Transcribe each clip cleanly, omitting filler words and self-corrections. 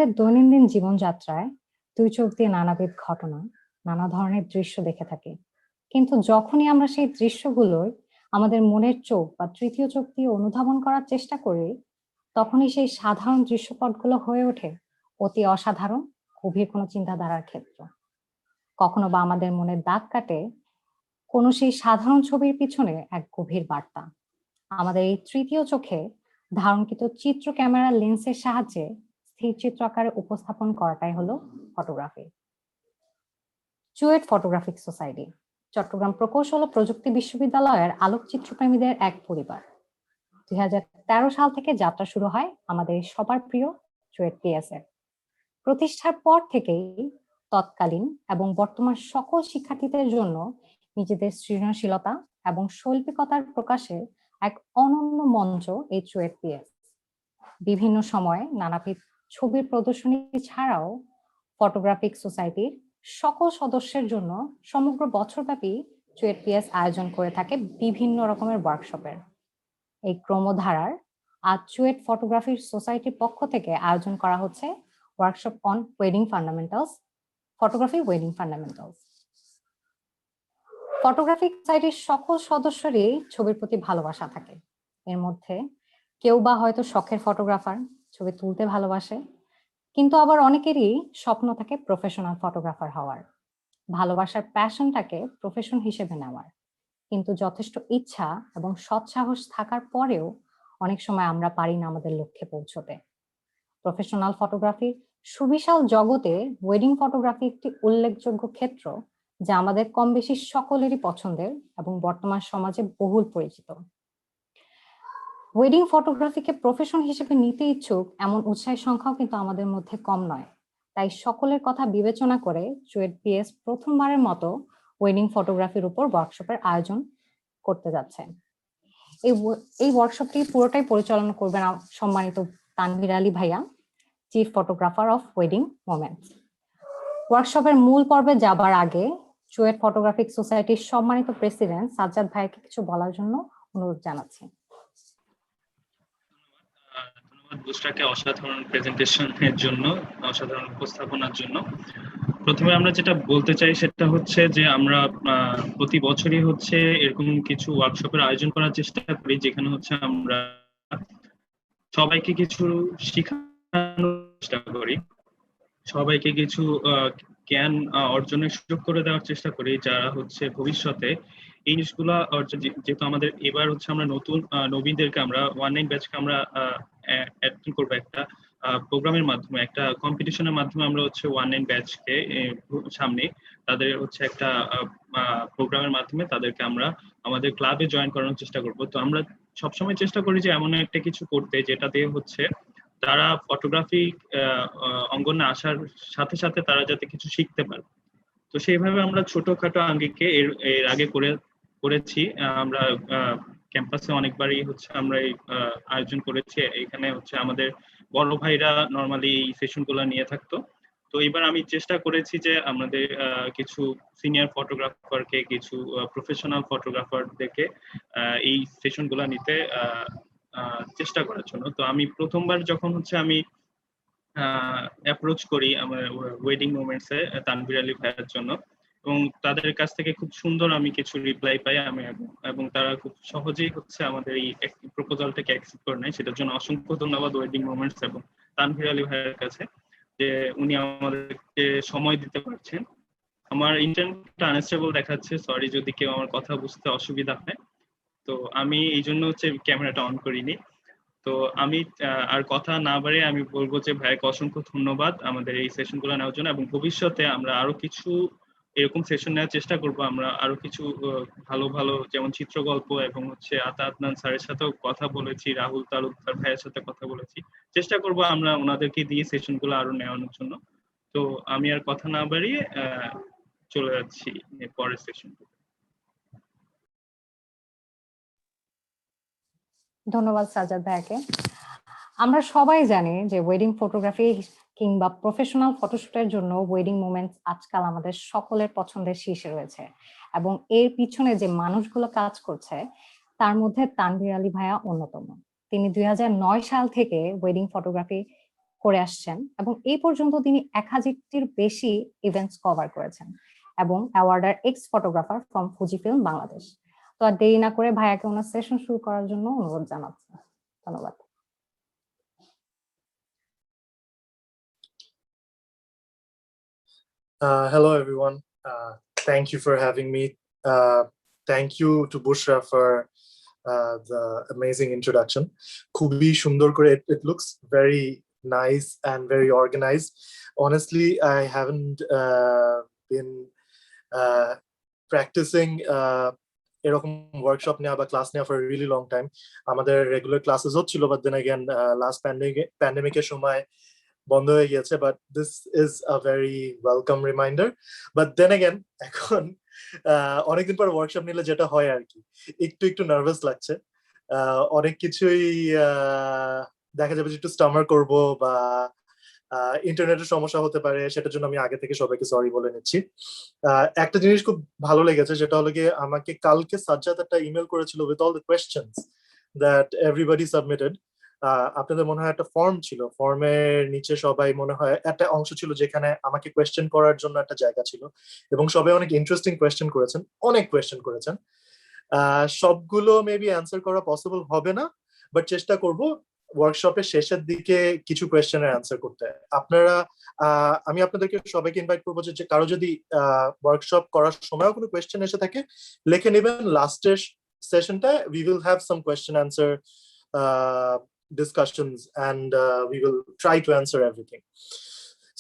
আমাদের দৈনন্দিন জীবনযাত্রায় দুই চোখ দিয়ে নানাবিধ ঘটনা, নানা ধরনের দৃশ্য দেখে থাকি। কিন্তু যখনই আমরা সেই দৃশ্যগুলোর আমাদের মনের চোখ বা তৃতীয় চোখ দিয়ে অনুধাবন করার চেষ্টা করি, তখনই সেই সাধারণ দৃশ্যপটগুলো হয়ে ওঠে অতি অসাধারণ, গভীর কোনো চিন্তাধারার ক্ষেত্র। কখনো বা আমাদের মনে দাগ কাটে কোনো সেই সাধারণ ছবির পিছনে এক গভীর বার্তা। আমাদের এই তৃতীয় চোখে ধারণকৃত চিত্র ক্যামেরার লেন্সের সাহায্যে স্থির চিত্র আকারে উপস্থাপন করাটাই হলো photography. CUET photographic society Chittagong প্রকৌশল ও প্রযুক্তি বিশ্ববিদ্যালয়ের আলোকচিত্রপ্রেমীদের এক পরিবার। 2013 সাল থেকে যাত্রা শুরু হয় আমাদের সবার প্রিয় চুয়েট পিএসএ। প্রতিষ্ঠার পর থেকেই তৎকালীন এবং বর্তমান সকল শিক্ষার্থীদের জন্য নিজেদের সৃজনশীলতা এবং শৈল্পিকতার প্রকাশে এক অনন্য মঞ্চ এই চুয়েট পিএস। বিভিন্ন সময়ে নানাবিধ ছবির প্রদর্শনী ছাড়াও ফটোগ্রাফিক সোসাইটির সকল সদস্যের জন্য সমগ্র বছরব্যাপী চুয়েট পিএস আয়োজন করে থাকে বিভিন্ন রকমের ওয়ার্কশপের। এই ক্রমধারার আজ চুয়েট ফটোগ্রাফি সোসাইটির পক্ষ থেকে আয়োজন করা হচ্ছে workshop on wedding fundamentals, photography wedding fundamentals. Photographic সোসাইটির সকল সদস্যরই ছবির প্রতি ভালোবাসা থাকে। এর মধ্যে কেউ বা হয়তো শখের ফটোগ্রাফার, ছবি তুলতে ভালোবাসে, কিন্তু আবার অনেকেরই স্বপ্ন থাকে প্রফেশনাল ফটোগ্রাফার হওয়ার, ভালোবাসার প্যাশনটাকে প্রফেশন হিসেবে নেওয়ার। কিন্তু যথেষ্ট ইচ্ছা এবং সৎসাহস থাকার পরেও অনেক সময় আমরা পারি না আমাদের লক্ষ্যে পৌঁছতে। প্রফেশনাল ফটোগ্রাফির সুবিশাল জগতে ওয়েডিং ফটোগ্রাফি একটি উল্লেখযোগ্য ক্ষেত্র, যা আমাদের কম বেশি সকলেরই পছন্দের এবং বর্তমান সমাজে বহুল পরিচিত। ওয়েডিং ফটোগ্রাফিকে প্রফেশন হিসেবে নিতে ইচ্ছুক এমন উৎসাহের সংখ্যাও কিন্তু আমাদের মধ্যে কম নয়। তাই সকলের কথা বিবেচনা করে চুয়েট পিএস প্রথমবারের মতো ওয়েডিং ফটোগ্রাফির উপর ওয়ার্কশপের আয়োজন করতে যাচ্ছে। এই ওয়ার্কশপটি পুরোটাই পরিচালনা করবেন সম্মানিত তানভীর আলী ভাইয়া, chief photographer of wedding moments. ওয়ার্কশপের মূল পর্বে যাবার আগে চুয়েট ফটোগ্রাফিক সোসাইটির সম্মানিত প্রেসিডেন্ট সাজ্জাদ ভাইকে কিছু বলার জন্য অনুরোধ জানাচ্ছি। ধন্যবাদ বুশরাকে অসাধারণ প্রেজেন্টেশনের জন্য, অসাধারণ উপস্থাপনার জন্য। প্রথমে আমরা যেটা বলতে চাই সেটা হচ্ছে যে আমরা প্রতি বছরই হচ্ছে এরকম কিছু ওয়ার্কশপের আয়োজন করার চেষ্টা করি, যেখানে হচ্ছে আমরা সবাইকে কিছু শেখানোর চেষ্টা করি, সবাইকে কিছু জ্ঞান অর্জনের সুযোগ করে দেওয়ার চেষ্টা করি, যারা হচ্ছে ভবিষ্যতে এই জিনিসগুলো অর্জন, যেহেতু আমাদের এবার হচ্ছে আমরা নতুন নবীনদেরকে আমরা 19 ব্যাচকে আমরা অ্যাটেন্ড করবো একটা প্রোগ্রামের মাধ্যমে, একটা কম্পিটিশনের মাধ্যমে আমরা হচ্ছে 19 ব্যাচকে সামনে তাদের হচ্ছে একটা প্রোগ্রামের মাধ্যমে তাদেরকে আমরা আমাদের ক্লাবে জয়েন করানোর চেষ্টা করব। তো আমরা সবসময় চেষ্টা করি যে এমন একটা কিছু করতে যেটাতে হচ্ছে তারা ফটোগ্রাফি অঙ্গনে আসার সাথে সাথে তারা যাতে কিছু শিখতে পারে। তো সেইভাবে আমরা ছোটখাটো আঙ্গিকে এর আগে করেছি। আমরা ক্যাম্পাসে অনেকবারই হচ্ছে আমরা এই আয়োজন করেছি। এখানে হচ্ছে আমাদের বড় ভাইরা নর্মালি এই সেশনগুলো নিয়ে থাকতো। তো এবার আমি চেষ্টা করেছি যে আমাদের কিছু সিনিয়র ফটোগ্রাফারকে, কিছু প্রফেশনাল ফটোগ্রাফারদেরকে এই সেশনগুলো নিতে চেষ্টা করার জন্য। তো আমি প্রথমবার যখন হচ্ছে আমি অ্যাপ্রোচ করি আমার ওয়েডিং মোমেন্টসে তানভীর আলী ভাইয়ের জন্য, এবং তাদের কাছ থেকে খুব সুন্দর আমি কিছু রিপ্লাই পাই, আমি এবং তারা খুব সহজেই হচ্ছে আমাদের এই প্রপোজালটাকে অ্যাকসেপ্ট করে নেয়। সেটার জন্য অসংখ্য ধন্যবাদ ওয়েডিং মোমেন্টস এবং তানভীর আলী ভাইয়ের কাছে যে উনি আমাদেরকে সময় দিতে পারছেন। আমার ইন্টারনেটটা আনস্টেবল দেখাচ্ছে, সরি যদি কেউ আমার কথা বুঝতে অসুবিধা হয়। তো আমি এই জন্য হচ্ছে ক্যামেরাটা অন করিনি। তো আমি আর কথা না বাড়িয়ে আমি বলবো যে ভাইকে অসংখ্য ধন্যবাদ আমাদের এই সেশনগুলো নেওয়ার জন্য, এবং ভবিষ্যতে আমরা আরো কিছু এরকম সেশন নেওয়ার চেষ্টা করব। আমরা আরো কিছু ভালো ভালো যেমন চিত্রগল্প এবং হচ্ছে আতা আদনান স্যারের সাথেও কথা বলেছি, রাহুল তালুকদার ভাইয়ের সাথে কথা বলেছি, চেষ্টা করব আমরা ওনাদেরকে দিয়ে সেশনগুলো আরো নেওয়ানোর জন্য। তো আমি আর কথা না বাড়িয়ে চলে যাচ্ছি পরের সেশন। ধন্যবাদ সাজ্জাদ ভাইকে। আমরা সবাই জানি যে ওয়েডিং ফটোগ্রাফি কিংবা প্রফেশনাল ফটোশুটের জন্য ওয়েডিং মোমেন্টস আজকাল আমাদের সকলের পছন্দের শীর্ষে রয়েছে, এবং এর পিছনে যে মানুষগুলো কাজ করছে তার মধ্যে তানভীর আলী ভাইয়া অন্যতম। তিনি 2009 সাল থেকে ওয়েডিং ফটোগ্রাফি করে আসছেন এবং এই পর্যন্ত তিনি 1000-টির বেশি ইভেন্টস কভার করেছেন এবং awarded ex photographer from Fujifilm Bangladesh. তো আর দেরি না করে ভাইয়াকে ওনার সেশন শুরু করার জন্য অনুরোধ জানাচ্ছি। ধন্যবাদ। Hello, everyone. Thank you for having me. Thank you to Bushra for the amazing introduction. Kubi Shundor Kore, it looks very nice and very organized. Honestly, I haven't been practicing এরকম workshop নেওয়া বা class নেওয়া for really long time. আমাদের regular classes হচ্ছিল, but then again last প্যান্ডেমিকের সময় বন্ধ হয়ে গিয়েছে, but this is a very welcome reminder. But then again এখন অনেকদিন পর ওয়ার্কশপ নিলে যেটা হয় আর কি, একটু একটু নার্ভাস লাগছে। অনেক কিছুই দেখা যাবে যে একটু স্টামার করব বা ইন্টারনেটের সমস্যা হতে পারে, সেটার জন্য আমি আগে থেকে সবাইকে সরি বলে নিচ্ছি। একটা জিনিস খুব ভালো লেগেছে, সেটা হলো গিয়ে আমাকে কালকে সাজ্জাদ একটা ইমেল করেছিল with all the questions that everybody submitted. আপনাদের মনে হয় একটা ফর্ম ছিল, ফর্মের নিচে সবাই মনে হয় একটা অংশ ছিল যেখানে আমাকে কোয়েশ্চেন করার জন্য একটা জায়গা ছিল, এবং সবাই অনেক ইন্টারেস্টিং কোয়েশ্চেন করেছেন, অনেক কোয়েশ্চেন করেছেন। সবগুলো মেবি অ্যান্সার করা পসিবল হবে না, বাট চেষ্টা করব ওয়ার্কশপের শেষের দিকে কিছু কোয়েশ্চেনের অ্যান্সার করতে। আপনারা আমি আপনাদেরকে সবাইকে ইনভাইট করবো যে কারো যদি ওয়ার্কশপ করার সময়ও কোনো কোয়েশ্চেন এসে থাকে লিখে নেবেন। লাস্টের সেশনটা we will have some question answer discussions, and we will try to answer everything.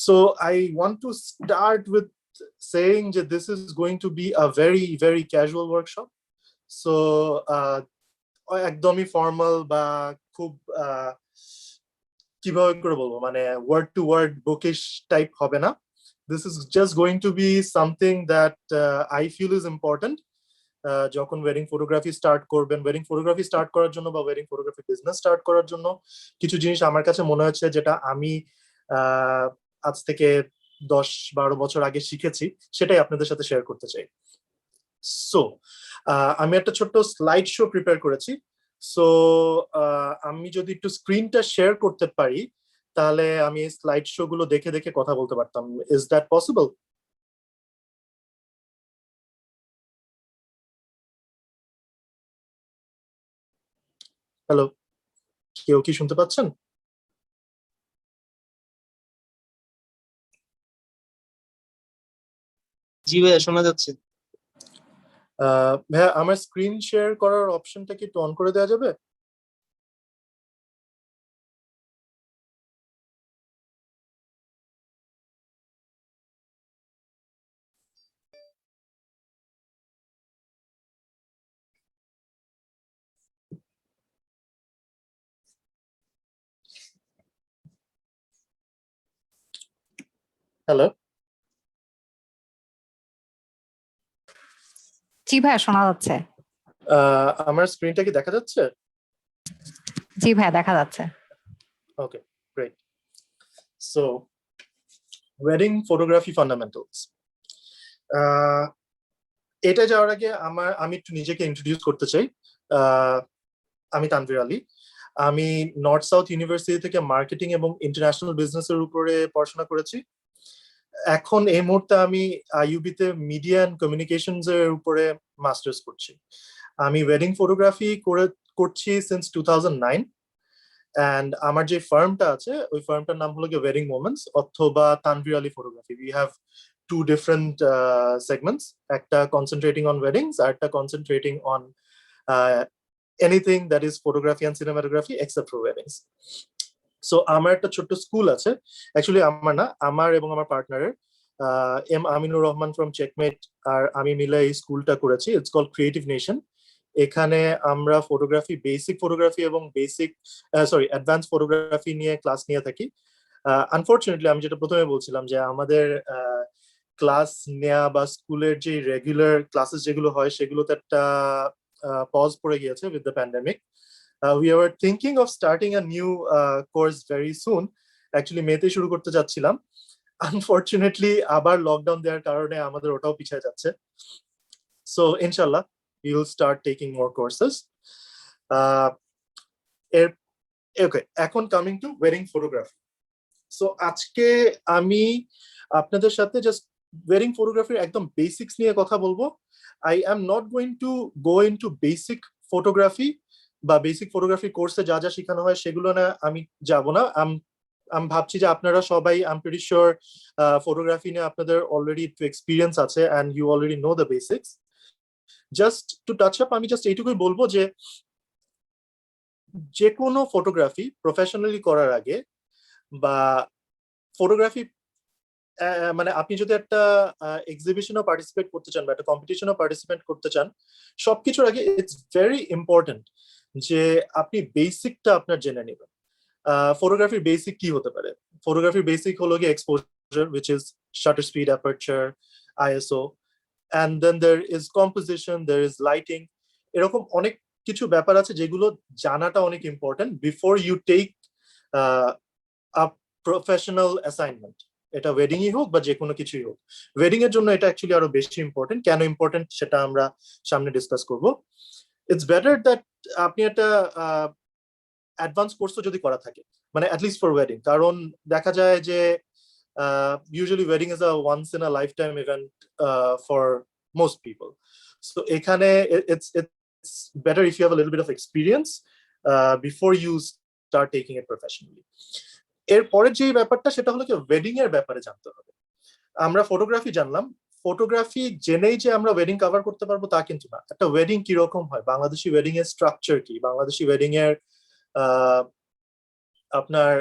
So I want to start with saying that this is going to be a very, very casual workshop. So একদমই formal বা খুব কিভাবে করে বলবো, মানে word to word bookish type হবে না। This is just going to be something that I feel is important. যখন ওয়েডিং ফটোগ্রাফি স্টার্ট করবেন, ওয়েডিং ফটোগ্রাফি স্টার্ট করার জন্য বা ওয়েডিং ফটোগ্রাফি বিজনেস স্টার্ট করার জন্য কিছু জিনিস আমার কাছে মনে হচ্ছে যেটা আমি আজ থেকে 10-12 বছর আগে শিখেছি, সেটাই আপনাদের সাথে শেয়ার করতে চাই। সো আমি একটা ছোট্ট স্লাইড শো প্রিপেয়ার করেছি। সো আমি যদি একটু স্ক্রিনটা শেয়ার করতে পারি তাহলে আমি এই স্লাইড শো গুলো দেখে দেখে কথা বলতে পারতাম। Is that possible? হ্যালো, কেউ কি শুনতে পাচ্ছেন? জি ভাইয়া, শোনা যাচ্ছে। ভাইয়া, আমার স্ক্রিন শেয়ার করার অপশনটা কি একটু অন করে দেওয়া যাবে? হ্যালো, জি ভাইয়া, শোনা যাচ্ছে। আমার স্ক্রিনটা কি দেখা যাচ্ছে? জি ভাইয়া, দেখা যাচ্ছে। Okay, great. So wedding photography fundamentals, এটা যাওয়ার আগে আমি একটু নিজেকে ইন্ট্রোডিউস করতে চাই। আমি তানভীর আলী। আমি নর্থ সাউথ ইউনিভার্সিটি থেকে মার্কেটিং এবং ইন্টারন্যাশনাল বিজনেসের উপরে পড়াশোনা করেছি। এখন এই মুহূর্তে আমি আইইউবি-তে মিডিয়া অ্যান্ড কমিউনিকেশনস এর উপরে মাস্টার্স করছি। আমি ওয়েডিং ফটোগ্রাফি করছি সিন্স 2009, অ্যান্ড আমার যে ফার্মটা আছে ওই ফার্মটার নাম হলো গিয়ে ওয়েডিং মোমেন্টস অথবা Tanvir Ali photography. We have two different segments, একটা concentrating on weddings, আর একটা concentrating on anything that is photography and cinematography except for weddings. So আমার একটা ছোট্ট স্কুল আছে, অ্যাকচুয়ালি আমার না, আমার এবং আমার পার্টনারের M Aminur Rahman from Checkmate আর আমি মিলে এই স্কুলটা করেছি। It's called creative nation. এখানে আমরা ফটোগ্রাফি, বেসিক ফটোগ্রাফি এবং অ্যাডভান্স ফটোগ্রাফি নিয়ে ক্লাস নিয়ে থাকি। আনফরচুনেটলি আমি যেটা প্রথমে বলছিলাম যে আমাদের ক্লাস নেওয়া বা স্কুলের যে রেগুলার ক্লাসেস যেগুলো হয় সেগুলোতে একটা পজ পড়ে গিয়েছে with the pandemic. We are thinking of starting a new course very soon. Actually মেতে শুরু করতে যাচ্ছিলাম, আনফরচুনেটলি আবার লকডাউন দেওয়ার কারণে আমাদের ওটাও পিছিয়ে যাচ্ছে। সো ইনশাল্লাহ we will start taking more courses. Okay, এখন coming to wedding photography. So আজকে আমি আপনাদের সাথে জাস্ট ওয়েডিং ফটোগ্রাফির একদম বেসিক্স নিয়ে কথা বলবো। I am not going to go into basic photography বা বেসিক ফটোগ্রাফি কোর্সে যা যা শেখানো হয় সেগুলো না আমি যাব না। আমি ভাবছি যে আপনারা সবাই I am pretty sure photography নিয়ে আপনাদের অলরেডি একটু এক্সপিরিয়েন্স আছে and you already know the basics. Just to touch up আমি জাস্ট এইটুকুই বলবো যে যে কোনো ফটোগ্রাফি প্রফেশনালি করার আগে বা ফটোগ্রাফি মানে আপনি যদি একটা এক্সিবিশনও পার্টিসিপেট করতে চান বা একটা কম্পিটিশনও পার্টিসিপেট করতে চান, সবকিছুর আগে ইটস ভেরি ইম্পর্টেন্ট যে আপনি বেসিকটা আপনার জেনে নেবেন। ফটোগ্রাফির বেসিক কি হতে পারে? ফটোগ্রাফির বেসিক হলো গিয়ে exposure, which is shutter speed, aperture, ISO, and then there is composition, there is lighting. এরকম অনেক কিছু ব্যাপার আছে যেগুলো জানাটা অনেক important before you take a professional assignment. এটা ওয়েডিংই হোক বা যে কোনো কিছুই হোক, ওয়েডিং এর জন্য এটা অ্যাকচুয়ালি আরো বেশি ইম্পর্টেন্ট। কেন ইম্পর্টেন্ট সেটা আমরা সামনে ডিসকাস করব। ইটস বেটার দ্যাট আপনি একটা অ্যাডভান্স কোর্সও যদি করা থাকে, মানে অ্যাটলিস্ট ফর ওয়েডিং। কারণ দেখা যায় যে usually wedding is a once in a life time event for most people. So এখানে it's better if you have a little bit of experience before you start taking it professionally. এরপরে যে ব্যাপারটা সেটা হলো কি ওয়েডিং এর ব্যাপারে জানতে হবে। আমরা ফটোগ্রাফি জানলাম, ফটোগ্রাফি জেনেই যে আমরা ওয়েডিং কভার করতে পারবো তা কিন্তু না। একটা ওয়েডিং কিরকম হয়, বাংলাদেশি ওয়েডিং এর স্ট্রাকচার কি, বাংলাদেশি ওয়েডিং এর আপনার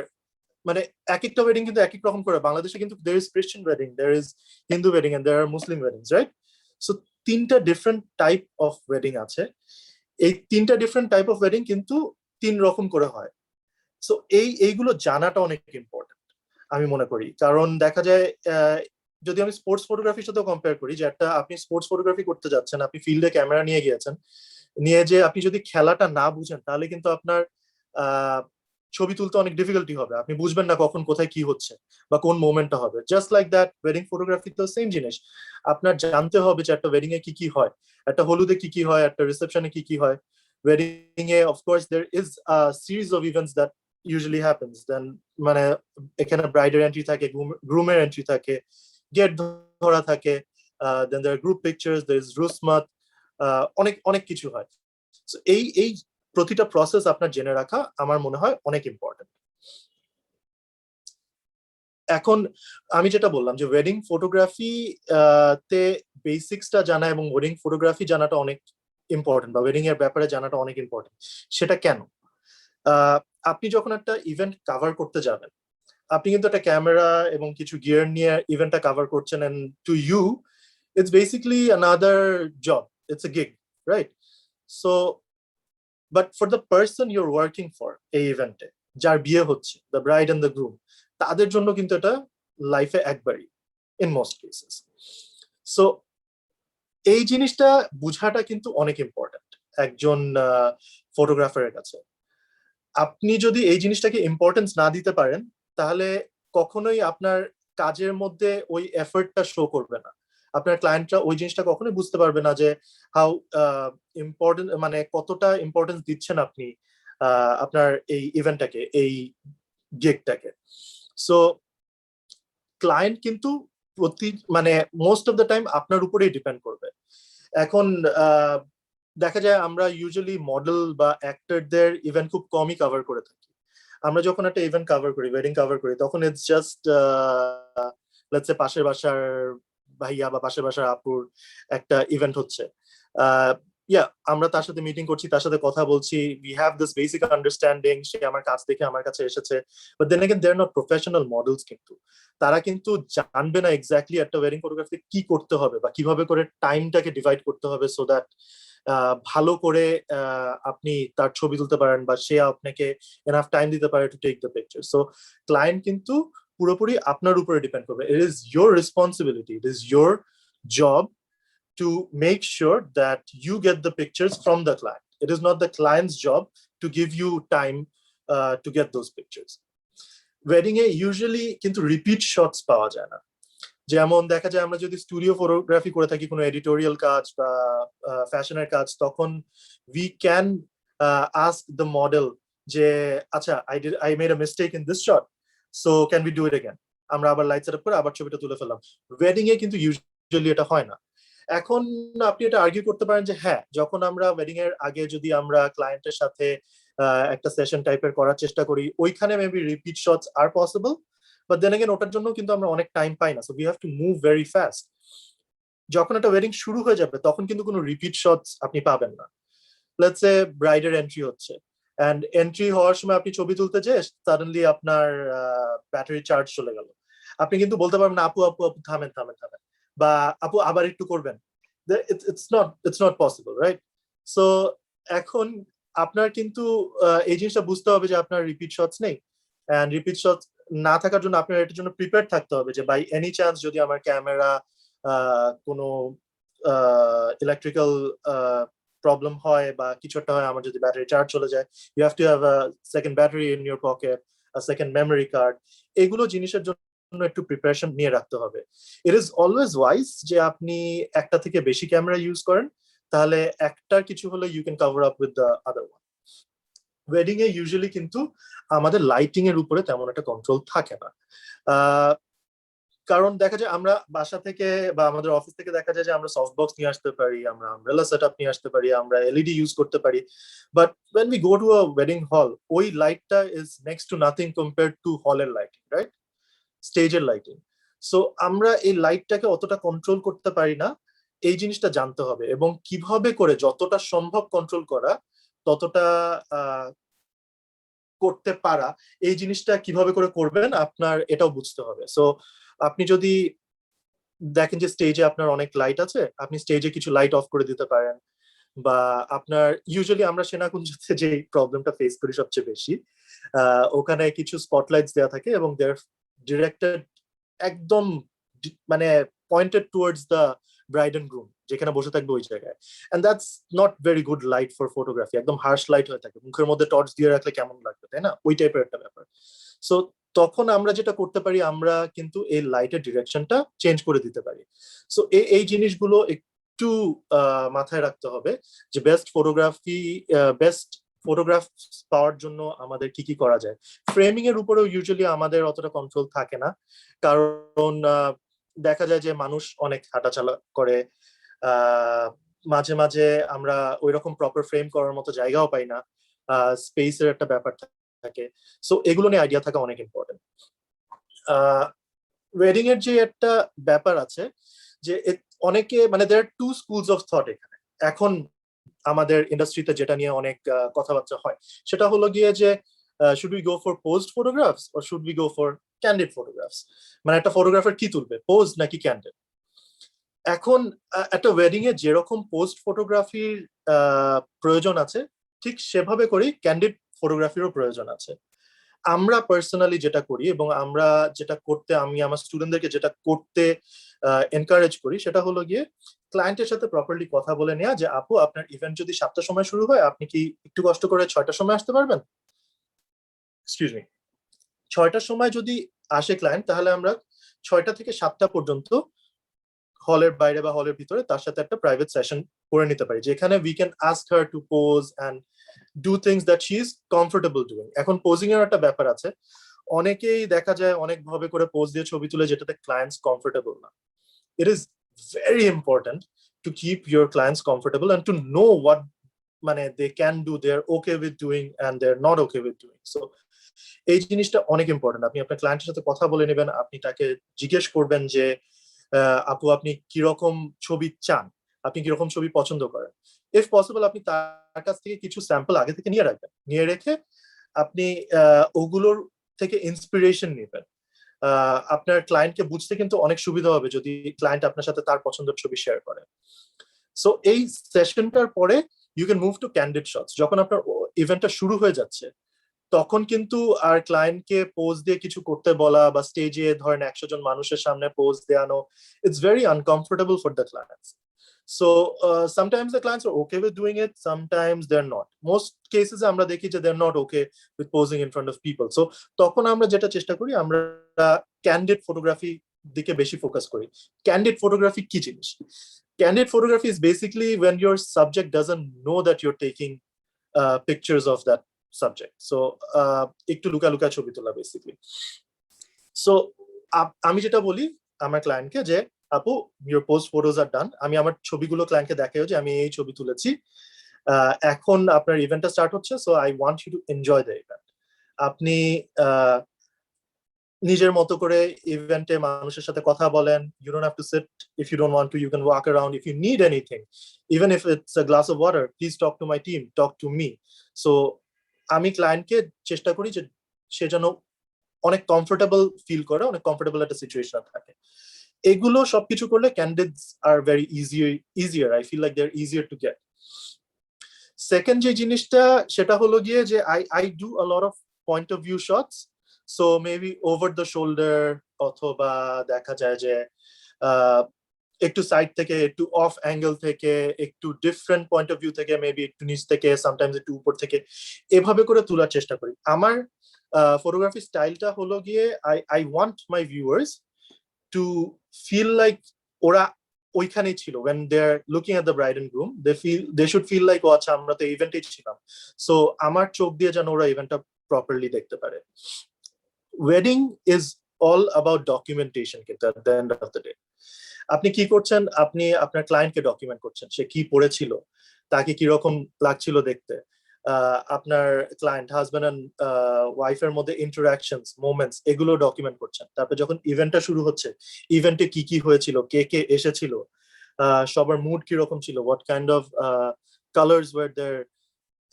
মানে এক একটা ওয়েডিং কিন্তু এক এক রকম করে। বাংলাদেশে কিন্তু there is Christian wedding, there is Hindu wedding and there are Muslim weddings, right? So তিনটা ডিফারেন্ট টাইপ অফ ওয়েডিং আছে। এই তিনটা ডিফারেন্ট টাইপ অফ ওয়েডিং কিন্তু তিন রকম করে হয়। সো এইগুলো জানাটা অনেক ইম্পর্টেন্ট আমি মনে করি। কারণ দেখা যায় যদি আমি স্পোর্টস ফটোগ্রাফির সাথে কম্পেয়ার করি, যে একটা আপনি স্পোর্টস ফটোগ্রাফি করতে যাচ্ছেন, আপনি ফিল্ডে ক্যামেরা নিয়ে গিয়েছেন, নিয়ে যে আপনি যদি খেলাটা না বুঝেন তাহলে কিন্তু আপনার ছবি তুলতে অনেক ডিফিকাল্টি হবে। আপনি বুঝবেন না কখন কোথায় কি হচ্ছে বা কোন মোমেন্টটা হবে। Just like that wedding photography তো সেম জিনিস। আপনার জানতে হবে যে একটা ওয়েডিং এ কি কি হয়, একটা হলুদে কি কি হয়, একটা রিসেপশনে কি কি হয়। ওয়েডিং এ of course there is a series of events that usually happens. Then মানে এখানে ব্রাইডের এন্ট্রি থাকে, গ্রুমের এন্ট্রি থাকে, গেট ধরা থাকে, then there are group pictures, there is রুসমাত, অনেক অনেক কিছু হয়। সো এই প্রতিটা প্রসেস আপনার জেনে রাখা আমার মনে হয় অনেক ইম্পর্টেন্ট। এখন আমি যেটা বললাম যে ওয়েডিং ফটোগ্রাফি তে বেসিক্সটা জানা এবং ওয়েডিং ফটোগ্রাফি জানাটা অনেক ইম্পর্টেন্ট বা ওয়েডিং এর ব্যাপারে জানাটা অনেক ইম্পর্টেন্ট। সেটা কেন? আপনি যখন একটা ইভেন্ট কভার করতে যাবেন, আপনি কিন্তু একটা ক্যামেরা এবং কিছু গিয়ার নিয়ে ইভেন্টটা কভার করছেন, and to you it's basically another job, it's a gig, right? So but for the person you're working for, এই ইভেন্টে যার বিয়ে হচ্ছে, the bride and the groom, তাদের জন্য কিন্তু এটা লাইফে একবারই ইন মোস্ট কেসেস। সো এই জিনিসটা বুঝাটা কিন্তু অনেক ইম্পর্টেন্ট একজন ফটোগ্রাফারের কাছে। আপনি যদি এই জিনিসটাকে ইম্পর্টেন্স না দিতে পারেন তাহলে কখনোই আপনার কাজের মধ্যে ওই এফর্টটা শো করবে না। আপনার ক্লায়েন্টরা ওই জিনিসটা কখনোই বুঝতে পারবে না যে হাউ ইম্পর্টেন্ট, মানে কতটা ইম্পর্টেন্স দিচ্ছেন আপনি আপনার এই ইভেন্টটাকে, এই গিগটাকে। সো ক্লায়েন্ট কিন্তু মানে মোস্ট অফ দ্য টাইম আপনার উপরেই ডিপেন্ড করবে। এখন দেখা যায় আমরা ইউজুয়ালি মডেল বা অ্যাক্টরদের ইভেন্ট খুব কমই কভার করে থাকি। আমরা যখন একটা ইভেন্ট কভার করি, ওয়েডিং কভার করি, তখন ইটস জাস্ট লেটস সে পাশের বাসার ভাইয়া বা পাশের বাসার আপুর একটা ইভেন্ট হচ্ছে। আমরা তার সাথে মিটিং করছি, তার সাথে কথা বলছি, we have this basic understanding, সে আমার কাজ দেখে আমার কাছে এসেছে। But then again they are not professional models. কিন্তু তারা কিন্তু জানবে না এক্স্যাক্টলি একটা ওয়েডিং ফটোগ্রাফি কি করতে হবে বা কিভাবে করে টাইমটাকে ডিভাইড করতে হবে সো দ্যাট ভালো করে আপনি তার ছবি তুলতে পারেন বা সে আপনাকে এনাফ টাইম দিতে পারে to take the picture. So client কিন্তু পুরোপুরি আপনার উপরে ডিপেন্ড করবে। It is your responsibility, it is your job to make sure that you get the pictures from the client. It is not the client's job to give you time to get those pictures. Wedding A usually কিন্তু repeat shots পাওয়া যায় না। যেমন দেখা যায় আমরা যদি studio photography করে থাকি, কোনো এডিটোরিয়াল কাজ বা ফ্যাশনের কাজ, তখন we can ask the model যে আচ্ছা I made a mistake in this shot. So can be do it again আমরা আবার লাইট সেটআপ করে আবার ছবিটা তুলে ফেললাম ওয়েডিং এ কিন্তু ইউজুয়ালি এটা হয় না এখন আপনি এটা আর্গিউ করতে পারেন যে হ্যাঁ যখন আমরা ওয়েডিং এর আগে যদি আমরা ক্লায়েন্টের সাথে একটা সেশন টাইপের করার চেষ্টা করি ওইখানে maybe repeat shots are possible but then again ওটার জন্য কিন্তু আমরা অনেক টাইম পাই না so we have to move very fast যখন একটা ওয়েডিং শুরু হয়ে যাবে তখন কিন্তু কোনো রিপিট শটস আপনি পাবেন না লেটস সে ব্রাইডের এন্ট্রি হচ্ছে এন্ড এন্ট্রি হওয়ার সময় আপনি ছবি তুলতে যেয়ে সাডেনলি আপনার ব্যাটারি চার্জ চলে গেল আপনি কিন্তু বলতে পারবেন না আপু আপু আপু থামেন থামেন থামেন বা আপু আবার একটু করবেন it's not possible right so এখন আপনার কিন্তু এই জিনিসটা বুঝতে হবে যে আপনার রিপিট শটস নেই এন্ড রিপিট শটস না থাকার জন্য আপনার এটার জন্য প্রিপেয়ার থাকতে হবে যে বাই এনি চান্স যদি আমার ক্যামেরা কোনো ইলেকট্রিক্যাল প্রবলেম হয় বা কিছু একটা হয় আমার যদি ব্যাটারি চার্জ চলে যায় you have to have a second battery in your pocket a second memory card এগুলো জিনিসের জন্য একটু প্রিপারেশন নিয়ে রাখতে হবে ইট ইজ অলওয়েজ ওয়াইজ যে আপনি একটা থেকে বেশি ক্যামেরা ইউজ করেন তাহলে একটার কিছু হলে you can cover up with the other one wedding এ ইউজুয়ালি কিন্তু আমাদের লাইটিং এর উপরে তেমন একটা কন্ট্রোল থাকে না কারণ দেখা যায় আমরা বাসা থেকে বা আমাদের অফিস থেকে দেখা যায় যে আমরা সফট বক্স নিয়ে আসতে পারি আমরা আমব্রেলা সেটআপ নিয়ে আসতে পারি আমরা এলইডি ইউজ করতে পারি but when we go to a wedding hall ওই লাইটটা is next to nothing compared to হলের লাইটিং রাইট স্টেজের লাইটিং সো আমরা এই লাইটটাকে অতটা কন্ট্রোল করতে পারি না এই জিনিসটা জানতে হবে এবং কিভাবে করে যতটা সম্ভব কন্ট্রোল করা ততটা করতে পারা এই জিনিসটা কিভাবে করে করবেন আপনার এটাও বুঝতে হবে সো আপনি যদি দেখেন যে স্টেজে আপনার অনেক লাইট আছে আপনি স্টেজে কিছু লাইট অফ করে দিতে পারেন বা আপনার ইউজুয়ালি আমরা সেনাকুঞ্জতে যে প্রবলেমটা ফেস করি সবচেয়ে বেশি ওখানে কিছু স্পটলাইটস দেওয়া থাকে এবং দেয়ার ডিরেক্টেড একদম মানে pointed towards the bride and groom যেখানে বসে থাকবে ওই জায়গায় and that's not very good light for photography একদম হার্শ লাইট হয়ে থাকে মুখের মধ্যে টর্চ দিয়ে রাখলে কেমন লাগবে তাই না ওই টাইপের একটা ব্যাপার সো তখন আমরা যেটা করতে পারি আমরা কিন্তু এই লাইটের ডিরেকশনটা চেঞ্জ করে দিতে পারি সো এই জিনিসগুলো একটু মাথায় রাখতে হবে যে বেস্ট ফটোগ্রাফ পাওয়ার জন্য আমাদের কি কি করা যায় ফ্রেমিং এর উপরেও ইউজুয়ালি আমাদের অতটা কন্ট্রোল থাকে না কারণ দেখা যায় যে মানুষ অনেক হাঁটাচলা করে মাঝে মাঝে আমরা ওইরকম প্রপার ফ্রেম করার মতো জায়গাও পাই না স্পেসের একটা ব্যাপার থাকে সো এগুলো নিয়ে আইডিয়া থাকা অনেক ইম্পর্টেন্ট ওয়েডিং এর যে একটা ব্যাপার আছে যে অনেকে মানে there to schools of thought এখানে এখন আমাদের ইন্ডাস্ট্রিতে যেটা নিয়ে অনেক কথাবার্তা হয় সেটা হলো গিয়ে যে should we go for posed photographs or should we go for candid photographs মানে একটা ফটোগ্রাফার কি তুলবে পোজ নাকি ক্যান্ডিড এখন একটা ওয়েডিং এ যেরকম পোস্ট ফটোগ্রাফির প্রয়োজন আছে ঠিক সেভাবে করেই ক্যান্ডিড ফটোগ্রাফিরও প্রয়োজন আছে আমরা পার্সোনালি যেটা করি এবং আমরা যেটা করতে আমি আমার স্টুডেন্টদেরকে যেটা করতে এনকারেজ করি সেটা হলো গিয়ে ক্লায়েন্টের সাথে প্রপারলি কথা বলে নেওয়া যে আপু আপনার ইভেন্ট যদি 7টার সময় শুরু হয় আপনি কি একটু কষ্ট করে 6টার সময় আসতে পারবেন এক্সকিউজ মি 6টার সময় যদি আসে ক্লায়েন্ট তাহলে আমরা 6টা থেকে 7টা পর্যন্ত হলের বাইরে বা হলের ভিতরে তার সাথে একটা প্রাইভেট সেশন করে নিতে পারি যেখানে we can ask her to pose and do things that she is comfortable doing এখন পোজিং এর একটা ব্যাপার আছে অনেকেই দেখা যায় অনেক ভাবে করে পোজ দিয়ে ছবি তুলে যেটাতে ক্লায়েন্টস কমফোর্টেবল না it is very important to keep your clients comfortable and to know what মানে they can do they are okay with doing and they are not okay with doing so এই জিনিসটা অনেক important আপনি আপনার ক্লায়েন্টের সাথে কথা বলে নেবেন আপনি তাকে জিজ্ঞেস করবেন যে আপু আপনি কিরকম ছবি চান আপনি কিরকম ছবি পছন্দ করেন ইফ পসিবল আপনি তার কাছ থেকে কিছু স্যাম্পল আগে থেকে নিয়ে রাখবেন নিয়ে রেখে আপনি ওগুলোর থেকে ইন্সপিরেশন নেবেন আপনার ক্লায়েন্টকে বুঝতে কিন্তু অনেক সুবিধা হবে যদি ক্লায়েন্ট আপনার সাথে তার পছন্দের ছবি শেয়ার করে সো এই সেশনটার পরে you can move to candid shots যখন আপনার ইভেন্টটা শুরু হয়ে যাচ্ছে তখন কিন্তু আর ক্লায়েন্টকে পোজ দিয়ে কিছু করতে বলা বা স্টেজে ধরেন 100 জন মানুষের সামনে পোজ দেওয়ানো it's very uncomfortable for the clients so sometimes the clients are okay with doing it sometimes they're not most cases আমরা দেখি যে they're not okay with posing in front of people so তখন আমরা যেটা চেষ্টা করি আমরা ক্যান্ডিড ফটোগ্রাফি দিকে বেশি ফোকাস করি ক্যান্ডিড ফটোগ্রাফি কি জিনিস candid photography is basically when your subject doesn't know that you're taking pictures of that subject so একটু লুকা লুকা ছবি তোলা বেসিক্যালি সো আমি যেটা বলি আমার ক্লায়েন্টকে যে আপু ইউর পোস্ট ফটোজ আর ডান, আমি আমার ছবিগুলো ক্লায়েন্টকে দেখাই যে আমি এই ছবি তুলেছি, এখন আপনার ইভেন্টটা স্টার্ট হচ্ছে, so I want you to enjoy the event. আপনি নিজের মতো করে ইভেন্টে মানুষের সাথে কথা বলেন, you don't have to sit, if you don't want to you can walk around, if you need anything, even if it's a glass of water, please talk to my team, talk to me. So আমি ক্লায়েন্টকে চেষ্টা করি যে সে যেন অনেক comfortable feel করে, অনেক comfortable একটা সিচুয়েশন থাকে। এগুলো সবকিছু করলে candidates are very easier, I feel like they are easier to get. Second যে জিনিসটা সেটা হলো গিয়ে যে I do a lot of point of view shots, so maybe over the shoulder, অথবা দেখা যায় যে একটু সাইড থেকে, একটু অফ অ্যাঙ্গেল থেকে, একটু ডিফারেন্ট পয়েন্ট অফ ভিউ থেকে, মেবি একটু নিচ থেকে, সামটাইমস একটু উপর থেকে, এভাবে করে তোলার চেষ্টা করি। আমার ফটোগ্রাফি স্টাইলটা হলো গিয়ে I want my viewers to feel like ওরা ওইখানেই ছিল, when they're looking at the bride and groom, they should feel like ও আচ্ছা আমরা তো ইভেন্টেই ছিলাম, সো আমার চোখ দিয়ে যেন ওরা ইভেন্টটা প্রপারলি দেখতে পারে। Wedding is all about documentation, কিন্তু at the end of the day আপনি কি করছেন, আপনি আপনার ক্লায়েন্টকে ডকুমেন্ট করছেন, সে কি পড়েছিল, তাকে কিরকম লাগছিল দেখতে, আপনার ক্লায়েন্ট হাজব্যান্ড এন্ড ওয়াইফের মধ্যে ইন্টারাকশনস, মোমেন্টস, এগুলো ডকুমেন্ট করছেন। তারপর যখন ইভেন্টটা শুরু হচ্ছে, ইভেন্টে কি কি হয়েছিল, কে কে এসেছিল, সবার মুড কিরকম ছিল, what kind of colours were there,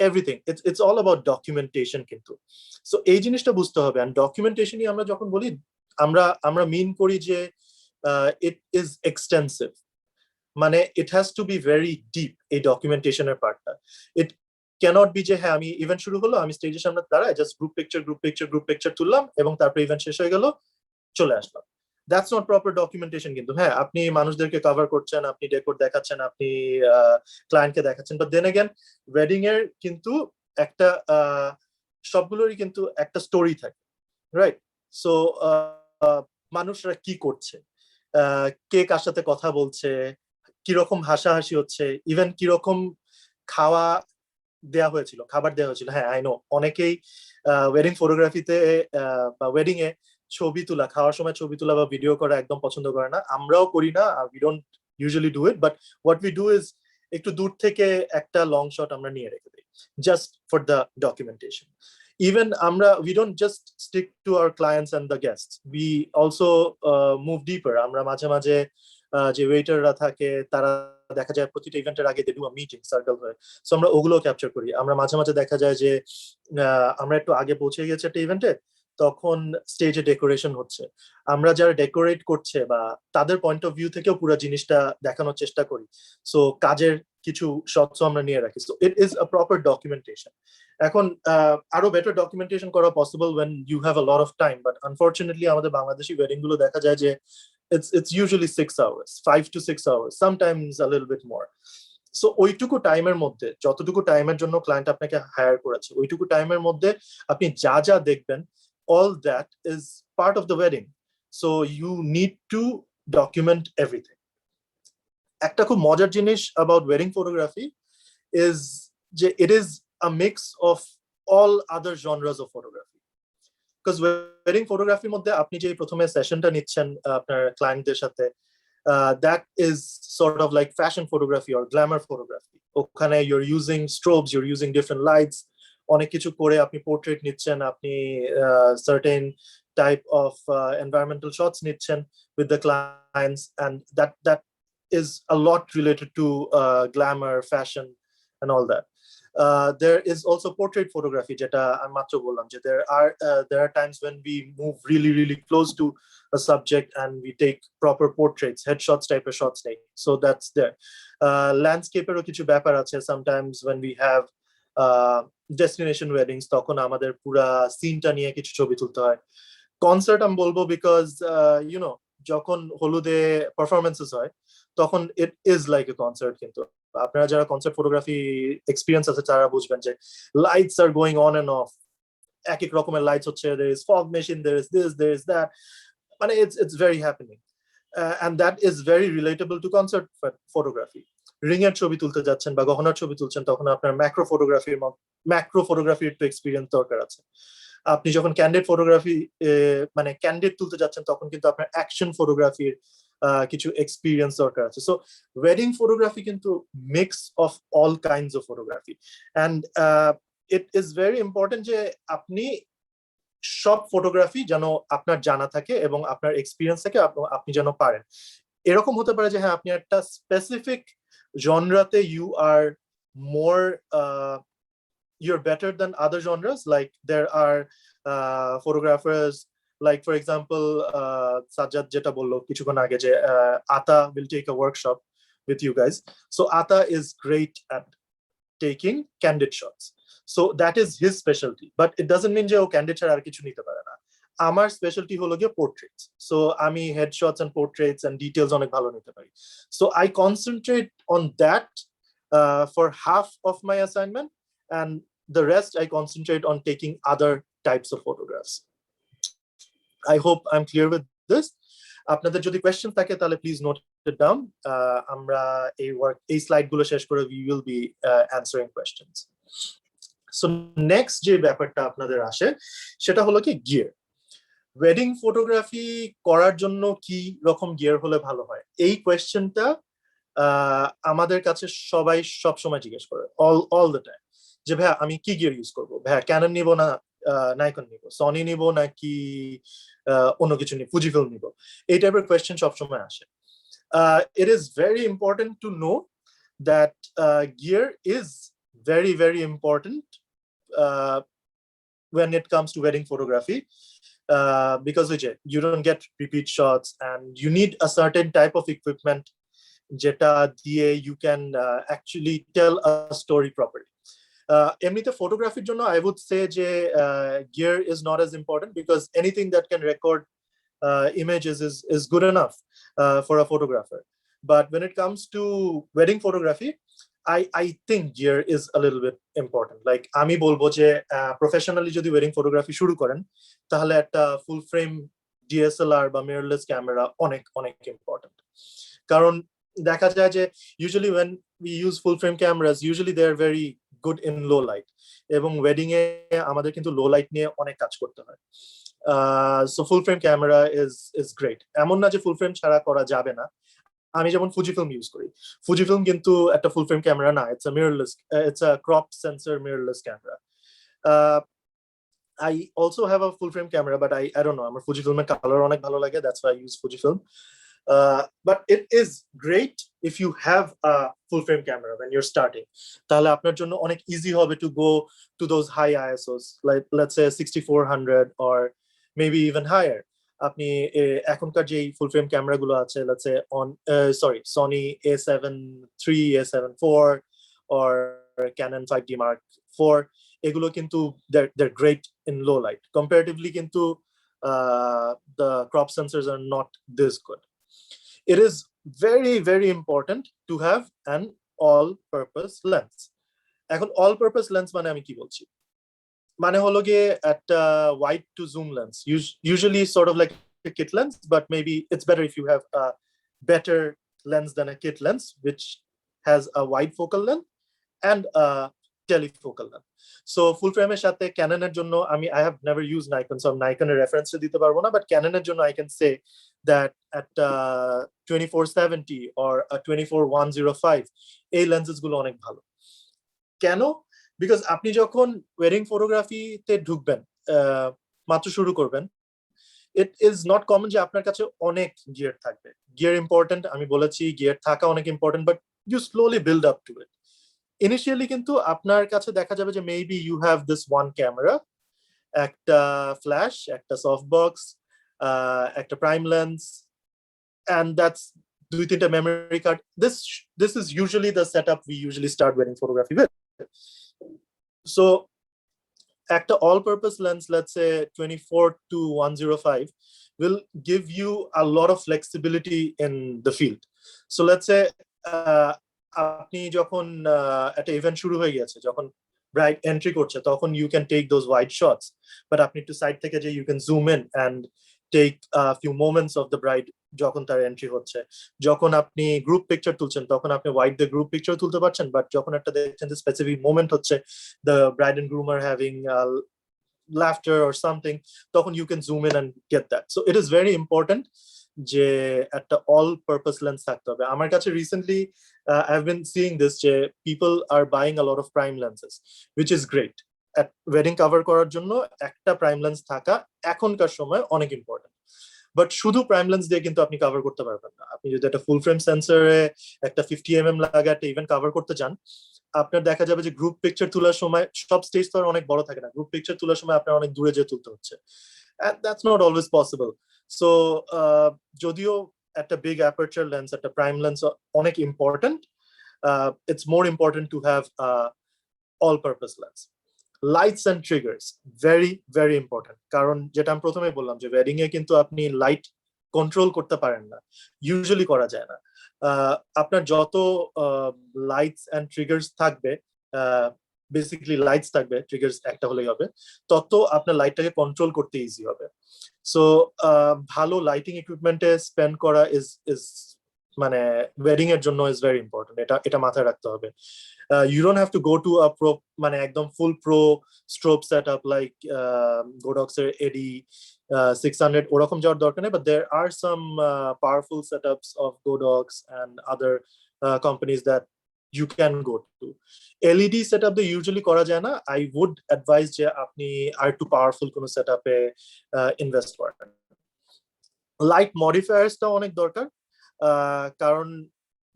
everything, it's all about documentation কিন্তু। সো এই জিনিসটা বুঝতে হবে। এন্ড ডকুমেন্টেশনই আমরা যখন বলি, আমরা মিন করি যে ইট ইজ এক্সটেন্সিভ, মানে it has to be very deep, এই ডকুমেন্টেশনের পার্টটা। ইট ক্যানট বি যে হ্যাঁ আমি ইভেন্ট শুরু হলো, আমি স্টেজের সামনে দাঁড়ায় জাস্ট গ্রুপ পিকচার তুললাম এবং তারপর ইভেন্ট শেষ হয়ে গেল, চলে আসলাম। দ্যাটস নট প্রপার ডকুমেন্টেশন কিন্তু। হ্যাঁ, আপনি মানুষদেরকে কভার করছেন, আপনি ডেকোর দেখাচ্ছেন, আপনি ক্লায়েন্টকে দেখাচ্ছেন, বাট দেন অ্যাগেন ওয়েডিং এর কিন্তু একটা সবগুলোরই কিন্তু একটা স্টোরি থাকে, রাইট? সো মানুষরা কি করছে, কে কার সাথে কথা বলছে, কিরকম হাসাহাসি হচ্ছে, ইভেন কিরকম খাওয়া দেয়া হয়েছিল, খাবার দেওয়া হয়েছিল। হ্যাঁ, আই নো অনেকেই ওয়েডিং ফটোগ্রাফিতে বা ওয়েডিং এ ছবি তোলা, খাওয়ার সময় ছবি তোলা বা ভিডিও করা একদম পছন্দ করে না, আমরাও করি না, we don't usually do it, but what we do is একটু দূর থেকে একটা লং শট আমরা নিয়ে রেখে দিই, just for the documentation. Even we don't just stick to our clients and the guests, we also move deeper. আমরা মাঝে মাঝে যে ওয়েটাররা থাকে তারা দেখা যায় প্রতিটা ইভেন্টের আগে they do a meeting circle হয়ে, সো আমরা ওগুলো ক্যাপচার করি। আমরা মাঝে মাঝে দেখা যায় যে আমরা একটু আগে পৌঁছে গেছি একটা ইভেন্টে, তখন স্টেজে ডেকোরেশন হচ্ছে, আমরা যারা ডেকোরেট করছে বা তাদের পয়েন্ট অফ ভিউ থেকেও পুরো জিনিসটা দেখানোর চেষ্টা করি। সো কাজের কিছু শটসও আমরা নিয়ে রাখি। So it is a proper documentation. এখন আরো বেটার ডকুমেন্টেশন করা possible when you have a lot of time, but unfortunately আমাদের বাংলাদেশি ওয়েডিং গুলো দেখা যায় যে it's usually 6 hours, 5 to 6 hours, sometimes a little bit more. So ওইটুকু টাইমের মধ্যে, যতটুকু টাইমের জন্য ক্লায়েন্ট আপনাকে হায়ার করেছে, ওইটুকু টাইমের মধ্যে আপনি যা যা দেখবেন, all that is part of the wedding, so you need to document everything. একটা খুব মজার জিনিস about wedding photography is যে it is a mix of all other genres of photography, because wedding photography মধ্যে আপনি যে প্রথমে সেশনটা নিচ্ছেন আপনার ক্লায়েন্টদের সাথে, that is sort of like fashion photography or glamour photography. ওখানে you're using strobes, you're using different lights, অনেক কিছু করে আপনি পোর্ট্রেট নিচ্ছেন, আপনি certain type of environmental shots নিচ্ছেন with the clients, and that is a lot related to glamour, fashion and all that. There is also portrait photography, যেটা আমি মাত্র বললাম যে there are times when we move really really close to a subject and we take proper portraits, headshots type of shots নেই, so that's there. Landscape এরও কিছু ব্যাপার আছে, sometimes when we have destination weddings, তখন আমাদের পুরা সিনটা নিয়ে কিছু ছবি তুলতে হয়। কনসার্ট আমি বলবো বিকজ ইউ নো যখন হলুদে পারফরমেন্সেস হয় তখন it is like a concert. কিন্তু আপনারা যারা কনসার্ট ফটোগ্রাফি এক্সপিরিয়েন্স আছে তারা বুঝবেন যে lights are going on end of, এক এক রকমের লাইটস হচ্ছে, there is fog machine, there is this, there is that, মানে it's very happening, and that is very relatable to concert photography. Ring এর ছবি তুলতে যাচ্ছেন বা গহনার ছবি তুলছেন, তখন আপনার ম্যাক্রো ফটোগ্রাফির একটু এক্সপিরিয়েন্স দরকার আছে। আপনি যখন ক্যান্ডিড ফটোগ্রাফি মানে ক্যান্ডিড তুলতে যাচ্ছেন তখন কিন্তু আপনার অ্যাকশন ফটোগ্রাফির কিছু এক্সপিরিয়েন্স দরকার আছে। সো ওয়েডিং ফটোগ্রাফি কিন্তু mix of all kinds of photography, and it is very important যে আপনি সব ফটোগ্রাফি যেন আপনার জানা থাকে এবং আপনার এক্সপিরিয়েন্স থাকে, আপনি যেন পারেন। এরকম হতে পারে যে হ্যাঁ আপনি একটা স্পেসিফিক জনরাতে you are more you're better than other genres. Like there are photographers, like for example Sajjad jeta bollo kichukon age je Ata will take a workshop with you guys. So Ata is great at taking candid shots, so that is his specialty, but it doesn't mean je o candid chhara ar kichu nite pare na. Amar specialty holo gিয়ে portraits, so ami headshots and portraits and details onek bhalo nite pari, so I concentrate on that for half of my assignment, and the rest I concentrate on taking other types of photographs. I hope I'm clear with this. আপনাদের যদি question থাকে তাহলে please note it down. আমরা এই slide গুলো শেষ করে we will be answering questions. So next যে ব্যাপারটা আপনাদের আসে সেটা হলো কি গিয়ার। ওয়েডিং ফটোগ্রাফি করার জন্য কি রকম গিয়ার হলে ভালো হয়, এই কোয়েশ্চেনটা আমাদের কাছে সবাই সব সময় জিজ্ঞেস করে, অল দ্য টাইম, যে ভাইয়া আমি কি গিয়ার ইউজ করবো, ভাইয়া ক্যানন নিব না নাইকন নিব, সনি নিব নাকি অন্য কিছু নিব, ফুজিফিল্ম নিব, এই টাইপের কোয়েশ্চেন সবসময় আসে। ইট is very important to know that gear is very very important when it comes to wedding photography, because you don't get repeat shots and you need a certain type of equipment jeta diye you can actually tell a story properly. Emnite photography jonno I would say je gear is not as important, because anything that can record images is good enough for a photographer. But when it comes to wedding photography, I think gear is a little bit important. Like আমি বলবো যে professionally যদি wedding photography শুরু করেন তাহলে একটা ফুল frame DSLR বা mirrorless camera অনেক অনেক ইম্পর্টেন্ট, কারণ দেখা যায় যে usually when we use full frame cameras usually they are very good in low light, এবং ওয়েডিং এ আমাদের কিন্তু লো লাইট নিয়ে অনেক কাজ করতে হয়। So full frame camera is great, এমন না যে ফুল ফ্রেম ছাড়া করা যাবে না। আমি যেমন ফুজিফিল্ম ইউজ করি, ফুজিফিল্ম কিন্তু একটা ফুল ফ্রেম ক্যামেরা না, it's a mirrorless, it's a crop sensor mirrorless camera. I also have a full frame camera, but I don't know, আমার ফুজিফিল্মের কালার অনেক ভালো লাগে, that's why I use Fujifilm. But it is great if you have a full frame camera when you're starting, তাহলে আপনার জন্য অনেক easy হবে to go to those high ISOs, like let's say 6400 or maybe even higher. আপনি এখনকার যে ফুল frame camera গুলো আছে, let's say on Sony A7 III, A7 IV or Canon 5D Mark IV, এগুলো কিন্তু they're great in low light. Comparatively কিন্তু the crop sensors are not this good. It is very very important to have an all purpose lens. এখন all purpose lens মানে আমি কি বলছি, মানে হলো গিয়ে একটা wide to zoom lens, usually sort of like a kit lens, but maybe it's better if you have a better lens than a kit lens which has a wide focal length and a telefocal length. So full frame এর সাথে Canon এর জন্য I have never used Nikon, so Nikon এর reference দিতে পারবো না, but Canon এর জন্য I can say that at 2470 or a 24105 এই lenses গুলো অনেক ভালো। কেন? বিকজ আপনি যখন ওয়েডিং ফটোগ্রাফিতে ঢুকবেন, মাত্র শুরু করবেন, ইট ইজ নট কমন যে আপনার কাছে অনেক গিয়ার থাকবে। গিয়ার ইম্পর্টেন্ট, আমি বলেছি গিয়ার থাকা অনেক important, but you slowly build up to it. Initially কিন্তু আপনার কাছে দেখা যাবে যে maybe you have this one camera, একটা ফ্ল্যাশ, একটা সফট বক্স, একটা prime lens, and that's 2-3 memory card. This is usually the setup we usually start wedding photography with. So একটা all purpose lens, let's say 24-105, will give you a lot of flexibility in the field. So let's say আপনি যখন একটা event শুরু হয়ে গেছে, যখন bride entry করছে, তখন you can take those wide shots, but আপনি একটু সাইড থেকে যে you can zoom in and take a few moments of the bride যখন তার এন্ট্রি হচ্ছে। যখন আপনি গ্রুপ পিকচার তুলছেন তখন আপনি ওয়াইড দ্য গ্রুপ পিকচার তুলতে পারছেন, বাট যখন একটা দেখছেন যে স্পেসিফিক মোমেন্ট হচ্ছে, the bride and groom are having laughter or something, তখন you can zoom in and get that. So it is very important যে একটা all purpose lens থাকতে হবে। আমার কাছে recently I've been seeing this যে people are buying a lot of prime lenses, which is great. At wedding cover করার জন্য একটা prime lens থাকা এখনকার সময় অনেক ইম্পর্টেন্ট। বাট শুধু প্রাইম লেন্স দিয়ে কিন্তু আপনি কভার করতে পারবেন না। আপনি যদি একটা ফুল ফ্রেম সেন্সরে একটা 50 mm লাগা একটা ইভেন্ট কভার করতে চান, আপনার দেখা যাবে যে গ্রুপ পিকচার তোলার সময় সব স্টেজ তো অনেক বড় থাকে না, গ্রুপ পিকচার তোলার সময় আপনার অনেক দূরে যেয়ে তুলতে হচ্ছে, and that's not always possible. So যদিও একটা বিগ অ্যাপারচার লেন্স, একটা প্রাইম লেন্স অনেক important, it's more important to have all purpose lens. Lights and triggers very very important, কারণ যেটা আমি প্রথমে বললাম যে ওয়েডিং এ কিন্তু আপনি লাইট কন্ট্রোল করতে পারেন না, ইউজুয়ালি করা যায় না। আপনার যত লাইটস এন্ড ট্রিগার্স থাকবে, বেসিক্যালি লাইটস থাকবে, ট্রিগার্স একটা হলেই হবে, তত আপনার লাইটটাকে কন্ট্রোল করতে ইজি হবে। সো ভালো লাইটিং ইকুইপমেন্টে স্পেন্ড করা ইজ মানে ওয়েডিং এর জন্য ইজ ভেরি ইম্পর্টেন্ট, এটা মাথায় রাখতে হবে। You don't have to go to a pro মানে একদম full pro strobe setup like Godox এর AD 600 ওরকম যাওয়ার দরকার নেই, but there are some powerful setups of Godox and other companies that you can go to. LED setup দিয়ে usually করা যায় না, I would advise যে আপনি আর একটু পাওয়ারফুল কোনো সেটআপে ইনভেস্ট করেন। লাইট মডিফায়ার্সটা অনেক দরকার, কারণ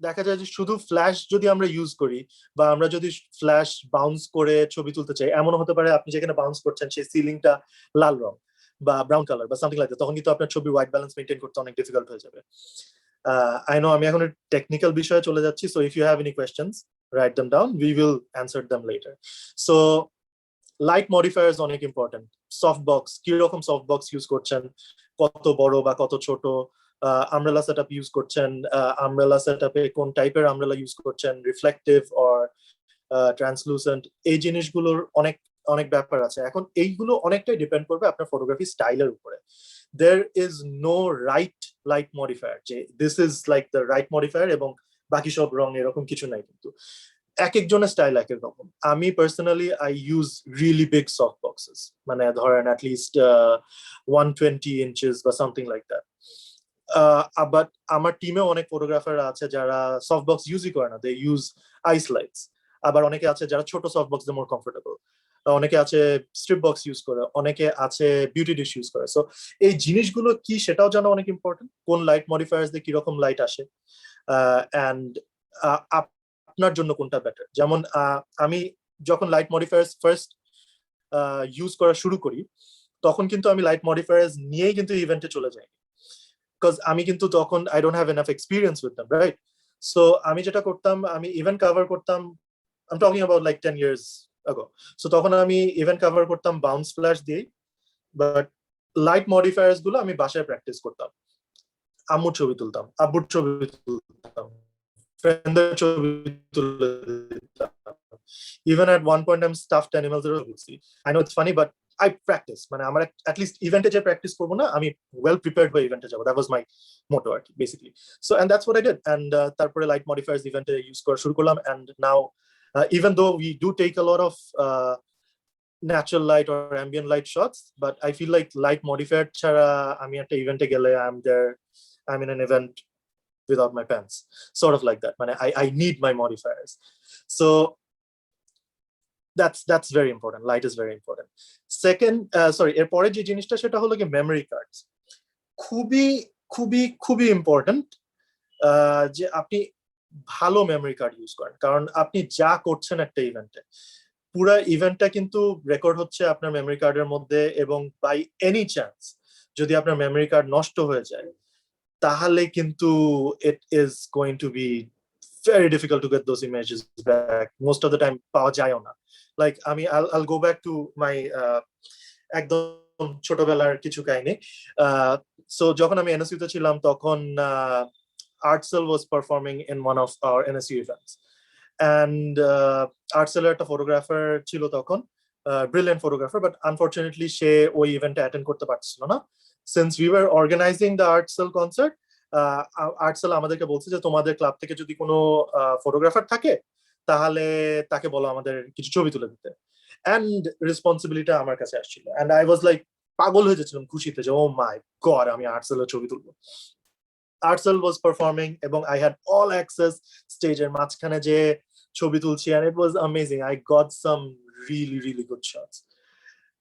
দেখা যায় যে শুধু ফ্ল্যাশ যদি আমরা ইউজ করি বা আমরা যদি ফ্ল্যাশ বাউন্স করে ছবি তুলতে চাই, এমন হতে পারে আপনি যেখানে বাউন্স করছেন সেই সিলিংটা লাল রং বা ব্রাউন কালার বা সামথিং লাইক দ্যাট, তখন কিন্তু আপনার ছবি হোয়াইট ব্যালেন্স মেইনটেইন করতে অনেক ডিফিকাল্ট হয়ে যাবে। আই নো আমি এখন টেকনিক্যাল বিষয়ে চলে যাচ্ছি, so if you have any questions write them down, we will answer them later. So light modifiers অনেক ইম্পর্টেন্ট। সফট বক্স, কিরকম সফট বক্স ইউজ করছেন, কত বড় বা কত ছোট, আমব্রেলা সেটআপ ইউজ করছেন, আমব্রেলা সেটআপে কোন টাইপের আমব্রেলা ইউজ করছেন, রিফ্লেক্টিভ অর ট্রান্সলুসেন্ট, এই জিনিসগুলোর অনেক অনেক ব্যাপার আছে। এখন এইগুলো অনেকটাই ডিপেন্ড করবে আপনার ফটোগ্রাফি স্টাইলের উপরে। there is no right light modifier যে this is like the right modifier এবং বাকি সব রং, এরকম কিছু নাই। কিন্তু এক একজনের স্টাইল এক এক রকম। আমি personally I use really big soft boxes, মানে ধরেন অ্যাট লিস্ট 120 inches বা সামথিং লাইক দ্যাট। বাট আমার টিমে অনেক ফটোগ্রাফার আছে যারা সফট বক্স ইউজই করে না, দে ইউজ আইস লাইটস। আবার অনেকে আছে যারা ছোট সফট বক্স দিয়ে মোর কমফোর্টেবল, অনেকে আছে স্ট্রিপ বক্স ইউজ করে, অনেকে আছে বিউটি ডিশ ইউজ করে। সো এই জিনিসগুলো কি সেটাও জানা অনেক ইম্পর্টেন্ট, কোন লাইট মডিফায়ার্স দিয়ে কিরকম লাইট আসে অ্যান্ড আপনার জন্য কোনটা বেটার। যেমন আমি যখন লাইট মডিফায়ার্স ফার্স্ট ইউজ করা শুরু করি, তখন কিন্তু আমি লাইট মডিফায়ার্স নিয়েই কিন্তু ইভেন্টে চলে যাই, বিকজ আমি কিন্তু তখন I don't have enough experience with them, right? So আমি যেটা করতাম, আমি ইভেন্ট কভার করতাম, I am talking about like 10 years ago. So তখন আমি ইভেন্ট কভার করতাম বাউন্স ফ্ল্যাশ দিয়ে, বাট লাইট মডিফায়ার্স গুলো আমি বাসায় প্র্যাকটিস করতাম। আম্মুর ছবি তুলতাম, আব্বুর ছবি তুলতাম, ফ্রেন্ডদের ছবি তুলে দিতাম। Even at one point I'm stuffed animals এরও বলছি। I know it's funny but I practice, মানে আমার at least ইভেন্টে যে প্র্যাকটিস করবো না, আমি well prepared হয়ে ইভেন্টে যাবো, that was my motto আর কি basically. So and that's what I did, and তারপরে লাইট মডিফায়ার্স ইভেন্টে ইউজ করা শুরু করলাম, and now even though we do take a lot of natural light or ambient light shots, but I feel like light modifier ছাড়া আমি একটা ইভেন্টে গেলে I'm in an event without my pants, sort of like that. মানে I need my modifiers. So that's very important. Light is very important. Second, এরপরে যে জিনিসটা সেটা হলো কি মেমরি কার্ডস। খুবই খুবই খুবই ইম্পর্টেন্ট যে আপনি ভালো মেমরি কার্ড ইউজ করেন, কারণ আপনি যা করছেন একটা ইভেন্টে, পুরো ইভেন্টটা কিন্তু রেকর্ড হচ্ছে আপনার মেমরি কার্ডের মধ্যে, এবং বাই এনি চান্স যদি আপনার মেমরি কার্ড নষ্ট হয়ে যায়, তাহলে কিন্তু it is going to be very difficult to get those images back. Most of the time পাওয়া যায়ও না। Like I'll go back to my একদম ছোটবেলার কিছু কাহিনী। So যখন আমি NSU তে ছিলাম, তখন Artcell was performing in one of our NSU events, and Artcell একটা ফটোগ্রাফার ছিল তখন, brilliant photographer, but unfortunately সে ওই ইভেন্টে অ্যাটেন্ড করতে পারছিল না। Since we were organizing the Artcell concert, Artcell আমাদেরকে বলছে যে তোমাদের ক্লাব থেকে যদি কোনো ফটোগ্রাফার থাকে তাহলে তাকে বলো আমাদের কিছু ছবি তুলে দিতে। অ্যান্ড রেসপন্সিবিলিটি আমার কাছে আসছিল, অ্যান্ড আই ওয়াজ লাইক পাগল হয়ে যাচ্ছিলাম খুশিতে যে ও মাই গড আমি আর্টসেলের ছবি তুলবো। আর্টসেল ওয়াজ পারফর্মিং এবং আই হ্যাড অল অ্যাক্সেস স্টেজের মাঝখানে যে ছবি তুলছি, and it was amazing. I got some really really good shots.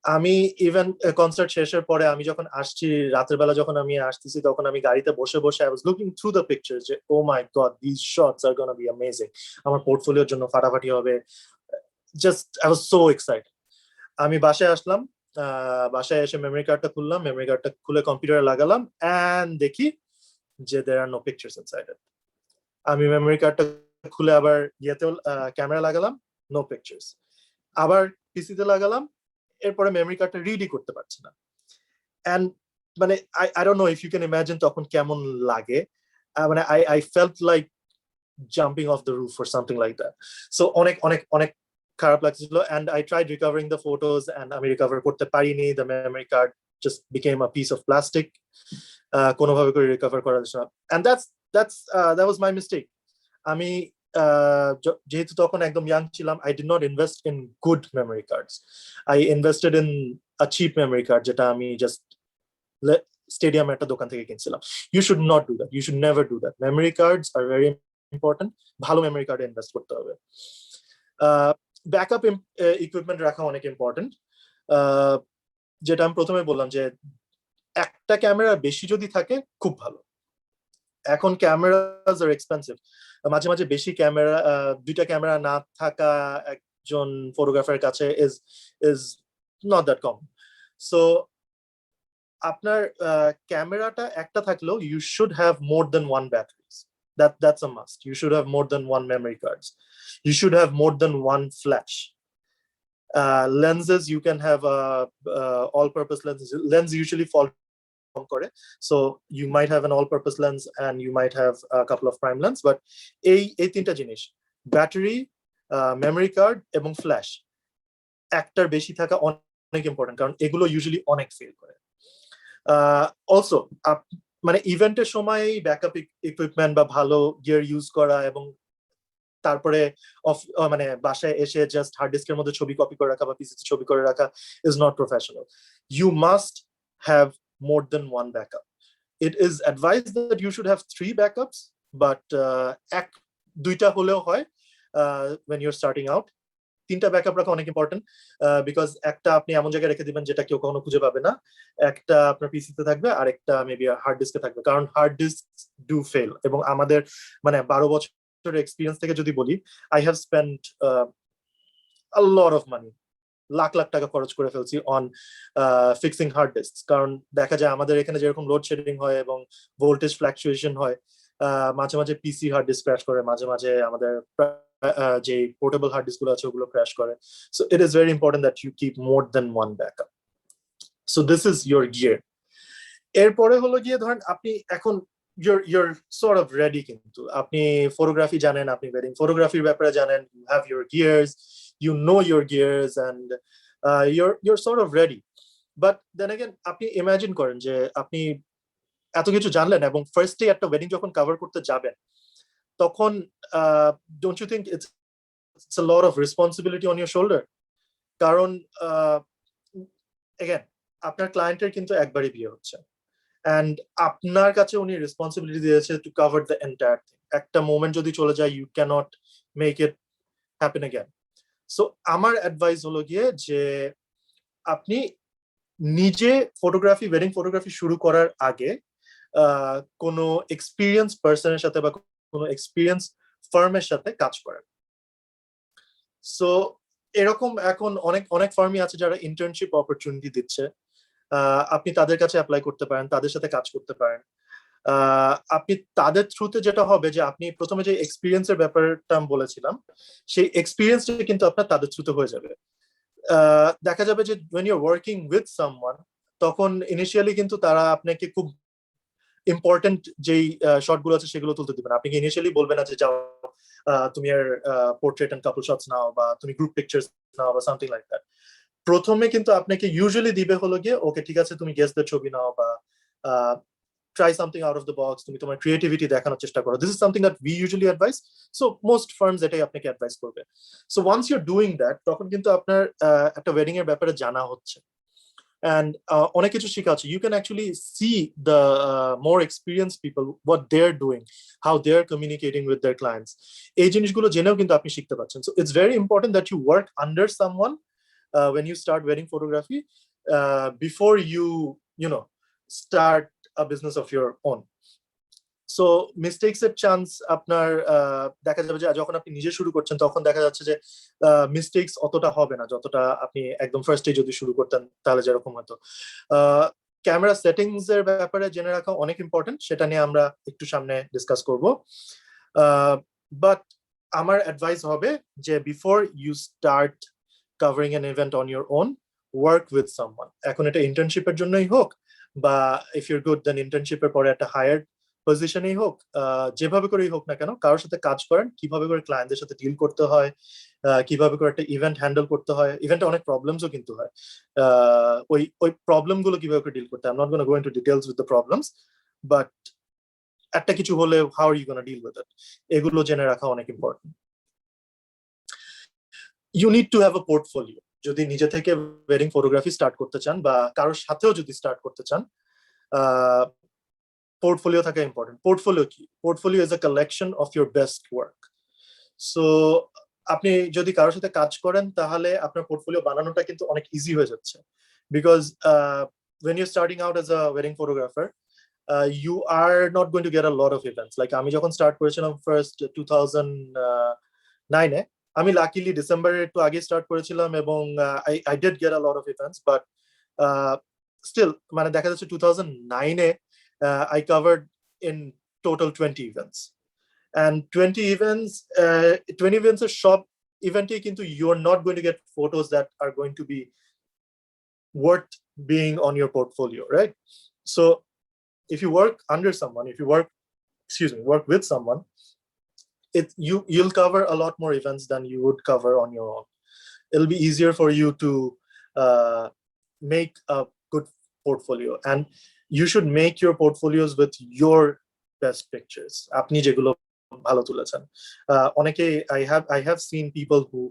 আমি ইভেন কনসার্ট শেষের পরে আমি যখন আসছি রাতের বেলা, যখন আমি আসতেছি তখন আমি গাড়িতে বসে বসে I was looking through the picture যে oh my god this shots are gonna be amazing, আমার পোর্টফোলিওর জন্য ফাটাফাটি হবে। Just I was so excited. আমি বাসায় আসলাম, বাসায় এসে মেমরি কার্ডটা খুললাম, মেমরি কার্ডটা খুলে কম্পিউটারে লাগালাম, অ্যান্ড দেখি যে there are no pictures inside it. আমি মেমরি কার্ডটা খুলে আবার ইয়েতেও ক্যামেরা লাগালাম, নো পিকচার্স। আবার পিসিতে লাগালাম, এরপরে মেমরি কার্ডটা রিডই করতে পারছি না। অ্যান্ড মানে I don't know if you can imagine তখন কেমন লাগে। মানে I felt like jumping off the roof or something like that. So অনেক অনেক অনেক খারাপ লাগছিল, and I tried recovering the photos, and আমি রিকভার করতে পারিনি। The memory card just became a piece of plastic. কোনোভাবে করে রিকভার করা যাচ্ছে না, and that was my mistake. আমি যেহেতু তখন একদম ইয়াং ছিলাম, I did not invest in good memory cards. I invested in a cheap memory card যেটা আমি just স্টেডিয়াম একটা দোকান থেকে কিনছিলাম। You should not do that. You should never do that. Memory cards are very important. ভালো memory কার্ডে invest করতে হবে। ব্যাকআপ ইকুইপমেন্ট রাখা অনেক ইম্পর্টেন্ট। যেটা আমি প্রথমে বললাম যে একটা ক্যামেরা বেশি যদি থাকে খুব ভালো। এখন ক্যামেরাস আর এক্সপেন্সিভ, মাঝে মাঝে বেশি ক্যামেরা, দুইটা ক্যামেরা না থাকা একজন ফটোগ্রাফারের কাছে is not that common. So আপনার ক্যামেরাটা একটা থাকলেও you should have more than one batteries, that's a must. You should have more than one memory cards. You should have more than one flash. Lenses, you can have all-purpose lenses. Lens usually fall করে, so you might have an all-purpose lens and you might have a couple of prime lens, but এই তিনটা জিনিস, battery, memory card এবং flash, একটার বেশি থাকা অনেক important, কারণ এগুলো ইউজুয়ালি অনেক ফেল করে। অলসো মানে ইভেন্টের সময় ব্যাকআপ ইকুইপমেন্ট বা ভালো গিয়ার ইউজ করা এবং তারপরে মানে বাসায় এসে জাস্ট হার্ড ডিস্কের মধ্যে ছবি কপি করে রাখা বা পিসিতে ছবি করে রাখা is not professional. You must have more than one backup. It is advised that you should have 3 backups, but দুইটা হলেও হয় when you're starting out. 3টা ব্যাকআপ রাখা অনেক ইম্পর্টেন্ট, বিকজ একটা আপনি এমন জায়গায় রেখে দিবেন যেটা কেউ কখনো খুঁজে পাবে না, একটা আপনার পিসিতে থাকবে, আর একটা মেবি হার্ড ডিস্কে থাকবে, কারণ হার্ড ডিস্ক ডু ফেল। এবং আমাদের মানে 12 বছরের এক্সপিরিয়েন্স থেকে যদি বলি, I have spent a lot of money, lakh lakh টাকা খরচ করে ফেলছি অন ফিক্সিং হার্ড ডিস্ক। কারণ দেখা যায় আমাদের এখানে যেরকম লোড শেডিং হয় এবং ভোল্টেজ ফ্ল্যাকচুয়েশন হয়, মাঝে মাঝে পিসি হার্ড ডিস্ক ক্র্যাশ করে, মাঝে মাঝে আমাদের যে পোর্টেবল হার্ড ডিস্ক গুলো আছে ওগুলো ক্র্যাশ করে। So it is very important that you keep more than one backup. So this is your gear. এরপরে হলো গিয়ে ধরেন আপনি এখন you're sort of ready, কিন্তু আপনি ফটোগ্রাফি জানেন, আপনি ওয়েডিং ফটোগ্রাফির ব্যাপারে জানেন, you have your gears, you know your gears, and you're sort of ready. But then again, আপনি ইমাজিন করেন যে আপনি এত কিছু জানলেন এবং ফার্স্ট ডে একটা ওয়েডিং যখন কভার করতে যাবেন, তখন don't you think it's a lot of responsibility on your shoulder? কারণ again, আপনার ক্লায়েন্টের কিন্তু একবারই বিয়ে হচ্ছে, and আপনার কাছে উনি রেসপন্সিবিলিটি দিয়েছে to cover the entire thing. একটা মোমেন্ট যদি চলে যায়, you can't make it happen again. So আমার অ্যাডভাইস হলো গিয়ে যে আপনি নিজে ফটোগ্রাফি, ওয়েডিং ফটোগ্রাফি শুরু করার আগে কোনো এক্সপিরিয়েন্স পার্সনের সাথে বা কোনো এক্সপিরিয়েন্স ফার্মের সাথে কাজ করেন। সো এরকম এখন অনেক অনেক ফার্মই আছে যারা ইন্টার্নশিপ অপরচুনিটি দিচ্ছে, আপনি তাদের কাছে অ্যাপ্লাই করতে পারেন, তাদের সাথে কাজ করতে পারেন। আপনি তাদের থ্রুতে যেটা হবে যে আপনি প্রথমে যে এক্সপিরিয়েন্সের ব্যাপারটা আমি বলেছিলাম, সেই এক্সপিরিয়েন্সটা কিন্তু আপনার তাদের থ্রুতে হয়ে যাবে। দেখা যাবে যে when you're working with someone, তখন ইনিশিয়ালি কিন্তু তারা আপনাকে খুব ইম্পর্টেন্ট যেই শটগুলো আছে সেগুলো তুলতে দিবেন। আপনি ইনিশিয়ালি বলবেন না যে যাও তুমি আর পোর্ট্রেট এন্ড কাপল শটস নাও বা তুমি গ্রুপ পিকচার্স নাও বা সামথিং লাইক দ্যাট। প্রথমে কিন্তু আপনাকে ইউজুয়ালি দিবে হলো গিয়ে ওকে ঠিক আছে তুমি গেস্টদের ছবি নাও বা try something out of the box, তুমি তোমার creativity দেখানোর চেষ্টা করো. This is something that we usually advise. So most firms এটাই আপনাকে advise করবে. So once you're doing that, তখন কিন্তু আপনার একটা wedding এর ব্যাপারে জানা হচ্ছে. And অনেক কিছু শেখা আছে. You can actually see the more experienced people, what they're doing, how they're communicating with their clients. এই জিনিসগুলো জেনেও কিন্তু আপনি শিখতে পারছেন. So it's very important that you work under someone when you start wedding photography before you know start a business of your own. So mistakes এর chance আপনার দেখা যাবে যে যখন আপনি নিজে শুরু করছেন তখন দেখা যাচ্ছে যে মিস্টেকস অতটা হবে না যতটা আপনি একদম ফার্স্টে যদি শুরু করতেন তাহলে যেরকম হতো. ক্যামেরা সেটিংস এর ব্যাপারে জেনে রাখা অনেক ইম্পর্টেন্ট, সেটা নিয়ে আমরা একটু সামনে ডিসকাস করব. বাট আমার অ্যাডভাইস হবে যে before you start covering an event on your own, work with someone. এখন এটা ইন্টার্নশিপের জন্যই হোক বা if you're good then ইন্টার্নশিপের পরে একটা হায়ার পজিশনেই হোক, যেভাবে করেই হোক না কেন কারোর সাথে কাজ করেন, কিভাবে করে ক্লায়েন্টদের সাথে ডিল করতে হয়, কিভাবে করে একটা ইভেন্ট হ্যান্ডেল করতে হয়. ইভেন্টে অনেক প্রবলেমসও কিন্তু হয়, ওই প্রবলেমগুলো কিভাবে করে ডিল করতে হয়. I'm not going to go into details with the problems, but একটা কিছু হলে how are you going to deal with it, এগুলো জেনে রাখা অনেক important. You need to have a portfolio. যদি নিজে থেকে ওয়েডিং ফটোগ্রাফি স্টার্ট করতে চান বা কারোর সাথেও যদি স্টার্ট করতে চান, পোর্টফোলিও থাকা ইম্পর্টেন্ট. পোর্টফোলিও কি? Portfolio is a collection of your best work. So আপনি যদি কারোর সাথে কাজ করেন তাহলে আপনার পোর্টফোলিও বানানোটা কিন্তু অনেক ইজি হয়ে যাচ্ছে. Because when you're starting out as a wedding photographer, you are not going to get a lot of events. Like আমি যখন স্টার্ট করেছিলাম ফার্স্ট 2009 এ, আমি লাকিলি ডিসেম্বরের একটু আগে স্টার্ট করেছিলাম এবং I did get a lot of events, but still মানে দেখা যাচ্ছে 2009 এ I covered in total 20 events. And 20 events are shop event কিন্তু you're not going to get photos that are going to be worth being on your portfolio, right? So if you work under someone, if you work with someone, you'll cover a lot more events than you would cover on your own. It'll be easier for you to make a good portfolio, and you should make your portfolios with your best pictures. আপনি যেগুলো ভালো তুলেছেন, অনেকে I have seen people who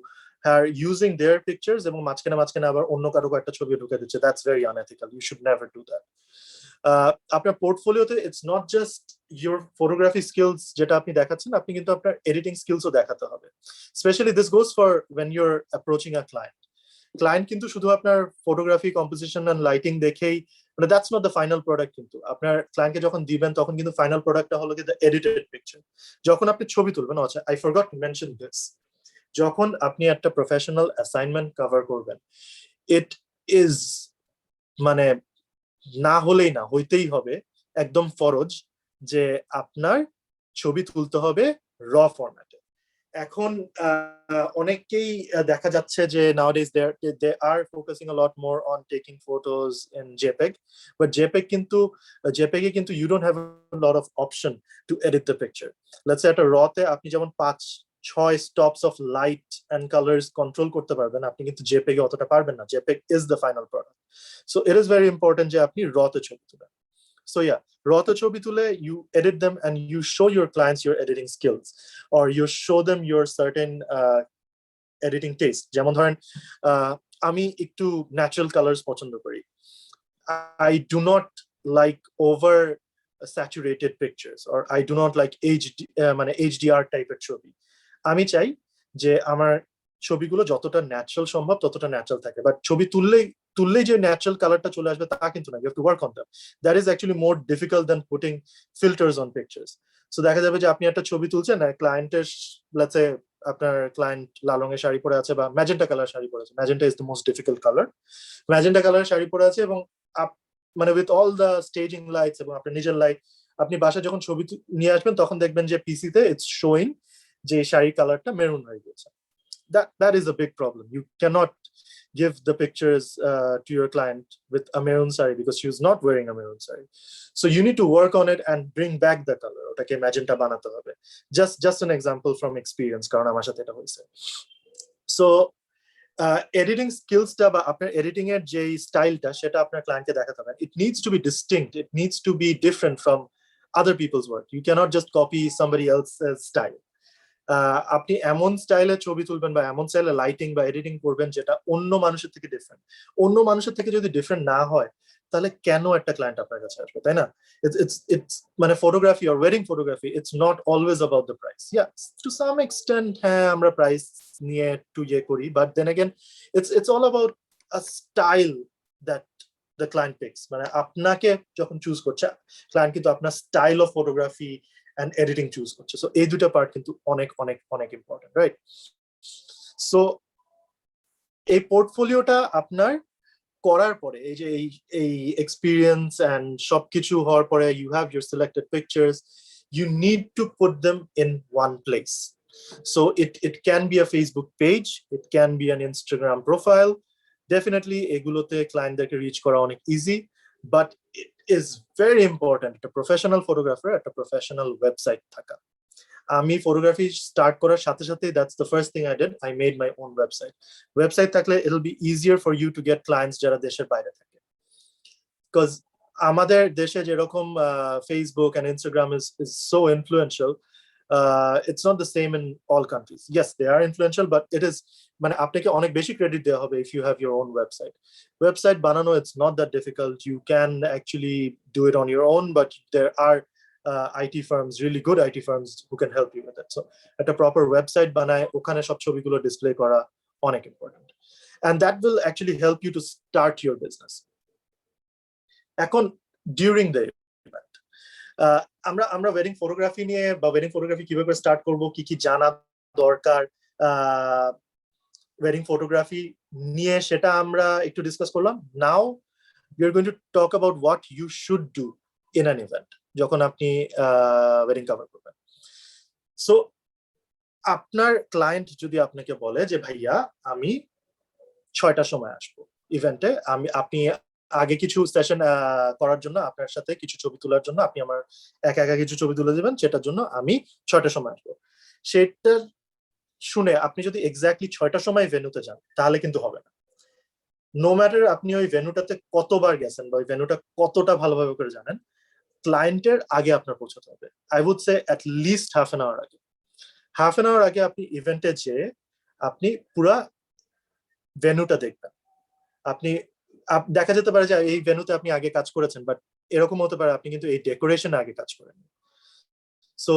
are using their pictures এবং মাঝখানে আবার অন্য কারো একটা ছবি ঢুকে দিচ্ছে. That's very unethical. You should never do that. আপনার পোর্টফোলিওতে it's not just your photography skills যেটা আপনি দেখাচ্ছেন, আপনি কিন্তু আপনার এডিটিং স্কিলসও দেখাতে হবে. Specially this goes for when you're approaching a client কিন্তু শুধু আপনার ফটোগ্রাফি কম্পোজিশন এন্ড লাইটিং দেখেই মানে that's not the final product. কিন্তু আপনার ক্লায়েন্টকে যখন দিবেন তখন কিন্তু ফাইনাল প্রোডাক্টটা হলো কি দ্য এডিটেড পিকচার. যখন আপনি ছবি তুলবেন, আচ্ছা I forgot to mention this, যখন আপনি একটা প্রফেশনাল অ্যাসাইনমেন্ট কভার করবেন, ইট ইজ মানে না হলেই না, হইতেই হবে একদম ফরজ যে আপনার ছবি তুলতে হবে র ফরম্যাটে. এখন অনেকেই দেখা যাচ্ছে যে nowadays they are focusing a lot more on taking photos in JPEG, but JPEG এ কিন্তু you don't have a lot of option to edit the picture. Let's say একটা র তে আপনি যেমন 5-6 stops of light and colors control করতে পারবেন, আপনি কিন্তু JPEG এ অতটা পারবেন না. JPEG is the final product. So it is very important যে আপনি র তে ছবি তুলেন. So yeah, র তে ছবি তুলে you edit them and you show your clients your editing skills, or you show them your certain editing taste. যেমন ধরেন আমি একটু ন্যাচারাল কালার্স পছন্দ করি. I do not like over saturated pictures, or I do not like মানে HDR টাইপের ছবি. আমি চাই যে আমার ছবিগুলো যতটা ন্যাচারাল সম্ভব ততটা ন্যাচারাল থাকে, বাট ছবি তুললেই যে ন্যাচারাল কালারটা চলে আসবে তা কিন্তু না. You have to work on them. That is actually more difficult than putting filters on pictures. So দেখা যাবে যে আপনি একটা ছবি তুলছেন, ক্লায়েন্টের let's say আপনার ক্লায়েন্ট লাল রঙের শাড়ি পরে আছে বা ম্যাজেন্টা কালার শাড়ি পরে আছে. Magenta is the most difficult color. Magenta colour sari পরে আছে এবং মানে with all the staging lights এবং আপনার নিজের লাইট, আপনি বাসায় যখন ছবি নিয়ে আসবেন তখন দেখবেন যে পিসিতে it's showing যে শাড়ির কালারটা মেরুন হয়ে গেছে. That is a big problem. You cannot give the pictures to your client with a maroon saree because she is not wearing a maroon saree. So you need to work on it and bring back the color. ওটাকে magenta বানাতে হবে. Just an example from experience, কারণ আমার সাথে এটা হয়েছে. So editing স্কিলসটা বা আপনার এডিটিং এর যে স্টাইলটা সেটা আপনার ক্লায়েন্টকে দেখাতে হবে। It needs to be distinct, it needs to be different from other people's work. You can't just copy somebody else's style. আপনি এমন স্টাইলে ছবি তুলবেন বা এমন স্টাইলে লাইটিং বা এডিটিং করবেন যেটা অন্য মানুষের থেকে ডিফারেন্ট। অন্য মানুষের থেকে যদি ডিফারেন্ট না হয় তাহলে কেন একটা ক্লায়েন্ট আপনার কাছে আসবে, তাই না? ইটস মানে photography or wedding photography, it's not always about the price. Yeah, to some extent হ্যাঁ আমরা প্রাইস নিয়ে একটু ইয়ে করি, but then again it's all about a style that the client picks. মানে আপনাকে যখন চুজ করছে ক্লায়েন্ট কিন্তু আপনার style of photography and editing choose করছে। সো এই দুটো পার্ট কিন্তু অনেক অনেক অনেক ইম্পর্টেন্ট, রাইট? সো এই পোর্টফোলিওটা আপনার করার পরে এই যে এই এক্সপিরিয়েন্স এন্ড সবকিছু হওয়ার পরে you have your selected pictures, you need to put them in one place. So it can be a Facebook page, it can be an Instagram profile. Definitely এগুলোতে ক্লায়েন্টদেরকে রিচ করা অনেক easy, but it is very important একটা professional photographer একটা professional website থাকা। আমি photography start করার সাথে সাথে that's the first thing I did, I made my own website. Website থাকলে it will be easier for you to get clients যারা দেশের বাইরে থাকে। বিকজ আমাদের দেশে যেরকম Facebook and Instagram is so influential, it's not the same in all countries. Yes, they are influential, but it is মানে আপনাকে অনেক বেশি ক্রেডিট দেওয়া হবে if you have your own website. Website বানানো it's not that difficult. You can actually do it on your own, but there are IT firms, really good IT firms who can help you with it. So একটা proper website বানায় ওখানে সব ছবিগুলো display করা অনেক important, and that will actually help you to start your business. এখন during the event আমরা wedding photography নিয়ে বা ওয়েডিং ফটোগ্রাফি কিভাবে স্টার্ট করব, কি কি জানা দরকার ওয়েডিং ফটোগ্রাফি নিয়ে সেটা আমরা একটু ডিসকাস করলাম। নাও we are going to talk about what you should do in an event যখন আপনি ওয়েডিং কভার করবেন। সো আপনার ক্লায়েন্ট যদি আপনাকে বলে যে ভাইয়া আমি 6টার সময় আসবো ইভেন্টে, আপনি আগে কিছু সেশন করার জন্য আপনার সাথে কিছু ছবি তোলার জন্য আপনি আমার একা একা কিছু ছবি তুলে দেবেন, সেটার জন্য আমি 6টার সময় আসবো। সেটা শুনে আপনি যদি এক্স্যাক্টলি 6টার সময় ভেন্যুতে যান তাহলে কিন্তু হবে না। নো ম্যাটার আপনি ওই ভেন্যুটাতে কতবার গেছেন বা ওই ভেন্যুটা কতটা ভালোভাবে করে জানেন, ক্লায়েন্টের আগে আপনার পৌঁছাতে হবে। I would say at least half an hour আগে। হাফ অ্যান আওয়ার আগে আপনি ইভেন্টে যেয়ে আপনি পুরা ভেন্যুটা দেখবেন। আপনি দেখা যেতে পারে যে এই ভেন্যুতে আপনি আগে কাজ করেছেন, বাট এরকম হতে পারে আপনি কিন্তু এই ডেকোরেশনে আগে কাজ করেন। সো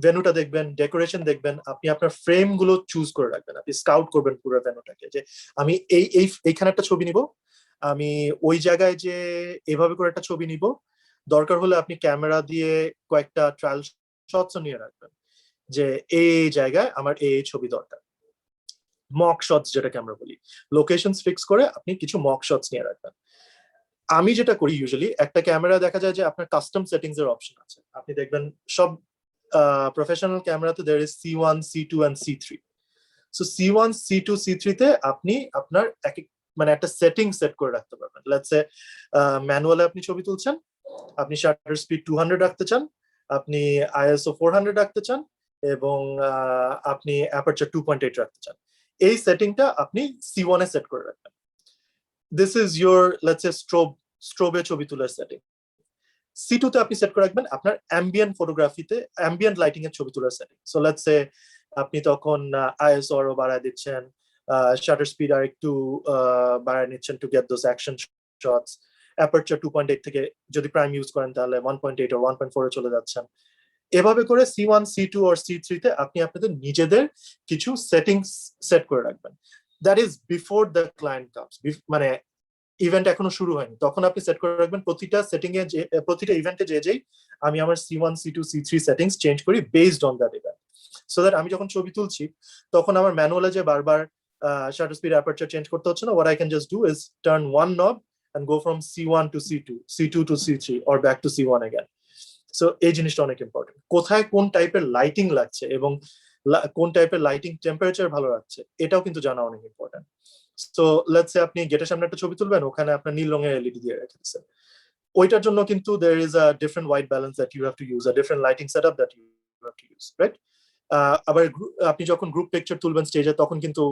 ভেন্যুটা দেখবেন, ডেকোরেশন দেখবেন, আপনি আপনার ফ্রেম গুলো চুজ করে রাখবেন, আপনি স্কাউট করবেন পুরো ভেন্যুটাকে যে আমি এইখানে একটা ছবি নিব, আমি ওই জায়গায় যে এভাবে করে একটা ছবি নিব। দরকার হলে আপনি ক্যামেরা দিয়ে কয়েকটা ট্রায়াল শটস নিয়ে রাখবেন যে এই জায়গায় আমার এই ছবি দরকার। মক শটস যেটাকে আমরা বলি, লোকেশনস ফিক্স করে আপনি কিছু মক শটস নিয়ে রাখবেন। আমি যেটা করি ইউজুয়ালি, একটা ক্যামেরা দেখা যায় যে আপনার কাস্টম সেটিংস এর অপশন আছে। আপনি দেখবেন সব প্রফেশনাল ক্যামেরাতে there is C1, C2 and C3. So C1, C2, C3 তে আপনি আপনার মানে একটা সেটিং সেট করে রাখতে পারবেন। লেটস সে ম্যানুয়ালে আপনি ছবি তুলছেন, আপনি শাটার স্পিড 200 রাখতে চান, আপনি ISO 400 রাখতে চান এবং আপনি অ্যাপারচার 2.8 রাখতে চান। এই সেটিংটা আপনি C1 এ সেট করে রাখবেন। This is your let's say স্ট্রোবে ছবি তোলার সেটিং। C2 তে আপনি সেট করে রাখবেন আপনার অ্যাম্বিয়েন্ট ফটোগ্রাফিতে অ্যাম্বিয়েন্ট লাইটিং এর ছবি তোলার সেটিং। সো লেটস সে আপনি তখন ISO আরো বাড়ায় দিচ্ছেন, শাটার স্পিড আর একটু বাড়ায় নিচ্ছেন to get those action shots. Aperture 2.8 থেকে যদি প্রাইম ইউজ করেন তাহলে 1.8 or 1.4 এ চলে যাচ্ছেন। এভাবে করে C1, C2 or C3 তে আপনি আপনাদের নিজেদের কিছু সেটিংস সেট করে রাখবেন। That is before the client comes, মানে ইভেন্ট এখনো শুরু হয়নি, তখন আপনি সেট করে রাখবেন প্রতিটা সেটিং এ যে প্রতিটা ইভেন্টে যেই আমি আমার C1, C2, C3 settings change করি based on that event, so that আমি যখন ছবি তুলছি তখন আমার ম্যানুয়ালে যে বারবার শাটার স্পিড অ্যাপারচার চেঞ্জ করতে হচ্ছে না। What I can just do is turn one নব and go from C1 to C2, C2 to C3 or back to C1 again. So এই জিনিসটা অনেক ইম্পর্টেন্ট। কোথায় কোন টাইপের লাইটিং লাগছে এবং কোন টাইপের লাইটিং টেম্পারেচার ভালো লাগছে এটাও কিন্তু জানা অনেক ইম্পর্টেন্ট। সো লেটস সে আপনি গেটের সামনে একটা ছবি তুলবেন, ওখানে আপনার নীল রঙের এলইডি দিয়ে রেখে দিচ্ছেন, ওইটার জন্য কিন্তু there is a different white balance that you have to use, a different lighting setup that you have to use, right? আবার আপনি যখন গ্রুপ পিকচার তুলবেন স্টেজে তখন কিন্তু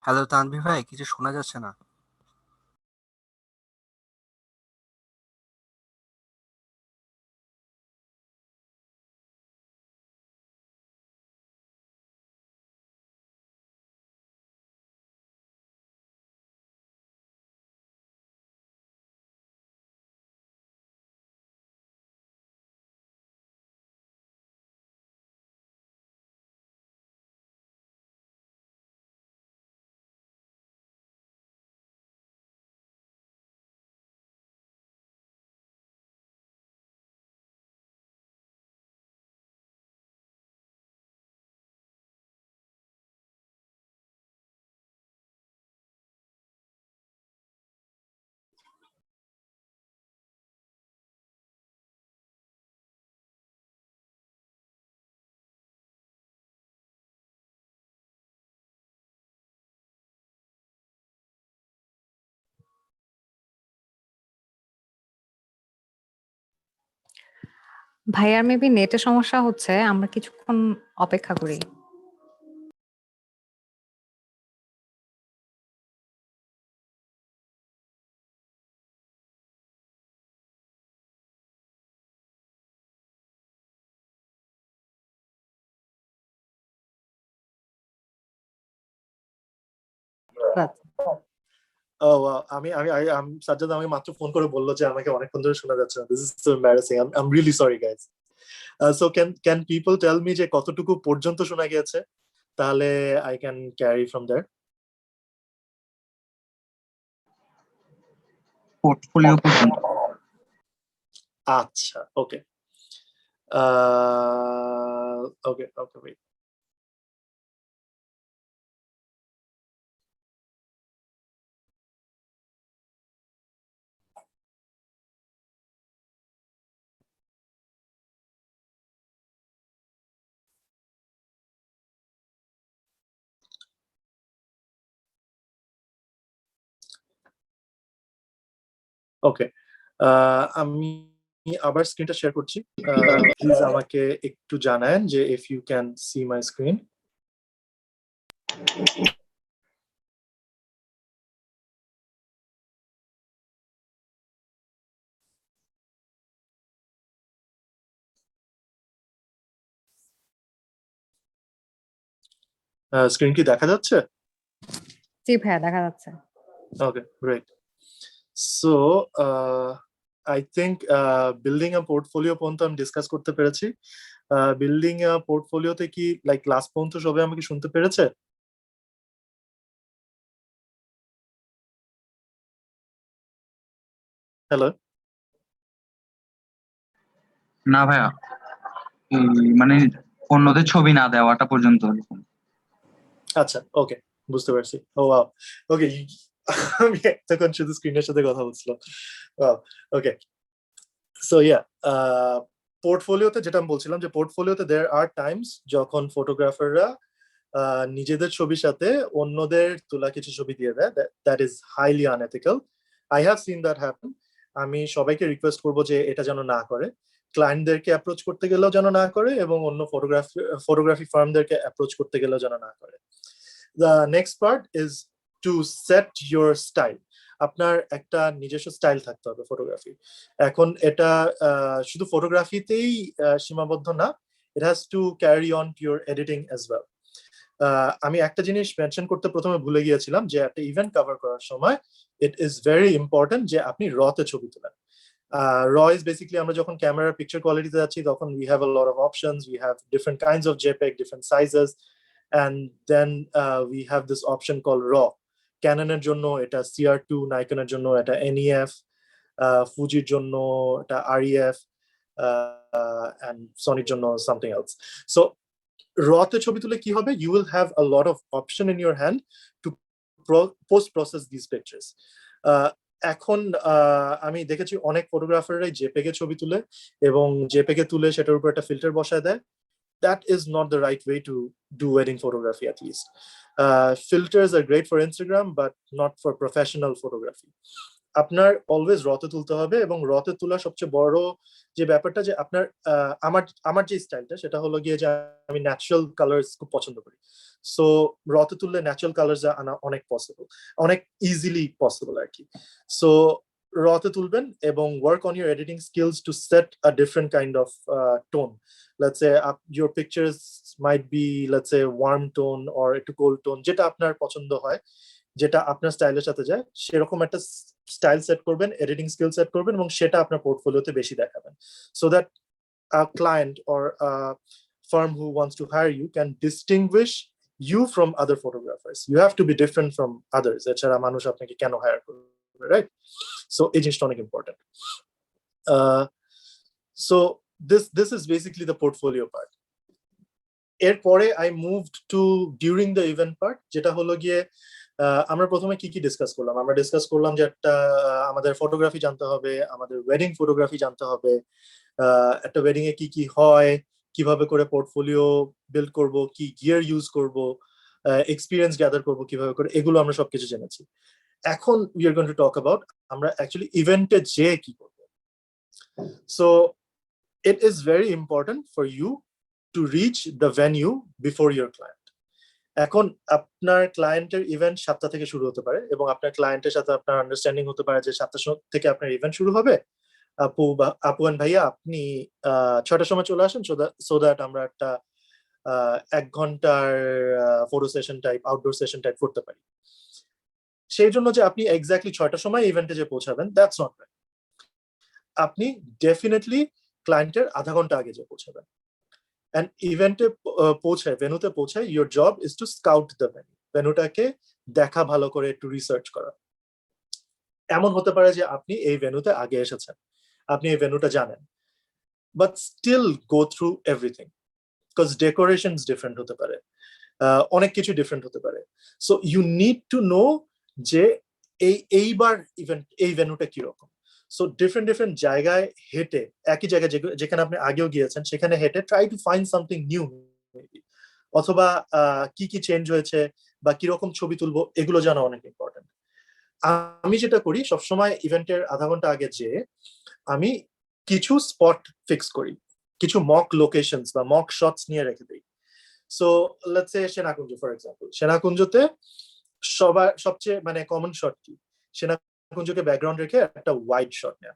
হ্যালো তানভীর ভাই, কিছু শোনা যাচ্ছে না। ভাইয়ার মেবি নেটে সমস্যা হচ্ছে, আমরা কিছুক্ষণ অপেক্ষা করি। সাজ্জাদ আমাকে মাত্র ফোন করে বললো যে আমাকে অনেকক্ষণ ধরে শোনা যাচ্ছে না। This is so embarrassing. I am really sorry guys. So can people tell me যে কতটুকু পর্যন্ত শোনা গিয়েছে, তাহলে I can carry from there. Portfolio পর্যন্ত। আচ্ছা, ওকে ওকে ওকে ওয়েট। ওকে, আমি আবার স্ক্রিনটা শেয়ার করছি। প্লিজ আমাকে একটু জানান যে if you can see my screen. Screen কি দেখা যাচ্ছে? জি ভাইয়া, দেখা যাচ্ছে। Okay, great. So I think building a portfolio পর্যন্ত আমি ডিসকাস করতে পেরেছি। বিল্ডিং আ পোর্টফোলিওতে কি লাইক ক্লাস পর্যন্ত সবাই আমাকে শুনতে পেরেছে? হ্যালো? না ভাইয়া, মানে অন্যদের ছবি না দেওয়াটা পর্যন্ত। আচ্ছা, ওকে, বুঝতে পারছি। ও ওয়াও, ওকে। আমি এতক্ষণ শুধু স্ক্রিনের সাথে কথা বলছিলাম। ওয়াও, ওকে। সো ইয়া, পোর্টফোলিওতে যেটা আমি বলছিলাম যে পোর্টফোলিওতে দেয়ার আর টাইমস যখন ফটোগ্রাফাররা নিজেদের ছবির সাথে অন্যদের তোলা কিছু ছবি দিয়ে দেয়, that is highly unethical. I have seen that happen. আমি সবাইকে রিকোয়েস্ট করবো যে এটা যেন না করে, ক্লায়েন্টদেরকে অ্যাপ্রোচ করতে গেলেও যেন না করে, এবং অন্য ফটোগ্রাফি ফার্মদেরকে অ্যাপ্রোচ করতে গেলেও যেন না করে। The next part is to set your style. আপনার একটা নিজস্ব স্টাইল থাকতে হবে ফটোগ্রাফি। এখন এটা শুধু ফটোগ্রাফিতেই সীমাবদ্ধ না, it has to carry on to your editing as well. আমি একটা জিনিস মেনশন করতে প্রথমে ভুলে গিয়েছিলাম যে একটা ইভেন্ট কভার করার সময় ইট ইজ ভেরি ইম্পর্টেন্ট যে আপনি রতে ছবি তোলেন। র ইজ বেসিক্যালি আমরা যখন ক্যামেরার পিকচার কোয়ালিটিতে যাচ্ছি তখন we have a lot of options, we have different kinds of JPEG, different sizes, and then we have this option call raw. ক্যাননের জন্য এটা CR2, নাইকনের জন্য এটা NEF, ফুজির জন্য এটা REF, অ্যান্ড সনির জন্য সামথিং এলস। সো রতে ছবি তুলে কি হবে, you will have a lot of option in your hand to post process this pictures. এখন আমি দেখেছি অনেক ফটোগ্রাফাররাই জেপেগে ছবি তুলে এবং জেপেগে তুলে সেটার উপর একটা ফিল্টার বসায় দেয়। That is not the right way to do wedding photography, at least. Filters are great for Instagram, but not for professional photography. আপনার অলওয়েজ রতে তুলতে হবে, এবং রতে তোলা সবচেয়ে বড় যে ব্যাপারটা যে আপনার আমার যে স্টাইলটা সেটা হলো গিয়ে যে আমি ন্যাচারাল কালার্স খুব পছন্দ করি। সো রতে তুললে ন্যাচারাল কালার্স আনা অনেক পসিবল, অনেক ইজিলি পসিবল আর কি। সো রতে তুলবেন এবং work on your editing skills two set a different kind of tone. Let's say your pictures might be, let's say, warm tone or একটু কোল্ড টোন, যেটা আপনার পছন্দ হয়, যেটা আপনার স্টাইলের সাথে যায়, সেরকম একটা স্টাইল সেট করবেন, এডিটিং স্কিল সেট করবেন, এবং সেটা আপনার পোর্টফোলিওতে বেশি দেখাবেন, so that a client or a firm who wants to hire you can distinguish you from other photographers. You have to be different from others. এছাড়া মানুষ আপনাকে কেন হায়ার করবে, রাইট? সো এই জিনিসটা অনেক important. So this is basically the portfolio part. এরপরে I moved to during the event part, যেটা হলো গিয়ে আমরা প্রথমে কি কি ডিসকাস করলাম। আমরা ডিসকাস করলাম যে একটা আমাদের ফটোগ্রাফি জানতে হবে, আমাদের ওয়েডিং ফটোগ্রাফি জানতে হবে, একটা ওয়েডিং এ কি কি হয়, কিভাবে করে পোর্টফোলিও বিল্ড করব, কি গিয়ার ইউজ করব, এক্সপিরিয়েন্স গ্যাদার করব কিভাবে করে, এগুলো আমরা সবকিছু জেনেছি। এখন we are going to talk about আমরা অ্যাকচুয়ালি ইভেন্টে যে কি করব। So it is very important for you to reach the venue before your client. এখন আপনার ক্লায়েন্টের ইভেন্ট 7টা থেকে শুরু হতে পারে, এবং আপনার ক্লায়েন্টের সাথে আপনার আন্ডারস্ট্যান্ডিং হতে পারে যে 7টা থেকে আপনার ইভেন্ট শুরু হবে, আপু এন্ড ভাইয়া আপনি 6টার সময় চলে আসেন, সো দ্যাট আমরা একটা 1 ঘন্টার photo session type, outdoor session type করতে পারি। সেই জন্য যে আপনি এক্স্যাক্টলি 6টার সময় ইভেন্টে যে পৌঁছাবেন, দ্যাটস নট রাইট। আপনি ডেফিনেটলি ক্লায়েন্টের আধা ঘন্টা আগে যে পৌঁছাবেন। And ইভেন্টে পৌঁছায়, ভেন্যুতে পৌঁছায়, your job is to scout the venue. ভেন্যুটাকে দেখা, ভালো করে একটু রিসার্চ করা। এমন হতে পারে যে আপনি এই ভেন্যুতে আগে এসেছেন, আপনি এই ভেন্যুটা জানেন, but still go through everything, because decorations different হতে পারে, অনেক কিছু ডিফারেন্ট হতে পারে। So you need to know যে এইবার ইভেন্ট এই ভেন্যুটা কিরকম। সো ডিফারেন্ট জায়গায় হেঁটে, একই জায়গায় যেখানে আপনি আগেও গিয়েছেন সেখানে হেঁটে try to find something new, অথবা কি কি চেঞ্জ হয়েছে বা কিরকম ছবি তুলবো, এগুলো জানা অনেক ইম্পর্টেন্ট। আমি যেটা করি সবসময় ইভেন্টের আধা ঘন্টা আগে যে আমি কিছু স্পট ফিক্স করি, কিছু মক লোকেশনস বা মক শটস নিয়ে রেখে দিই। So let's say Senakunja for example, সেনাকুঞ্জতে সবচেয়ে মানে কমন শট কি, সেনাকুঞ্জকে ব্যাকগ্রাউন্ড রেখে একটা ওয়াইড শট নেয়া।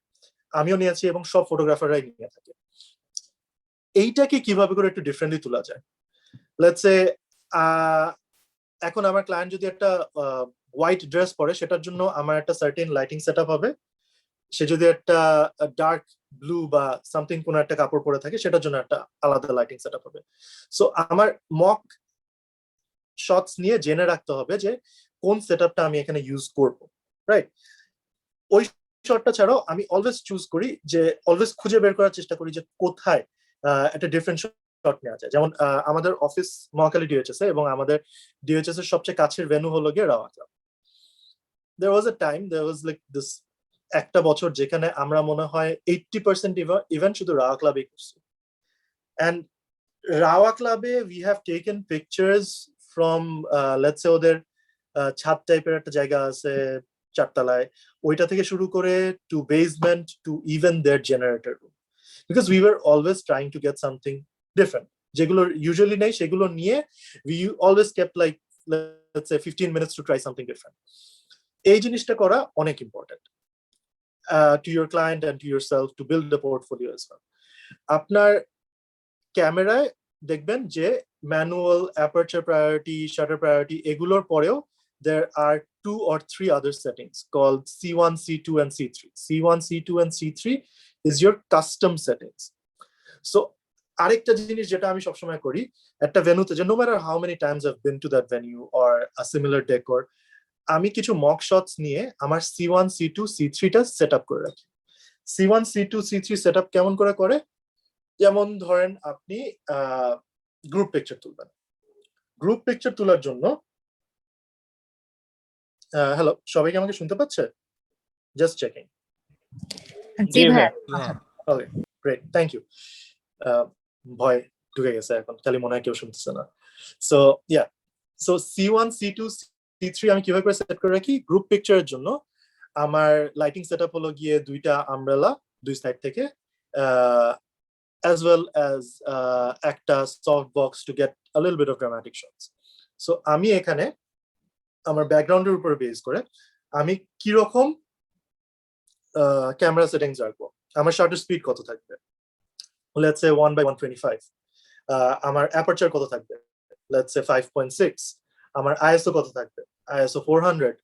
আমিও নিয়েছি এবং সব ফটোগ্রাফাররাই নিয়ে থাকে। এইটাকে কিভাবে করে একটু ডিফারেন্টলি তোলা যায়। লেটস সে এখন আমার ক্লায়েন্ট যদি একটা হোয়াইট ড্রেস পরে, সেটার জন্য আমার একটা সার্টেন লাইটিং সেটআপ হবে। সে যদি একটা ডার্ক ব্লু বা সামথিং কোন একটা কাপড় পরে থাকে, সেটার জন্য একটা আলাদা লাইটিং সেটআপ হবে। সো আমার মক শটস নিয়ে জেনে রাখতে হবে যে কোন সেটআপটা আমি এখানে ইউজ করব, রাইট? ওই শটটা ছাড়াও আমি অলওয়েজ চুজ করি যে অলওয়েজ খুঁজে বের করার চেষ্টা করি যে কোথায় একটা ডিফারেন্ট শট নেওয়া যায়। যেমন আমাদের অফিস মহাখালী ডিএইচএস এবং আমাদের ডিএইচএস এর সবচেয়ে কাছের ভেন্যু হলো গিয়ে rava club. There was a time, there was like this একটা বছর যেখানে আমরা মনে হয় 80% ইভেন্ট শুধু রাওয়া ক্লাবে করছি। And রাওয়া ক্লাবে we have taken pictures from let's say ওদের ছাদ টাইপের একটা জায়গা আছে 4 তলায়, ওইটা থেকে শুরু করে to basement to even their generator room, because we were always trying to get something different, যেগুলো usually নেই সেগুলো নিয়ে we always kept like let's say 15 minutes to try something different. এই জিনিসটা করা অনেক important to your client and to yourself to build a portfolio as well. আপনার ক্যামেরায় দেখবেন যে manual, aperture priority, shutter priority, এগুলোর পরেও there are 2 or 3 other settings called C1, C2 and C3. C1, C2 and C3 is your custom settings. So আরেকটা জিনিস যেটা আমি সবসময় করি একটা ভেন্যুতে, যে no matter how many times I've been to that venue or a similar decor, আমি কিছু মক শটস নিয়ে আমার C1, C2, C3 টা সেট আপ করে রাখি। C1, C2, C3 set up কেমন করে, যেমন ধরেন আপনি গ্রুপ পিকচার তুলবেন। গ্রুপ পিকচার তোলার জন্য হ্যালো, সবাই কি আমাকে শুনতে পাচ্ছে? Just checking. জি ভাই। Okay, great, thank you. ভয় ঢুকে গেছে এখন, খালি মনে হয় কেউ শুনতেছে না। So so C1, C2, C3 আমি কিভাবে করে সেট করে রাখি? গ্রুপ পিকচারের জন্য আমার লাইটিং সেটআপ হলো গিয়ে দুইটা আমব্রেলা দুই সাইড থেকে as well as একটা soft box to get a little bit of dramatic shots. So আমি এখানে আমার ব্যাকগ্রাউন্ডের উপর বেস করে আমি কি রকম ক্যামেরা সেটিংস রাখবো, আমার শাটার স্পিড কত থাকবে, লেটস সে 1/125, আমার অ্যাপারচার কত থাকবে, লেটস সে 5.6, আমার আইএসও কত থাকবে, আইএসও 400,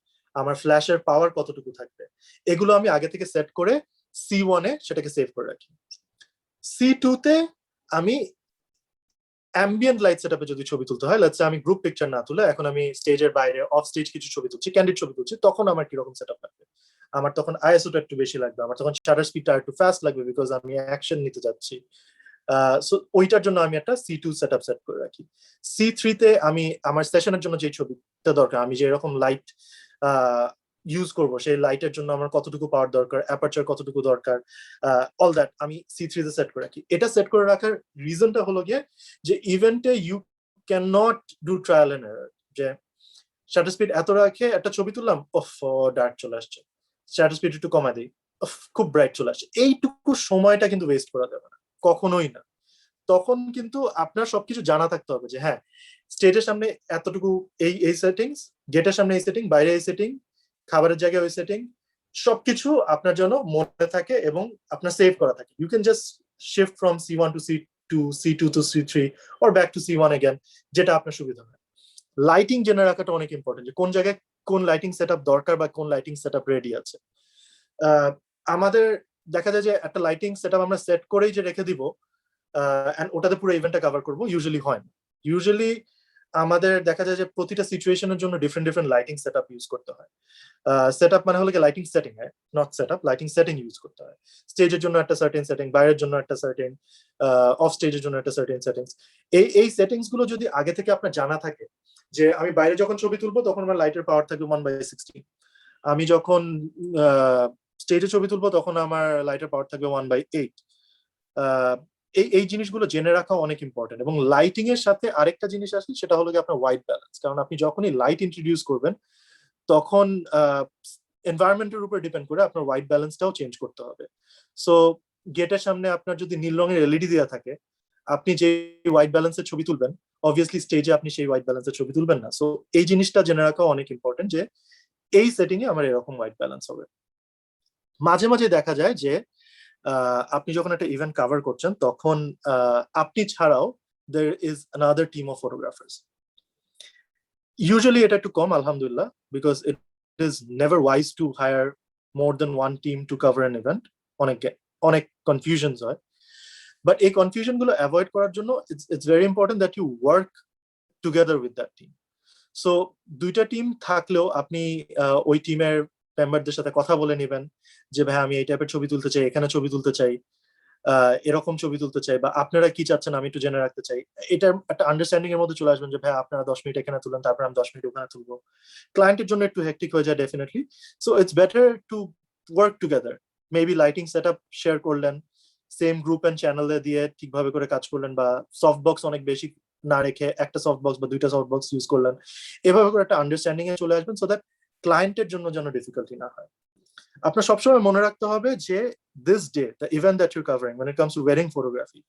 আমার ফ্ল্যাশের পাওয়ার কতটুকু থাকবে, এগুলো আমি আগে থেকে সেট করে C1 এ সেটাকে সেভ করে রাখি। C2 তে আমি অ্যাম্বিয়েন্ট লাইট সেটআপে যদি ছবি তুলতে হয়, লেটস সে আমি গ্রুপ পিকচার না তুলে এখন আমি স্টেজের বাইরে অফ স্টেজ কিছু ছবি তুলছি, ক্যান্ডিড ছবি তুলছি, তখন আমার কিরকম সেটআপ লাগবে, আমার তখন আইএসওটা একটু বেশি লাগবে, আমার তখন শাটার স্পিডটা একটু ফাস্ট লাগবে বিকজ আমি অ্যাকশন নিতে যাচ্ছি। সো ওইটার জন্য আমি একটা C2 সেটআপ সেট করে রাখি। C3 তে আমি আমার সেশনের জন্য যে ছবিটা দরকার, আমি যে এরকম লাইট ইউজ করব সেই লাইটের জন্য আমার কতটুকু পাওয়ার দরকার, অ্যাপারচার কতটুকু দরকার, অল দ্যাট আমি C3 তে সেট করে রাখি। এটা সেট করে রাখার রিজনটা হলো গিয়ে যে ইভেন্টে you can not do trial and error, যে শাটার স্পিড এত রাখে একটা ছবি তুললাম, ডার্ক চলে আসছে, শাটার স্পিড একটু কমায় দিই, খুব ব্রাইট চলে আসছে, এইটুকু সময়টা কিন্তু ওয়েস্ট করা যাবে না, কখনোই না। তখন কিন্তু আপনার সবকিছু জানা থাকতে হবে যে হ্যাঁ স্টেজের সামনে এতটুকু এই সেটিংস, গেটের সামনে এই সেটিং, বাইরে এই সেটিং, খাবারের জায়গায় ওই সেটিং, সবকিছু আপনার জন্য মনে থাকে এবং আপনার সেভ করা থাকে। You can just shift from C1 to C2, C2 to C3 or back to C1 again, যেটা আপনার সুবিধা হয়। লাইটিং জেনে রাখাটা অনেক ইম্পর্টেন্ট, যে কোন জায়গায় কোন লাইটিং সেটআপ দরকার বা কোন লাইটিং সেটআপ রেডি আছে। আমাদের দেখা যায় যে একটা লাইটিং সেটআপ আমরা সেট করেই যে রেখে দিব এন্ড ওটাতে পুরো ইভেন্টটা কভার করব, ইউজুয়ালি হয় না। ইউজুয়ালি আমাদের দেখা যায় যে প্রতিটা সিচুয়েশনের জন্য ডিফারেন্ট লাইটিং সেটআপ ইউজ করতে হয়। সেটআপ মানে হলো কি লাইটিং সেটিং, হ্যাঁ, not setup, lighting setting use করতে হয়। স্টেজের জন্য একটা সার্টেন সেটিং, বাইরের জন্য একটা সার্টেন, অফ স্টেজের জন্য একটা সার্টেন সেটিংস। এই সেটিংস গুলো যদি আগে থেকে আপনার জানা থাকে, যে আমি বাইরে যখন ছবি তুলবো তখন আমার লাইটের পাওয়ার থাকবে 1/16, আমি যখন স্টেজে ছবি তুলবো তখন আমার লাইটের পাওয়ার থাকবে 1/8। এই জিনিসগুলো জেনে রাখা অনেক ইম্পর্টেন্ট। এবং লাইটিং এর সাথে আরেকটা জিনিস আসে, সেটা হলো কি আপনার হোয়াইট ব্যালেন্স। কারণ আপনি যখনই লাইট ইন্ট্রোডিউস করবেন তখন এনভায়রনমেন্টের উপর ডিপেন্ড করে আপনার হোয়াইট ব্যালেন্সটাও চেঞ্জ করতে হবে। সো গেটের সামনে আপনার যদি নীল রঙের এলইডি দেওয়া থাকে, আপনি যে হোয়াইট ব্যালেন্সের ছবি তুলবেন, অবভিয়াসলি স্টেজে আপনি সেই হোয়াইট ব্যালেন্সের ছবি তুলবেন না। সো এই জিনিসটা জেনে রাখা অনেক ইম্পর্টেন্ট, যে এই সেটিং এ আমার এরকম হোয়াইট ব্যালেন্স হবে। মাঝে মাঝে দেখা যায় যে আপনি যখন একটা ইভেন্ট কভার করছেন তখন আপনি ছাড়াও there is another team of photographers. Usually এটা একটু কম, আলহামদুলিল্লাহ, because it is never wise to hire more than one team to cover an event. অনেক কনফিউশনস হয়, বাট এই কনফিউশন গুলো অ্যাভয়েড করার জন্য it's very important that you work together with that team. So দুইটা টিম থাকলেও আপনি ওই টিমের মেম্বারদের সাথে কথা বলে নেবেন যে ভাই আমি এই টাইপের ছবি তুলতে চাই, এখানে ছবি তুলতে চাই, এরকম ছবি তুলতে চাই, বা আপনারা কি চাচ্ছেন আমি একটু জেনে রাখতে চাই। এটা একটা আন্ডারস্ট্যান্ডিং এর মধ্যে চলে আসবেন যে ভাই আপনারা 10 মিনিট এখানে তুলেন, তারপর আমি 10 মিনিট ওখানে তুলবো। ক্লায়েন্টের জন্য একটু হেক্টিক হয়ে যায় definitely. So it's better to work together. Maybe lighting setup share করলেন, সেম গ্রুপ এন্ড চ্যানেলে দিয়ে ঠিকভাবে করে কাজ করলেন, বা সফট বক্স অনেক বেশি না রেখে একটা সফট বক্স বা দুইটা সফট বক্স ইউজ করলেন। এভাবে করে একটা আন্ডারস্ট্যান্ডিং এ চলে আসবেন, সো দ্যাট ক্লায়েন্টের জন্য যেন ডিফিকাল্টি না হয়। আপনার সবসময় মনে রাখতে হবে যে this day, the event that you're covering, when it comes to wedding photography,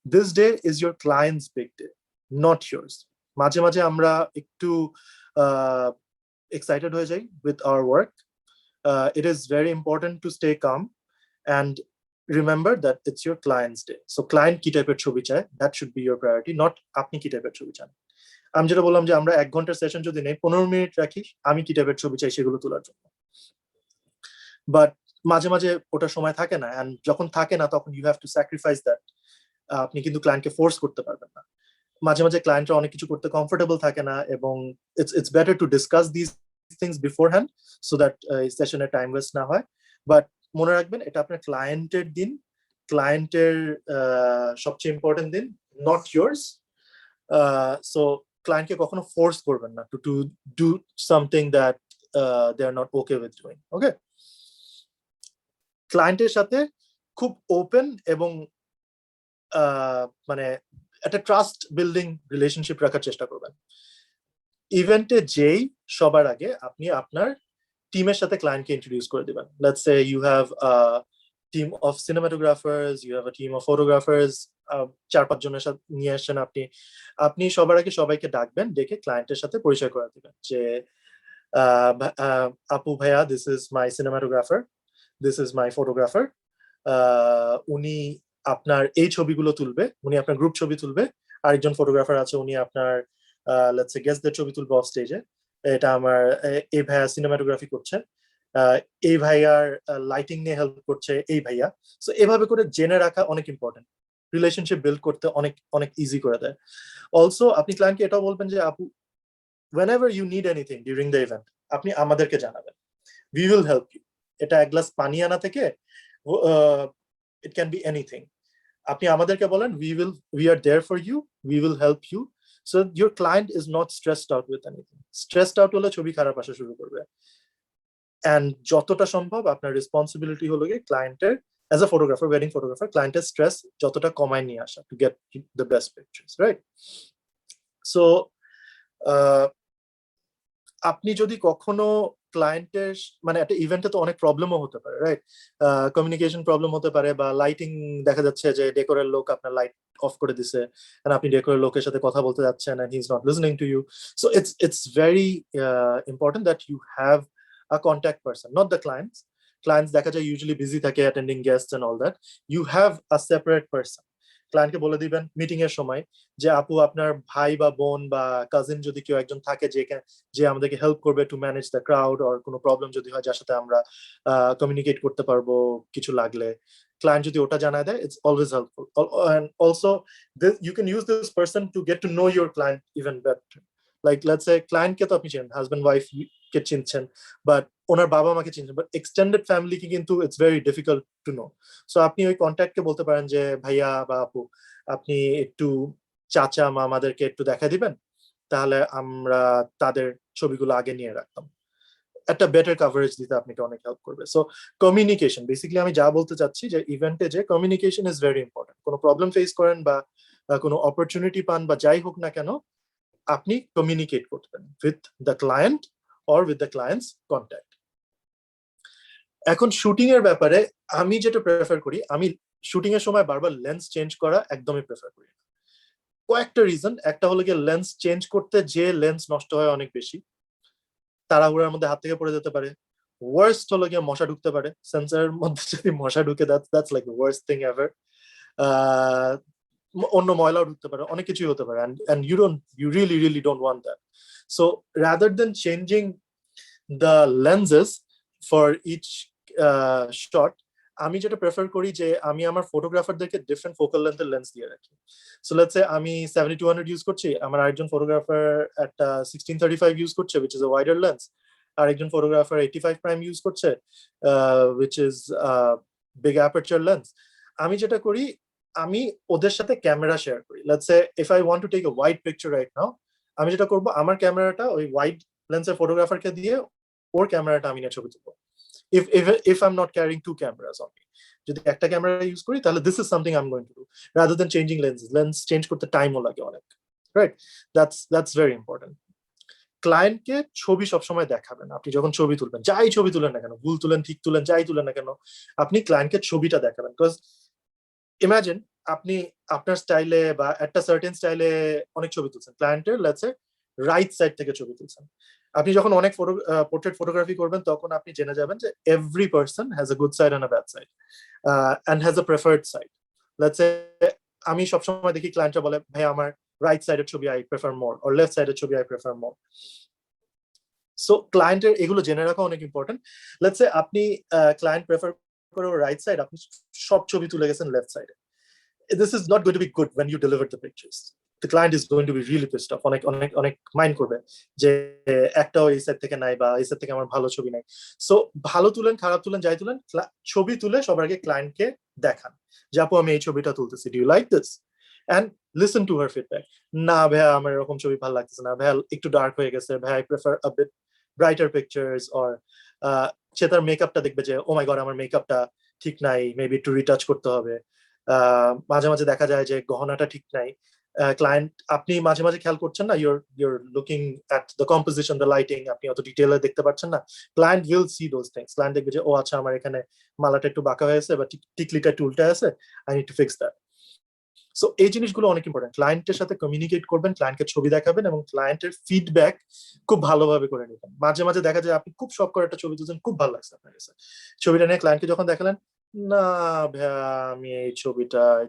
this day is your client's big day, not yours. মাঝে মাঝে আমরা একটু excited হয়ে যাই with our work. It is very important to stay calm and remember that it's your client's day. So client কি টাইপের ছবি চায়, that should be your priority, not আপনি কি টাইপের ছবি চান। আমি যেটা বললাম যে আমরা 1 ঘন্টার সেশন যদি নেই, 15 মিনিট রাখি আমি কি টাইপের ছবি চাই সেগুলো তোলার জন্য। বাট মাঝে মাঝে ওটা সময় থাকে না, এন্ড যখন থাকে না তখন you have to sacrifice that. আপনি কিন্তু ক্লায়েন্টকে ফোর্স করতে পারবেন না। মাঝে মাঝে ক্লায়েন্টরা অনেক কিছু করতে কমফোর্টেবল থাকে না, এবং it's better to discuss this things beforehand so that সেশনে টাইম ওয়েস্ট না হয়। বাট মনে রাখবেন এটা আপনার ক্লায়েন্টের দিন, ক্লায়েন্টের সবচেয়ে ইম্পর্টেন্ট দিন, নট ইয়োর্স। সো ক্লায়েন্টকে কখনো ফোর্স করবেন না to do something that they are not okay with doing. Okay, ক্লায়েন্টের সাথে খুব ওপেন এবং মানে একটা ট্রাস্ট বিল্ডিং রিলেশনশিপ রাখার চেষ্টা করবেন। ইভেন্টে যেই সবার আগে আপনি আপনার টিমের সাথে ক্লায়েন্টকে ইন্ট্রোডিউস করে দিবেন। Let's say you have a team of cinematographers, you have a team of photographers, 4-5 জনের সাথে নিয়ে আসছেন আপনি। আপনি সবার আগে সবাইকে ডাকবেন, ডেকে ক্লায়েন্টের সাথে পরিচয় করে দিবেন যে আপু ভাইয়া, this is my cinematographer, this is my photographer, উনি আপনার এই ছবিগুলো তুলবে, উনি আপনার গ্রুপ ছবি তুলবে, আরেকজন ফটোগ্রাফার আছে উনি আপনার লেটস সে গেস্টদের ছবি তুলবে অফ স্টেজে, এটা আমার এই ভাইয়া সিনেমাটোগ্রাফি করছে, এই ভাইয়ার লাইটিং নিয়ে হেল্প করছে এই ভাইয়া। সো এভাবে করে জেনে রাখা অনেক ইম্পর্টেন্ট, রিলেশনশিপ বিল্ড করতে অনেক অনেক ইজি করে দেয়। অলসো আপনি ক্লায়েন্টকে এটাও বলবেন যে আপু, whenever you need anything during the event, আপনি আমাদেরকে জানাবেন, we will help you. এটা এক গ্লাস পানি আনা থেকে it can be anything. আপনি আমাদেরকে বলেন, we are there for you, we will help you. So your client is not stressed out with anything. Stressed out হলে ছবি খারাপ আসা শুরু করবে। And যতটা সম্ভব আপনার রেসপন্সিবিলিটি হলো গিয়ে ক্লায়েন্টের, as a photographer, wedding photographer, client's stress যতটা কমায় নিয়ে আসা to get the best pictures, right? So আপনি যদি কখনো ক্লায়েন্টের মানে একটা ইভেন্টে তো অনেক প্রবলেমও হতে পারে, রাইট? কমিউনিকেশন প্রবলেম হতে পারে, বা লাইটিং দেখা যাচ্ছে যে ডেকোরের লোক আপনার লাইট অফ করে দিছে, and আপনি ডেকোরের লোকের সাথে কথা বলতে যাচ্ছেন and he's not listening to you. So it's very important that you have a contact person, not the clients দেখা যায় usually busy থাকে attending guests and all that. You have a separate person. ক্লায়েন্টকে বলে দিবেন meeting এর সময় যে আপু, আপনার ভাই বা বোন বা কাজিন যদি কেউ একজন থাকে যে আমাদেরকে হেল্প করবে to manage the crowd, or কোনো প্রবলেম যদি হয় যার সাথে আমরা কমিউনিকেট করতে পারবো কিছু লাগলে, ক্লায়েন্ট যদি ওটা জানায় দেয়, it's always helpful. And also you can use this person to get to know your client even better. Like let's say ক্লায়েন্টকে তো আপনি চেনেন, হাজবেন্ড ওয়াইফ কে চিনছেন, বাট ওনার বাবা মাকে চিনছেন, বাট এক্সটেন্ডেড ফ্যামিলিকে কিন্তু it's very difficult to know. So আপনি ওই কন্ট্যাক্টকে বলতে পারেন যে ভাইয়া বা আপু, আপনি একটু চাচা মামাদেরকে একটু দেখা দিবেন, তাহলে আমরা তাদের ছবিগুলো আগে নিয়ে রাখতাম। একটা বেটার কভারেজ দিতে আপনাকে অনেক হেল্প করবে। সো কমিউনিকেশন, বেসিক্যালি আমি যা বলতে চাচ্ছি যে ইভেন্টে যে কমিউনিকেশন ইজ ভেরি ইম্পর্টেন্ট। কোনো প্রবলেম ফেস করেন বা কোনো অপরচুনিটি পান বা যাই হোক না কেন, আপনি কমিউনিকেট করবেন with the client or with the clients contact. এখন শুটিং এর ব্যাপারে আমি যেটা প্রেফার করি, আমি শুটিং এর সময় বারবার লেন্স চেঞ্জ করা একদমই প্রেফার করি না। কয়েকটা রিজন, একটা হলো গিয়ে লেন্স চেঞ্জ করতে যে লেন্স নষ্ট হয় অনেক বেশি, তাড়াহুড়ার মধ্যে হাত থেকে পড়ে যেতে পারে। ওয়ার্স্ট হলো গিয়ে মশা ঢুকতে পারে, সেন্সরের মধ্যে যদি মশা ঢুকে, that's like the worst thing ever. অন্য ময়লাও ঢুকতে পারে, অনেক কিছুই হতে পারে, and you really don't want that. So rather than changing the lenses for each shot, আমি যেটা প্রেফার করি যে আমি আমার ফটোগ্রাফারদেরকে ডিফারেন্ট ফোকাল লেন্থের লেন্স দিয়ে রাখি। সো লেটস সে আমি 70-200 ইউজ করছি, আমার আরেকজন ফটোগ্রাফার একটা 16-35 ইউজ করছে, which is a wider lens, আরেকজন ফটোগ্রাফার 85 প্রাইম ইউজ করছে, which is big aperture lens. আমি যেটা করি, আমি ওদের সাথে ক্যামেরা শেয়ার করি। Let's say if I want to take a wide picture right now, আমি যেটা করব, আমার ক্যামেরাটা ওই ওয়াইড লেন্সের ফটোগ্রাফারকে দিয়ে ওর ক্যামেরাটা আমি নিয়ে ছবি তুলবো। If I'm not carrying two cameras on me, যদি একটা ক্যামেরা ইউজ করি, তাহলে this is something I'm going to do rather than changing lenses. Lens change করতে টাইমও লাগে অনেক, রাইট? That's very important. ক্লায়েন্টকে ছবি সবসময় দেখাবেন। আপনি যখন ছবি তুলবেন, যাই ছবি তুলেন না কেন, ভুল তুলেন ঠিক তুলেন যাই তুলেন না কেন, আপনি ক্লায়েন্টকে ছবিটা দেখাবেন। বিকজ ইমাজিন আপনি আপনার স্টাইলে বা একটা সার্টেন স্টাইলে অনেক ছবি তুলছেন, ক্লায়েন্টের লেটস সে রাইট সাইড থেকে ছবি তুলছেন। আপনি যখন অনেক পোর্ট্রেট ফটোগ্রাফি করবেন, তখন আপনি জেনে যাবেন যে every person has a good side and a bad side, and has a preferred side. Let's say আমি সবসময় দেখি ক্লায়েন্টরা বলে, ভাই আমার রাইট সাইডের ছবি I prefer more, or left সাইডের ছবি আই প্রেফার মোর। সো ক্লায়েন্টের এগুলো জেনে রাখা অনেক ইম্পর্টেন্ট। লেটস সে আপনি ক্লায়েন্ট প্রেফার করে রাইট সাইড, আপনি সব ছবি তুলে গেছেন লেফট সাইডে। This is not going to be good when you deliver the pictures. The client is going to be really pissed off, অনেক মাইন্ড করবে যে একটাও এই সাইড থেকে নাই, বা এই সাইড থেকে আমার ভালো ছবি নাই। সো ভালো তুলেন খারাপ তুলেন যাই তুলেন, ছবি তুলে সবার আগে ক্লায়েন্টকে দেখান যে আপু আমি এই ছবিটা তুলতেছি, do you like this, and listen to her feedback. না ভাইয়া আমার এরকম ছবি ভালো লাগতেছে না, ভাইয়া একটু ডার্ক হয়ে গেছে, ভাইয়া I prefer a bit brighter pictures, or সে তার মেকআপটা দেখবে যে ও মাই গড আমার মেকআপটা ঠিক নাই, মেবি একটু রিটাচ করতে হবে। মাঝে মাঝে দেখা যায় যে গহনাটা ঠিক নাই, ক্লায়েন্ট আপনি মাঝে মাঝে খেয়াল করছেন না, you're looking at the composition, the lighting, আপনি অত ডিটেইলে দেখতে পাচ্ছেন না, client will see those things, client দেখবে যে ও আচ্ছা আমার এখানে মালাটা একটু বাঁকা হয়েছে বা টিকলিটা একটু উল্টা আছে, I need to fix that. So এই জিনিসগুলো অনেক ইম্পর্টেন্ট। ক্লায়েন্টের সাথে কমিউনিকেট করবেন, ক্লায়েন্টকে ছবি দেখাবেন এবং ক্লায়েন্টের ফিডব্যাক খুব ভালোভাবে করে নেবেন। মাঝে মাঝে দেখা যায় আপনি খুব শখ করে একটা ছবি তুলছেন, খুব ভালো লাগছে আপনার কাছে, ছবিটা নিয়ে ক্লায়েন্টকে যখন দেখালেন, না ভাইয়া আমি এই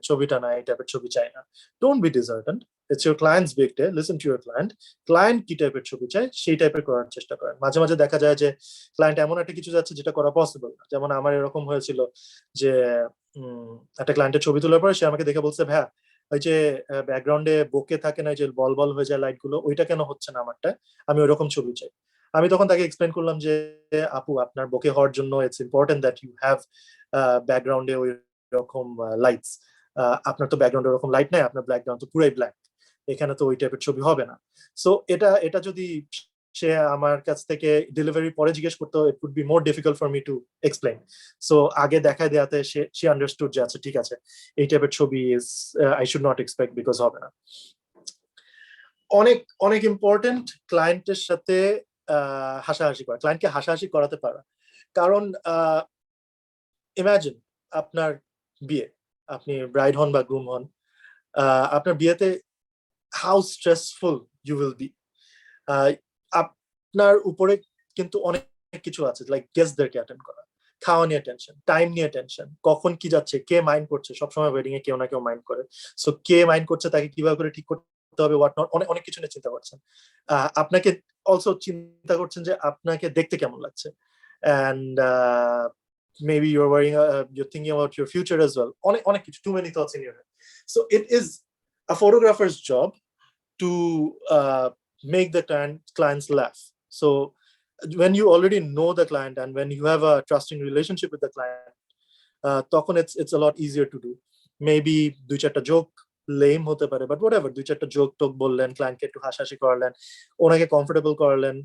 ছবিটা না, এই টাইপের ছবি চাই না। Don't be distant, it's your clients big day, listen to your client. Client কি টাইপের ছবি চায় সেই টাইপের করার চেষ্টা করেন। মাঝে মাঝে দেখা যায় যে ক্লায়েন্ট এমন একটা কিছু যাচ্ছে যেটা করা পসিবল না। যেমন আমার এরকম হয়েছিল যে একটা ক্লায়েন্টের ছবি তোলার পরে সে আমাকে দেখে বলছে, ভাইয়া ওই যে ব্যাকগ্রাউন্ডে বোকে থাকে না, যে বল বল হয়ে যায় লাইট গুলো, ওইটা কেন হচ্ছে না আমারটা, আমি ওইরকম ছবি চাই। আমি তখন তাকে এক্সপ্লেন করলাম যে আপু আপনার বোকে হওয়ার জন্য it's important that you have ব্যাকগ্রাউন্ডে ওই রকম লাইটস। আপনার তো ব্যাকগ্রাউন্ডে ওরকম লাইট নাই, আপনার ব্যাকগ্রাউন্ড তো পুরাই ব্ল্যাক, এখানে তো ওই টাইপের ছবি হবে না। সো এটা যদি সে আমার কাছ থেকে ডেলিভারি পরে জিজ্ঞেস করতো, it would be more difficult for me to explain. So আগে দেখায় দেওয়াতে সে আন্ডারস্টুড যে আচ্ছা ঠিক আছে এই টাইপের ছবি is I should not expect because হবে না। অনেক অনেক ইম্পর্টেন্ট ক্লায়েন্টের সাথে হাসাহাসি করা, ক্লায়েন্টকে হাসাহাসি করাতে পারা। কারণ ইমাজিন আপনার বিয়ে, আপনি ব্রাইড হন বা গ্রুম হন, আপনার বিয়েতে how stressful you will be. আপনার উপরে কিন্তু অনেক কিছু আছে, লাইক গেস্টদেরকে অ্যাটেন্ড করা, খাওয়া নিয়ে টেনশন, টাইম নিয়ে টেনশন, কখন কি যাচ্ছে, কে মাইন্ড করছে, সবসময় ওয়েডিং এ কেউ না কেউ মাইন্ড করে। সো কে মাইন্ড করছে তাকে কিভাবে করে ঠিক করতে হবে, হোয়াট নট, অনেক কিছু নিয়ে চিন্তা করছেন। আপনাকে অলসো চিন্তা করছেন যে আপনাকে দেখতে কেমন লাগছে, and maybe you're thinking about your future as well. অনেক কিছু, too many thoughts in your head. So it is a photographer's job to make the clients laugh. So when you already know the client and when you have a trusting relationship with the client, তখন it's a lot easier to do. Maybe দুই চারটা joke lame হতে পারে, but what ever, দুই চারটা joke টোক বললেন, ক্লায়েন্টকে একটু হাসাহাসি করালেন, ওনাকে কমফোর্টেবল করালেন।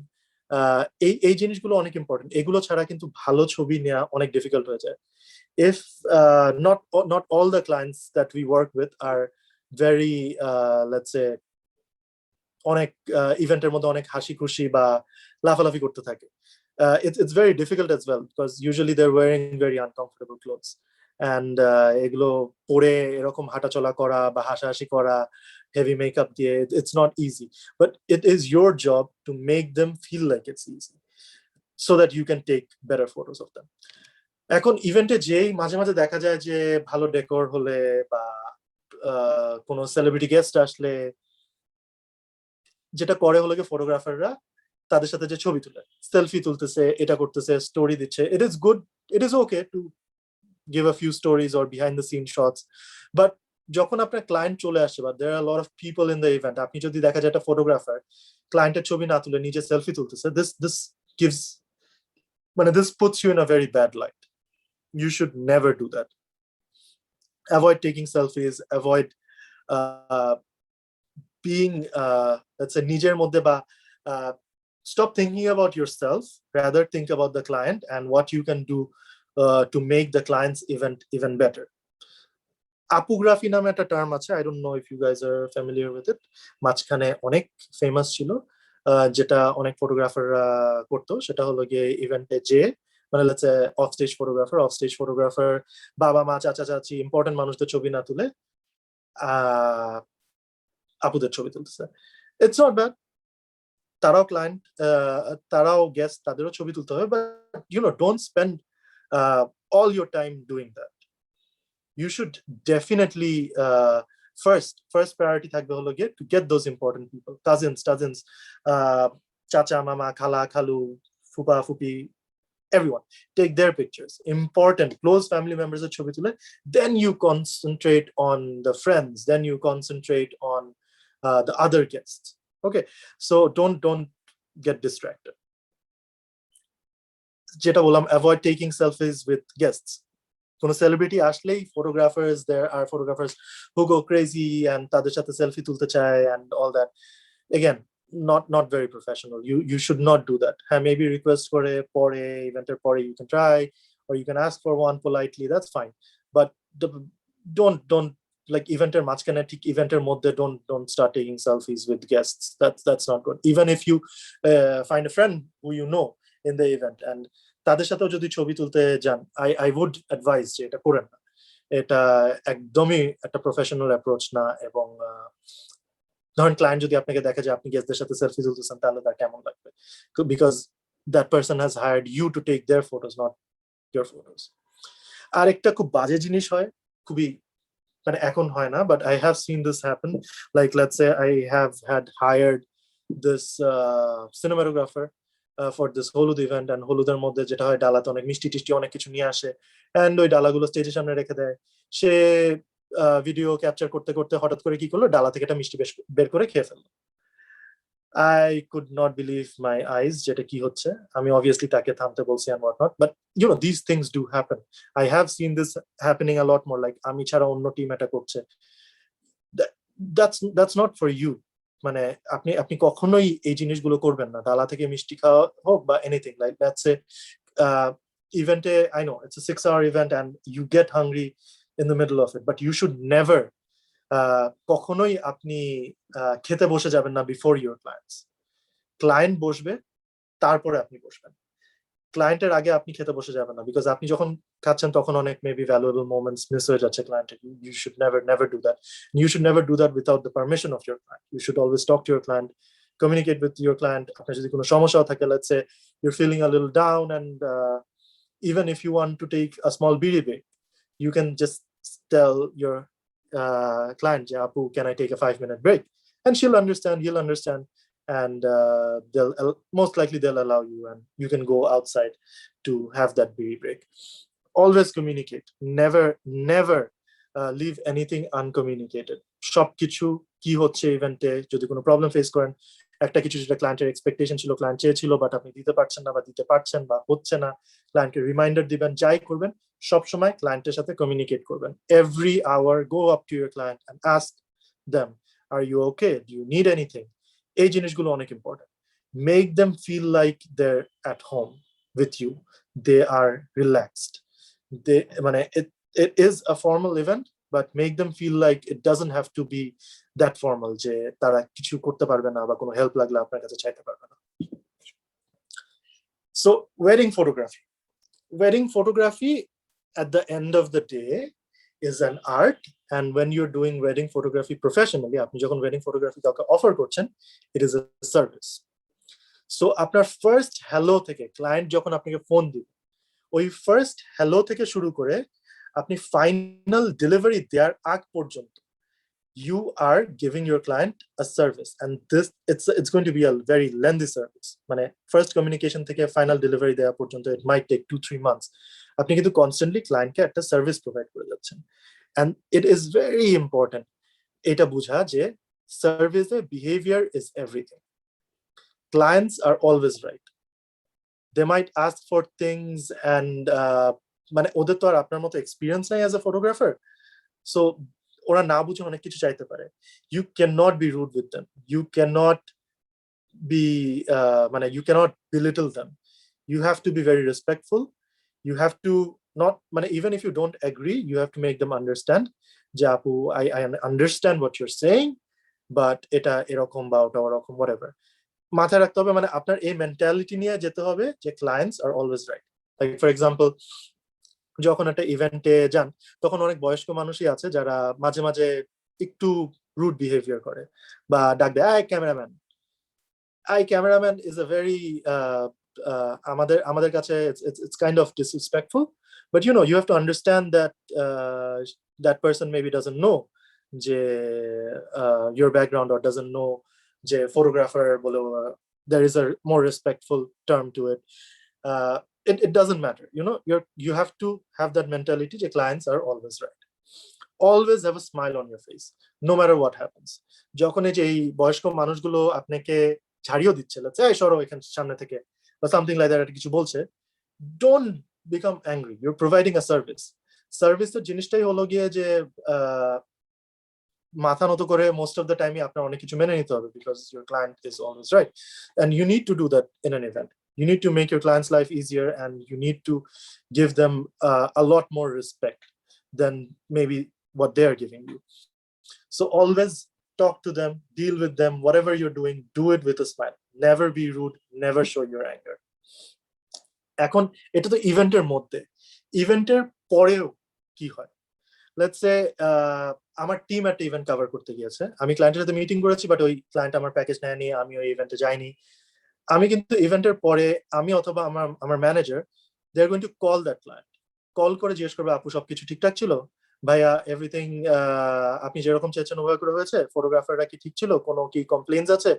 এই জিনিসগুলো অনেক ইম্পর্টেন্ট। এগুলো ছাড়া কিন্তু ভালো ছবি নেওয়া অনেক ডিফিকাল্ট হয়ে যায়। If not all the clients that we work with are very let's say অনেক ইভেন্টের মধ্যে অনেক হাসি খুশি বা লাফালাফি করতে থাকে, it's very difficult as well because usually they're wearing very uncomfortable clothes, and এগুলো পরে এরকম হাঁটাচলা করা বা হাসাহাসি করা হেভি মেকআপ দিয়ে, it's not easy, but it is your job to make them feel like it's easy so that you can take better photos of them. এখন ইভেন্টে যেই মাঝে মাঝে দেখা যায় যে ভালো ডেকোর হলে বা কোনো সেলিব্রিটি গেস্ট আসলে যেটা করে হলো কি ফটোগ্রাফাররা তাদের সাথে যে ছবি তুলে সেলফি তুলতেছে, এটা করতেছে, স্টোরি দিচ্ছে, it is good, it is okay to give a few stories or behind the scene shots, but যখন আপনার ক্লায়েন্ট চলে আসে বা there are lot of people in the event, আপনি যদি দেখা যায় একটা ফটোগ্রাফার ক্লায়েন্টের ছবি না তুলে নিজে সেলফি তুলতেছে, দিস গিভস মানে this puts you in a very bad light. You should never do that. Avoid taking selfies, avoid being let's say nijer moddhe ba stop thinking about yourself, rather think about the client and what you can do to make the client's event even better. Apography name একটা term আছে, I don't know if you guys are familiar with it. মাঝখানে অনেক famous ছিল, যেটা অনেক ফটোগ্রাফাররা করতো, সেটা হলো গিয়ে ইভেন্টে যে মানে let's say of stage photographer বাবা মা চাচা চাচি ইম্পর্টেন্ট মানুষদের ছবি না তুলে আপুদের ছবি তুলতেছে। ইটস নট ব্যাড, তারাও ক্লায়েন্ট, তারাও গেস্ট, তাদেরও ছবি তুলতে হবে, but you know don't spend all your time doing that. You should definitely first priority থাকবে হলো গিয়ে to get those important people, cousins, চাচা মামা খালা খালু ফুপা ফুপি, everyone, take their pictures, important close family members এর ছবি তুলে, then you concentrate on the friends, then you concentrate on the other guests. Okay, so don't get distracted. যেটা বললাম, avoid taking selfies with guests. কোনো celebrity আসলেই photographers, there are photographers who go crazy and তাদের সাথে selfie তুলতে চায় and all that. Again, not very professional. You should not do that. Maybe request করে পরে ইভেন্টের পরে you can try, or you can ask for one politely, that's fine, but don't like eventer মাঝখানে ঠিক eventer মধ্যে don't start taking selfies with guests. That's not good. Even if you find a friend who you know in the event and তাদের সাথেও যদি ছবি তুলতে যান, I would advise যে এটা করেন না। এটা একদমই একটা প্রফেশনাল অ্যাপ্রোচ না। এবং ধরেন ক্লায়েন্ট যদি আপনাকে দেখে যে আপনি গেস্টদের সাথে সেলফি তুলতেছেন, তাহলে তার কেমন লাগবে? Because that person has hired you to take their photos, not your photos. আর একটা খুব বাজে জিনিস হয়, খুবই মানে এখন হয় না, but I have seen this happen. Like let's say I have had hired this cinematographer for this হলুদ event, and হলুদের মধ্যে যেটা হয় ডালাতে অনেক মিষ্টি টিষ্টি অনেক কিছু নিয়ে আসে, and ওই ডালাগুলো স্টেজের সামনে রেখে দেয়। সে ভিডিও ক্যাপচার করতে করতে হঠাৎ করে কি করলো, ডালা থেকে একটা মিষ্টি বের করে খেয়ে ফেললো। I could not believe my eyes যেটা কি হচ্ছে। আমি obviously তাকে থামতে বলছি and whatnot, but you know these things do happen. I have seen this happening a lot more, like আমি ছাড়া অন্য টিম এটা করছে। That's not for you. মানে আপনি কখনোই এই জিনিসগুলো করবেন না। ডালা থেকে মিষ্টি খাওয়া হোক বা এনিথিং, লাইক দ্যাটস এ ইভেন্টে, I know it's a 6-hour event and you get hungry in the middle of it, but you should never কখনোই আপনি খেতে বসে যাবেন না বিফোর ইউর ক্লায়েন্ট বসবে তারপরে আপনি বসবেন। ক্লায়েন্টের আগে আপনি খেতে বসে যাবেন না, বিকজ আপনি যখন খাচ্ছেন তখন অনেক মেবি ভ্যালুয়েবল মোমেন্টস মিস হয়ে যাচ্ছে ক্লায়েন্টের। You should never do that. You should never do that without the permission of your client. You should always talk to your client, communicate with your client. আপনার যদি কোনো সমস্যাও থাকে, let's say you're feeling a little down, and even if you want to take a small beer break, you can just tell your client, Apu, can I take a 5-minute break? And he'll understand, and they'll most likely they'll allow you, and you can go outside to have that beer break. Always communicate. Never leave anything uncommunicated. সবকিছু কি হচ্ছে ইভেন্টে, যদি কোনো problem face করেন, একটা কিছু যেটা ক্লায়েন্টের এক্সপেকটেশন ছিল, ক্লায়েন্ট চেয়েছিল বাট আপনি দিতে পারছেন না বা দিতে পারছেন বা হচ্ছে না, ক্লায়েন্টকে রিমাইন্ডার দিবেন। যাই করবেন সবসময় ক্লায়েন্টের সাথে কমিউনিকেট করবেন। Every hour go up to your client and ask them, are you okay? Do you need anything? এই জিনিসগুলো অনেক important. Make them feel like they're at home with you. They are relaxed. মানে it is a formal event, but make them feel like it doesn't have to be that formal যে তারা কিছু করতে পারবে না বা কোনো হেল্প লাগলে আপনার কাছে চাইতে পারবে না। So wedding photography at the end of the day is an art, and when you're doing wedding photography professionally, আপনি যখন wedding photography কাউকে অফার করছেন, it is a service. So আপনার ফার্স্ট হ্যালো থেকে ক্লায়েন্ট যখন আপনাকে ফোন দিবে, ওই ফার্স্ট হ্যালো থেকে শুরু করে আপনি ফাইনাল ডেলিভারি দেওয়ার আগ পর্যন্ত you are giving your client a service, and this it's going to be a very lengthy service. মানে ফার্স্ট কমিউনিকেশন থেকে ফাইনাল ডেলিভারি দেওয়া পর্যন্ত it might take 2-3 months. আপনি কিন্তু কনস্ট্যান্টলি ক্লায়েন্টকে একটা সার্ভিস প্রোভাইড করে যাচ্ছেন, and it is very important এটা বোঝা যে সার্ভিসে behaviour is everything. Clients are always right. They might ask for things, and মানে ওদের তো আর আপনার মতো এক্সপিরিয়েন্স নাই অ্যাজ এ ফটোগ্রাফার, সো ওরা না বুঝে অনেক কিছু চাইতে পারে। You cannot be rude with them. You cannot be মানে you cannot belittle them. You have to be very respectful. You have to not মানে even if you don't agree, you have to make them understand যে আপু, I understand what you're saying, but এটা এরকম বা ওটা ওরকম, whatever. মাথায় রাখতে হবে, মানে আপনার এই মেন্টালিটি নিয়ে যেতে হবে যে clients are always right. Like for example, যখন একটা ইভেন্টে যান তখন অনেক বয়স্ক মানুষই আছে যারা মাঝে মাঝে একটু রুড বিহেভিয়ার করে বা ডাক দেয়, I cameraman is a very আমাদের কাছে it's kind of disrespectful, but you know you have to understand that that person maybe doesn't know যে your background, or doesn't know যে photographer বলে there is a more respectful term to it. It doesn't matter, you know, you have to have that mentality that clients are always right. Always have a smile on your face no matter what happens. যখন এই বয়স্ক মানুষগুলো আপনাকে ঝাড়িয়ে দিচ্ছে, let's say সরো এখান সামনে থেকে বা something like that, কিছু বলছে, don't become angry. You're providing a service. সার্ভিসের জিনিসটাই হলো গিয়ে যে মাথা নত করে most of the time আপনার অনেক কিছু মেনে নিতে হবে, because your client is always right, and you need to do that in an event. You need to make your client's life easier, and you need to give them a lot more respect than maybe what they are giving you. So always talk to them, deal with them, whatever you're doing, do it with a smile. Never be rude, never show your anger. এখন এটা তো ইভেন্টের মধ্যে, ইভেন্টের পরেও কি হয়, let's say আমার টিম একটা ইভেন্ট কভার করতে গিয়েছে, আমি ক্লায়েন্টের সাথে মিটিং করেছি, বাট ওই ক্লায়েন্ট আমার প্যাকেজ নেয়নি, আমি ওই ইভেন্টে যাইনি। আমি কিন্তু ইভেন্টের পরে আমি অথবা আমার manager, they are going to call that client, call করে জিজ্ঞেস করবে আপু সবকিছু ঠিকঠাক ছিল, ভাইয়া এভরিথিং আপনি যেরকম চেয়েছেন ওভাবে করে হয়েছে, ফটোগ্রাফাররা কি ঠিক ছিল, কোনো কি কমপ্লেইনস আছে,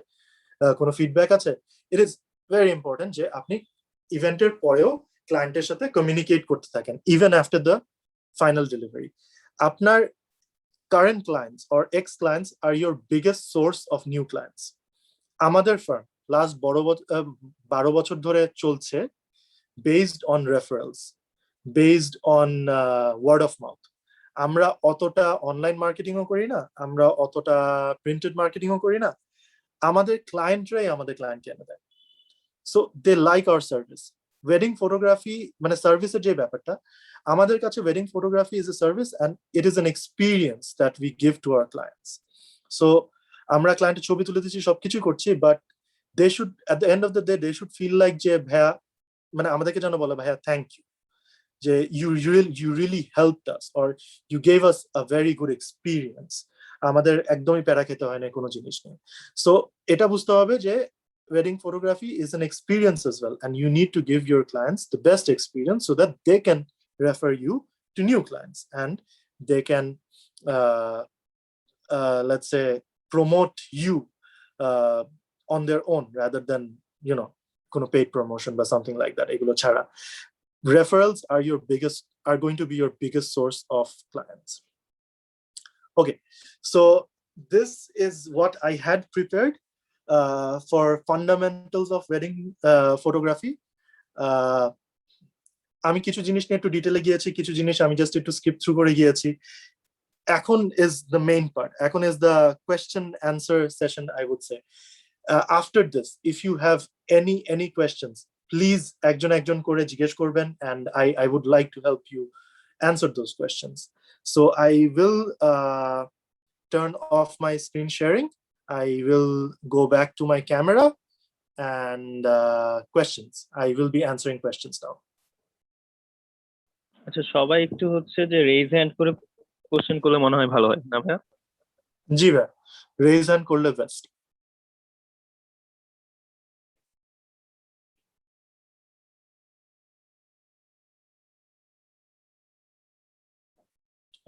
কোনো ফিডব্যাক আছে। ইট ইজ ভেরি ইম্পর্টেন্ট যে আপনি ইভেন্টের পরেও ক্লায়েন্টের সাথে কমিউনিকেট করতে থাকেন, even after the final delivery. আপনার current clients or ex clients are your biggest source of new clients. আমাদের ফার্ম লাস্ট 12 বছর ধরে চলছে based on referrals, based on word of mouth. আমরা অতটা অনলাইন মার্কেটিংও করি না, আমরা অতটা প্রিন্টেড মার্কেটিংও করি না, আমাদের ক্লায়েন্টরাই আমাদের ক্লায়েন্টকে এনে দেয়। So they like our service. Wedding photography মানে সার্ভিসের যে ব্যাপারটা, আমাদের কাছে wedding photography is a service and it is an experience that we give to our clients. So আমরা ক্লায়েন্টের ছবি তুলে দিচ্ছি, সবকিছুই করছি, but they should at the end of the day they should feel like যে ভাইয়া, মানে আমাদেরকে যেন বলে ভাইয়া থ্যাংক ইউ, যে you really helped us or you gave us a very good experience. আমাদের একদমই প্যারা খেতে হয় না কোনো জিনিস নিয়ে। সো এটা বুঝতে হবে যে wedding photography is an experience as well, and you need to give your clients the best experience so that they can refer you to new clients and they can let's say promote you on their own rather than কোনো paid promotion বা something like that, এগুলো ছাড়া। Referrals are going to be your biggest source of clients. Okay, so this is what I had prepared for fundamentals of wedding photography. আমি কিছু জিনিস নিয়ে একটু ডিটেলে গিয়েছি, কিছু জিনিস আমি জাস্ট একটু স্কিপ থ্রু করে গিয়েছি। এখন is the main part, এখন is the question answer session, I would say. After this, if you have any questions, please একজন একজন করে জিজ্ঞেস করবেন, and I would like to help you answer those questions. So I will turn off my screen sharing. I will go back to my camera and questions. I will be answering questions now. আচ্ছা, সবাই একটু হচ্ছে যে raise hand করে question করলে মনে হয় ভালো হয় না ভাইয়া? জি ভাই, রেইজ হ্যান্ড করলে বেস্ট।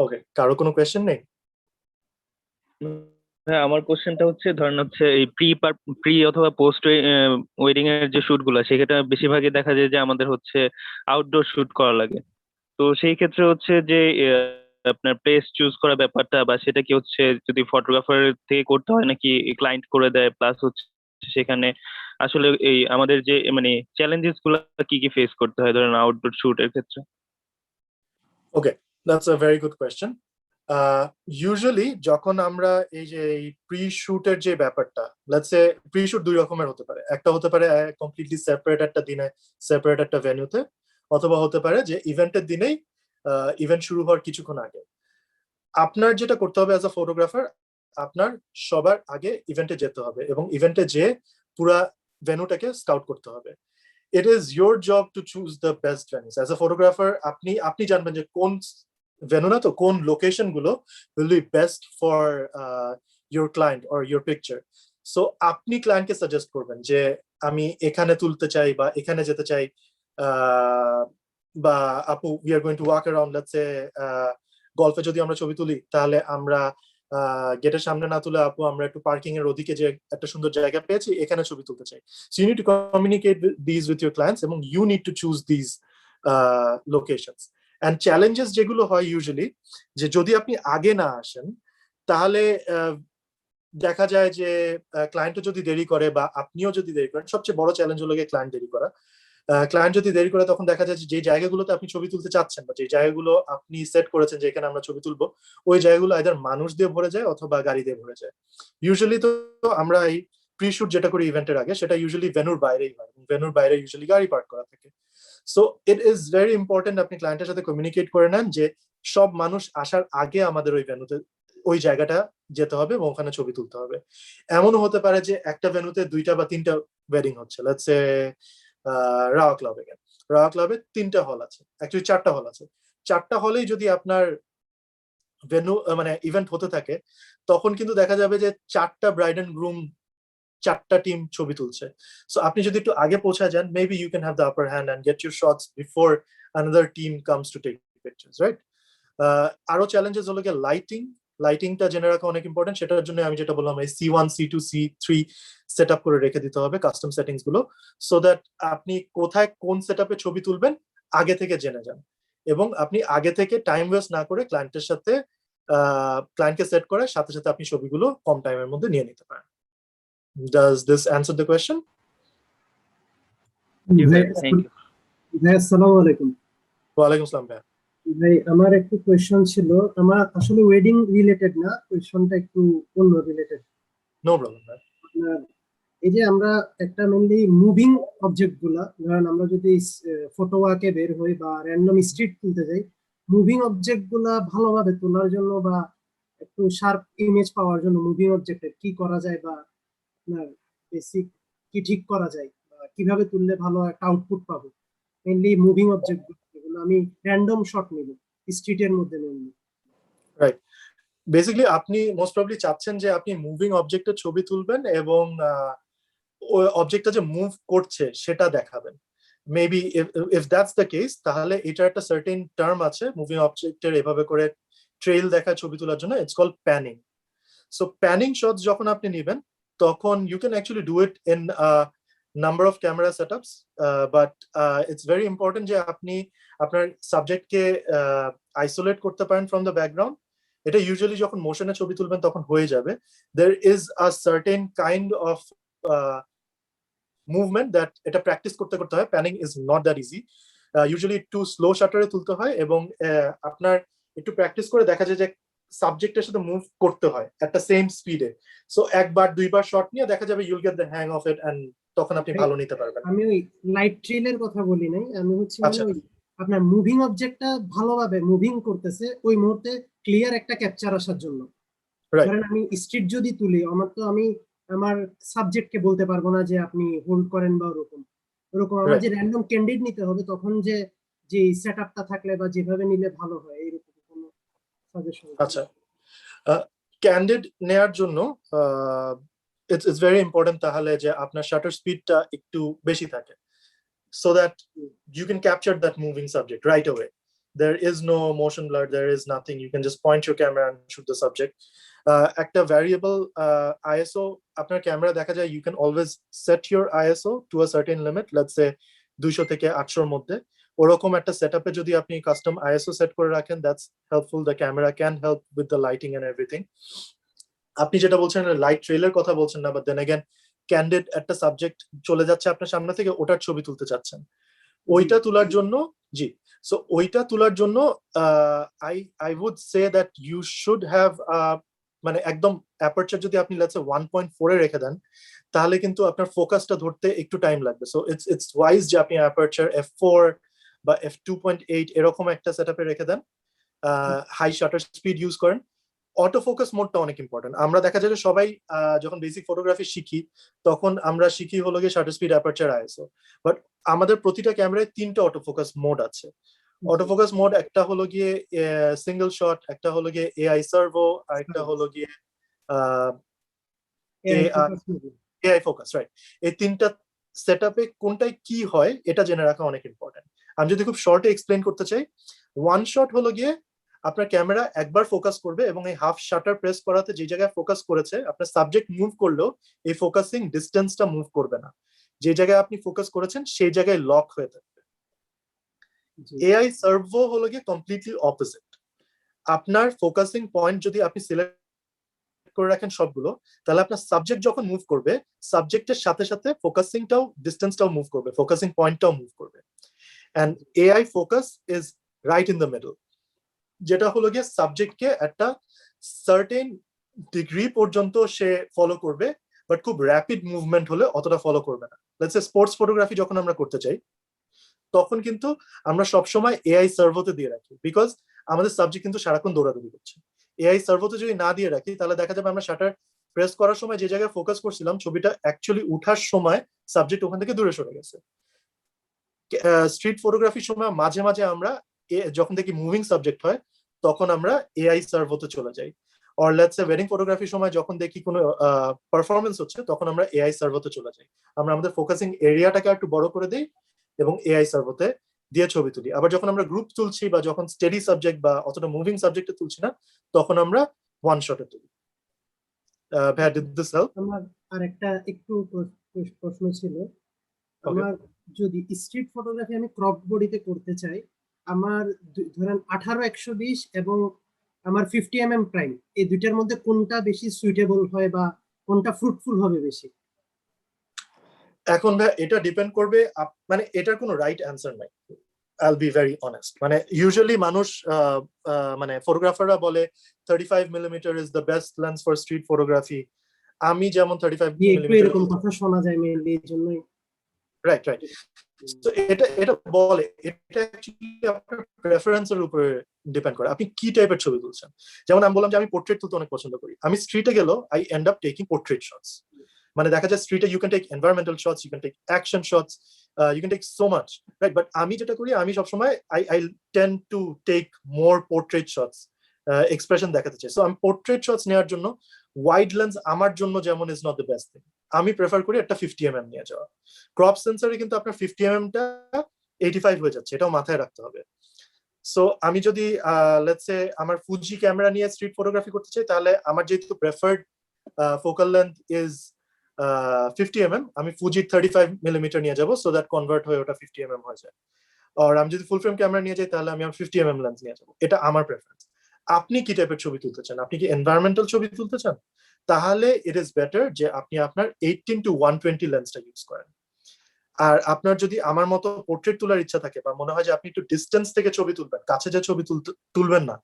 ওকে, কারো কোনো কোয়েশ্চেন নেই? হ্যাঁ, আমার কোশ্চেনটা হচ্ছে ধরেন হচ্ছে এই প্রি অথবা পোস্ট ওয়েডিং এর যে শুট গুলা, সেক্ষেত্রে বেশিরভাগই দেখা যায় যে আমাদের হচ্ছে আউটডোর শুট করা লাগে। তো সেই ক্ষেত্রে হচ্ছে যে আপনার প্লেস চুজ করা ব্যাপারটা, বা সেটা কি হচ্ছে যদি ফটোগ্রাফার থেকে করতে হয় নাকি ক্লায়েন্ট করে দেয়, প্লাস হচ্ছে সেখানে আসলে এই আমাদের যে মানে চ্যালেঞ্জেস গুলা কি কি ফেস করতে হয় ধরেন আউটডোর শুট এর ক্ষেত্রে? Okay, that's a very good question. Usually যখন আমরা এই যে প্রি শুটের যে ব্যাপারটা, লেটস সে প্রি শুট দুই রকমের হতে পারে, একটা হতে পারে কমপ্লিটলি সেপারেট একটা দিনে, সেপারেট একটা ভেন্যুতে, অথবা হতে পারে যে ইভেন্টের দিনেই, ইভেন্ট শুরু হওয়ার কিছুক্ষণ আগে। আপনার যেটা করতে হবে অ্যাজ আ ফটোগ্রাফার, আপনার সবার আগে ইভেন্টে যেতে হবে এবং ইভেন্টে যেয়ে পুরা ভেন্যুটাকে স্কাউট করতে হবে। It is your job to choose the best venues. As a photographer, আপনি জানবেন যে কোন ভেন্যু না তো কোন লোকেশন গুলো will be best for your client or your picture. So আপনি ক্লায়েন্টকে সাজেস্ট করবেন যে আমি এখানে তুলতে চাই বা এখানে যেতে চাই, বা আপু we are going to walk around, let's say গল্ফে যদি আমরা ছবি তুলি তাহলে আমরা গেটের সামনে না তুলে আপু আমরা একটু পার্কিং এর ওদিকে যে একটা সুন্দর জায়গা পেয়েছি এখানে ছবি তুলতে চাই। So you need to communicate these with your clients এবং you need to choose these locations. And challenges যেগুলো হয় ইউজুয়ালি, যে যদি আপনি আগে না আসেন তাহলে দেখা যায় যে ক্লায়েন্টও যদি দেরি করে বা আপনিও যদি দেরি করেন, সবচেয়ে বড় চ্যালেঞ্জ হলো গিয়ে ক্লায়েন্ট দেরি করা। ক্লায়েন্ট যদি দেরি করে তখন দেখা যায় যে জায়গাগুলোতে আপনি ছবি তুলতে চাচ্ছেন বা যে জায়গাগুলো আপনি সেট করেছেন যে এখানে আমরা ছবি তুলবো, ওই জায়গাগুলো আইদার মানুষ দিয়ে ভরে যায় অথবা গাড়ি দিয়ে ভরে যায়। ইউজুয়ালি তো আমরা এই প্রি শুট যেটা করি ইভেন্টের আগে, সেটা ইউজুয়ালি ভেন্যুর বাইরেই হয়, ভেন্যুর বাইরে ইউজুয়ালি গাড়ি পার্ক করা থাকে। So it is very important আপনি ক্লায়েন্টের সাথে কমিউনিকেট করে নেন যে সব মানুষ আসার আগে আমাদের ওই ভেন্যুতে ওই জায়গাটা যেতে হবে এবং ওখানে ছবি তুলতে হবে। এমনও হতে পারে যে একটা ভেন্যুতে 2টা বা 3টা ওয়েডিং হচ্ছে, লেটস সে রাওয়া ক্লাবে, রাওয়া ক্লাবে 3টা হল আছে, অ্যাকচুয়ালি 4টা হল আছে। 4টা হলেই যদি আপনার ভেন্যু মানে ইভেন্ট হতে থাকে, তখন কিন্তু দেখা যাবে যে 4টা ব্রাইড এন্ড গ্রুম 4টা টিম ছবি তুলছে। সো আপনি যদি একটু আগে পৌঁছা যান, maybe you can have the upper hand and get your shots before another team comes to take pictures, right? আরো চ্যালেঞ্জেস হলো গিয়ে লাইটিংটা জেনে রাখা অনেক ইম্পর্টেন্ট। সেটার জন্য আমি যেটা বললাম, এই C1 C2 C3 set up করে রেখে দিতে হবে কাস্টম সেটিংস গুলো, সো দ্যাট আপনি কোথায় কোন সেট আপে ছবি তুলবেন আগে থেকে জেনে যান, এবং আপনি আগে থেকে টাইম ওয়েস্ট না করে ক্লায়েন্টের সাথে ক্লায়েন্টকে সেট করে সাথে সাথে আপনি ছবিগুলো কম টাইমের মধ্যে নিয়ে নিতে পারেন। Does this answer the question? Thank you. ভাই আসসালামু আলাইকুম। ওয়ালাইকুম আসসালাম ভাই। ভাই আমার একটু কোয়েশ্চন ছিল, আমার আসলে ওয়েডিং রিলেটেড না, কোয়েশ্চনটা একটু অন্য রিলেটেড। নো প্রবলেম ভাই। আপনার এই যে আমরা একটা মেনলি মুভিং অবজেক্ট গুলা, ধরেন আমরা যদি ফটো ওয়াকে বের হই বা র্যান্ডম স্ট্রিট তুলতে যাই, মুভিং অবজেক্ট গুলা ভালোভাবে তোলার জন্য বা একটু শার্প ইমেজ পাওয়ার জন্য মুভিং অবজেক্টের কি করা যায়, বা আপনার বেসিক কি ঠিক করা যায়, বা কিভাবে তুললে ভালো একটা আউটপুট পাবো? মেনলি মুভিং অবজেক্ট গুলো আমি র্যান্ডম শট নিব স্ট্রিটের মধ্যে মেনলি। রাইট, বেসিক্যালি আপনি মোস্ট প্রবাবলি চাচ্ছেন যে আপনি মুভিং অবজেক্টের ছবি তুলবেন এবং ওই অবজেক্টটা যে মুভ করছে সেটা দেখাবেন। Maybe if that's the case, তাহলে এটার একটা সার্টেন টার্ম আছে মুভিং অবজেক্টের এভাবে করে ট্রেইল দেখা ছবি তোলার জন্য, it's called panning. So panning shots যখন আপনি নেবেন, তখন you can actually do it in number of camera setups, but it's very important যে আপনি আপনার সাবজেক্টকে আইসোলেট করতে পারেন ফ্রম দ্য ব্যাকগ্রাউন্ড। এটা ইউজুয়ালি যখন মোশনে ছবি তুলবেন তখন হয়ে যাবে। There is a certain kind of movement that এটা প্র্যাকটিস করতে করতে হয়। Panning is not that easy, usually একটু স্লো শাটারে তুলতে হয় এবং আপনার একটু প্র্যাকটিস করে দেখা যায় যে সাবজেক্টের সাথে মুভ করতে হয় একটা সেম স্পিডে। সো একবার দুইবার শট নিয়ে দেখা যাবে you'll get the hang of it, and তখন আপনি ভালো নিতে পারবেন। আমি ওই লাইট ট্রেলের কথা বলি নাই, আমি হচ্ছে মানে ওই আপনার মুভিং অবজেক্টটা ভালোভাবে মুভিং করতেছে ওই মুহূর্তে ক্লিয়ার একটা ক্যাপচার আসার জন্য। ধরেন আমি স্ট্রিট যদি তুলি, আমি আমার সাবজেক্টকে বলতে পারবো না যে আপনি হোল্ড করেন বা ওরকম আমার যে র্যান্ডম ক্যান্ডিড নিতে হবে, তখন যে সেটআপটা থাকলে বা যেভাবে নিলে ভালো হয় এইরকম কোনো সাজেশন? আচ্ছা, ক্যান্ডিড নেয়ার জন্য ইটস ভেরি ইম্পর্টেন্ট তাহলে যে আপনার শাটার স্পিডটা একটু বেশি থাকে, so that you can capture that moving subject right away. There is no motion blur, there is nothing. You can just point your camera and shoot the subject. একটা variable ISO আপনার camera দেখা যায়, you can always set your ISO to a certain limit, let's say 200 থেকে 800 এর মধ্যে। ওরকম একটা সেটআপে যদি আপনি কাস্টম ISO সেট করে রাখেন, that's helpful. The camera can help with the lighting and everything. আপনি যেটা বলছেন লাইট ট্রেলের কথা বলছেন না, বাট দেন अगेन ক্যান্ডিড একটা সাবজেক্ট চলে যাচ্ছে আপনার সামনে থেকে, ওটার ছবি তুলতে চাচ্ছেন, ওইটা তোলার জন্য জি, সো ওইটা তোলার জন্য I would say that you should have মানে একদম অ্যাপারচার যদি আপনি লেটস সে 1.4 এ রেখে দেন, তাহলে কিন্তু আপনার ফোকাসটা ধরতে একটু টাইম লাগবে। সো ইটস ওয়াইজ যে আপনি অ্যাপারচার f4 বা f2.8 এরকম একটা সেটআপে রেখে দেন, হাই শাটার স্পিড ইউজ করেন। অটো ফোকাস মোডটা অনেক ইম্পর্টেন্ট। আমরা দেখা যায় যে সবাই যখন বেসিক ফটোগ্রাফি শিখি, তখন আমরা শিখি হলো গিয়ে shutter speed, aperture, ISO, but আমাদের প্রতিটা ক্যামেরায় 3টা অটো ফোকাস মোড আছে। অটো ফোকাস মোড একটা হলো গিয়ে সিঙ্গেল শট, একটা হলো গিয়ে এআই সার্ভো, আর একটা হলো গিয়ে এআই ফোকাস, রাইট? এই 3টা সেটআপে কোনটায় কি হয় এটা জেনে রাখা অনেক ইম্পর্টেন্ট। আমি যদি খুব শর্টে এক্সপ্লেন করতে চাই, ওয়ান শট হলো গিয়ে আপনার ক্যামেরা একবার ফোকাস করবে এবং এই হাফ শাটার প্রেস করাতে যে জায়গায় ফোকাস করেছে, আপনার সাবজেক্ট মুভ করলেও এই ফোকাসিং ডিসটেন্সটা মুভ করবে না, যে জায়গায় আপনি ফোকাস করেছেন সেই জায়গায় লক হয়ে থাকবে। এআই সার্ভো হলো গিয়ে কমপ্লিটলি অপোজিট। আপনার ফোকাসিং পয়েন্ট যদি আপনি সিলেক্ট করে রাখেন সবগুলো, তাহলে আপনার সাবজেক্ট যখন মুভ করবে, সাবজেক্টের সাথে সাথে ফোকাসিংটাও, ডিসটেন্সটাও মুভ করবে, ফোকাসিং পয়েন্টটাও মুভ করবে। And AI focus is right in the middle, যেটা হলো গিয়ে সাবজেক্টকে একটা সার্টেন ডিগ্রি পর্যন্ত সে ফলো করবে, বাট খুব র্যাপিড মুভমেন্ট হলে অতটা ফলো করবে না। লেটস সে স্পোর্টস ফটোগ্রাফি যখন আমরা করতে চাই তখন কিন্তু আমরা সবসময় এআই সার্ভোতে দিয়ে রাখি, বিকজ আমাদের সাবজেক্ট কিন্তু সারাক্ষণ দৌড়াদৌড়ি করছে। এআই সার্ভোতে যদি না দিয়ে রাখি তাহলে দেখা যাবে আমরা শাটার প্রেস করার সময় যে জায়গায় ফোকাস করছিলাম ছবিটা অ্যাকচুয়ালি উঠার সময় সাবজেক্ট ওখান থেকে দূরে সরে গেছে। স্ট্রিট ফটোগ্রাফির সময় মাঝে মাঝে আমরা যখন দেখি মুভিং সাবজেক্ট হয় তখন আমরা এআই সার্ভোতে চলে যাই। অর লেটস সে ওয়েডিং ফটোগ্রাফির সময় যখন দেখি কোনো পারফরমেন্স হচ্ছে তখন আমরা এআই সার্ভোতে চলে যাই। আমরা আমাদের ফোকাসিং এরিয়াটাকে একটু বড় করে দিই এবং এআই সার্ভোতে দিয়ে ছবি তুলি। আবার যখন আমরা গ্রুপ তুলছি বা যখন স্টেডি সাবজেক্ট বা অতটা মুভিং সাবজেক্টে তুলছি না তখন আমরা ওয়ান শটে তুলি। ভাইয়া, ডিড দিস হেল্প? আমার আরেকটা একটু প্রশ্ন ছিল, আমার যদি স্ট্রিট ফটোগ্রাফি আমি ক্রপ বডিতে করতে চাই, আমার ধরেন 18-120 এবং আমার 50 mm প্রাইম, এই দুইটার মধ্যে কোনটা বেশি সুইটেবল হয় বা কোনটা ফ্রুটফুল হবে বেশি? এখন ভাই এটা ডিপেন্ড করবে, মানে এটার কোনো রাইট অ্যান্সার নাই। I'll be very honest. মানে ইউজুয়ালি মানুষ মানে ফটোগ্রাফাররা বলে 35mm is the best lens for street photography. আমি যেমন 35mm এরকম কথা শোনা যায় মেইনলি, এই জন্যই। Right right. তো এটা বলে, এটা অ্যাকচুয়ালি আপনার প্রেফারেন্সের উপরে ডিপেন্ড করে আপনি কি টাইপের ছবি তুলছেন। যেমন আমি বললাম যে আমি পোর্ট্রেট তুলতে অনেক পছন্দ করি, আমি স্ট্রিটে গেলেও I end up taking portrait shots. মানে দেখা যায় স্ট্রিটে you can take environmental shots, you can take action shots, you can take so much, right? But আমি যেটা করি, আমি সবসময় I tend to take more portrait shots, expression দেখাতে চাই। সো আমি পোর্ট্রেট শটস নেওয়ার জন্য ওয়াইড লেন্স আমার জন্য যেমন is not the best thing, আমি প্রেফার করি একটা 50mm নিয়ে যাওয়া। ক্রপ সেন্সরে কিন্তু আপনার 50mm-টা 85 হয়ে যাচ্ছে, এটাও মাথায় রাখতে হবে। সো আমি যদি লেটস সে আমার ফুজি ক্যামেরা নিয়ে স্ট্রিট ফটোগ্রাফি করতে চাই, তাহলে আমার যেহেতু preferred focal length is 50mm, আমি ফুজির 35mm নিয়ে যাবো, সো দ্যাট কনভার্ট হয়ে ওটা 50mm হয়ে যায়। আর আমি যদি ফুল ফ্রেম ক্যামেরা নিয়ে যাই তাহলে আমি 50mm লেন্স নিয়ে যাবো। এটা আমার প্রেফারেন্স। আপনি কি টাইপের ছবি তুলতে চান? আপনি কি এনভায়রনমেন্টাল ছবি তুলতে চান? তাহলে ইট ইজ বেটার যে আপনি আপনার 18-120 লেন্সটা ইউজ করেন। আর আপনার যদি আমার মতো পোর্ট্রেট তোলার ইচ্ছা থাকে বা মনে হয় যে আপনি একটু ডিস্টেন্স থেকে ছবি তুলবেন, কাছে যে ছবি তুলবেন না,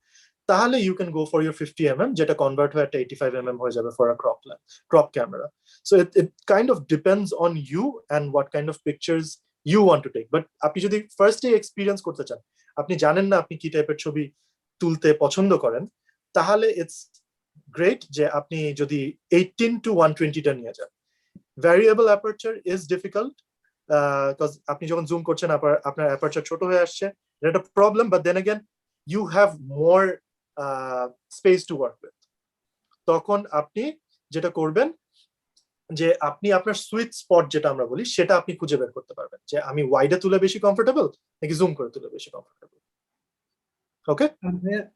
তাহলে you can go for your 50mm, যেটা কনভার্ট হয়ে একটা 85mm হয়ে যাবে for a crop camera. So it kind of depends on you and what kind of pictures you want to take. But আপনি যদি ফার্স্ট ডে এক্সপিরিয়েন্স করতে চান, আপনি জানেন না আপনি কি টাইপের ছবি তুলতে পছন্দ করেন, তাহলে ইটস গ্রেট যে আপনি যদি 18-120টা নিয়ে যান। ভ্যারিয়েবল অ্যাপারচার ইজ ডিফিকাল্ট, আপনি যখন জুম করছেন আপনার অ্যাপারচার ছোট হয়ে আসছে, এটা একটা problem. But then again you have more space to work with. তখন আপনি যেটা করবেন যে আপনি আপনার সুইট স্পট যেটা আমরা বলি সেটা আপনি খুঁজে বের করতে পারবেন, যে আমি ওয়াইডে তুলে বেশি কমফোর্টেবল নাকি জুম করে তুলে বেশি কমফোর্টেবল। ওকে,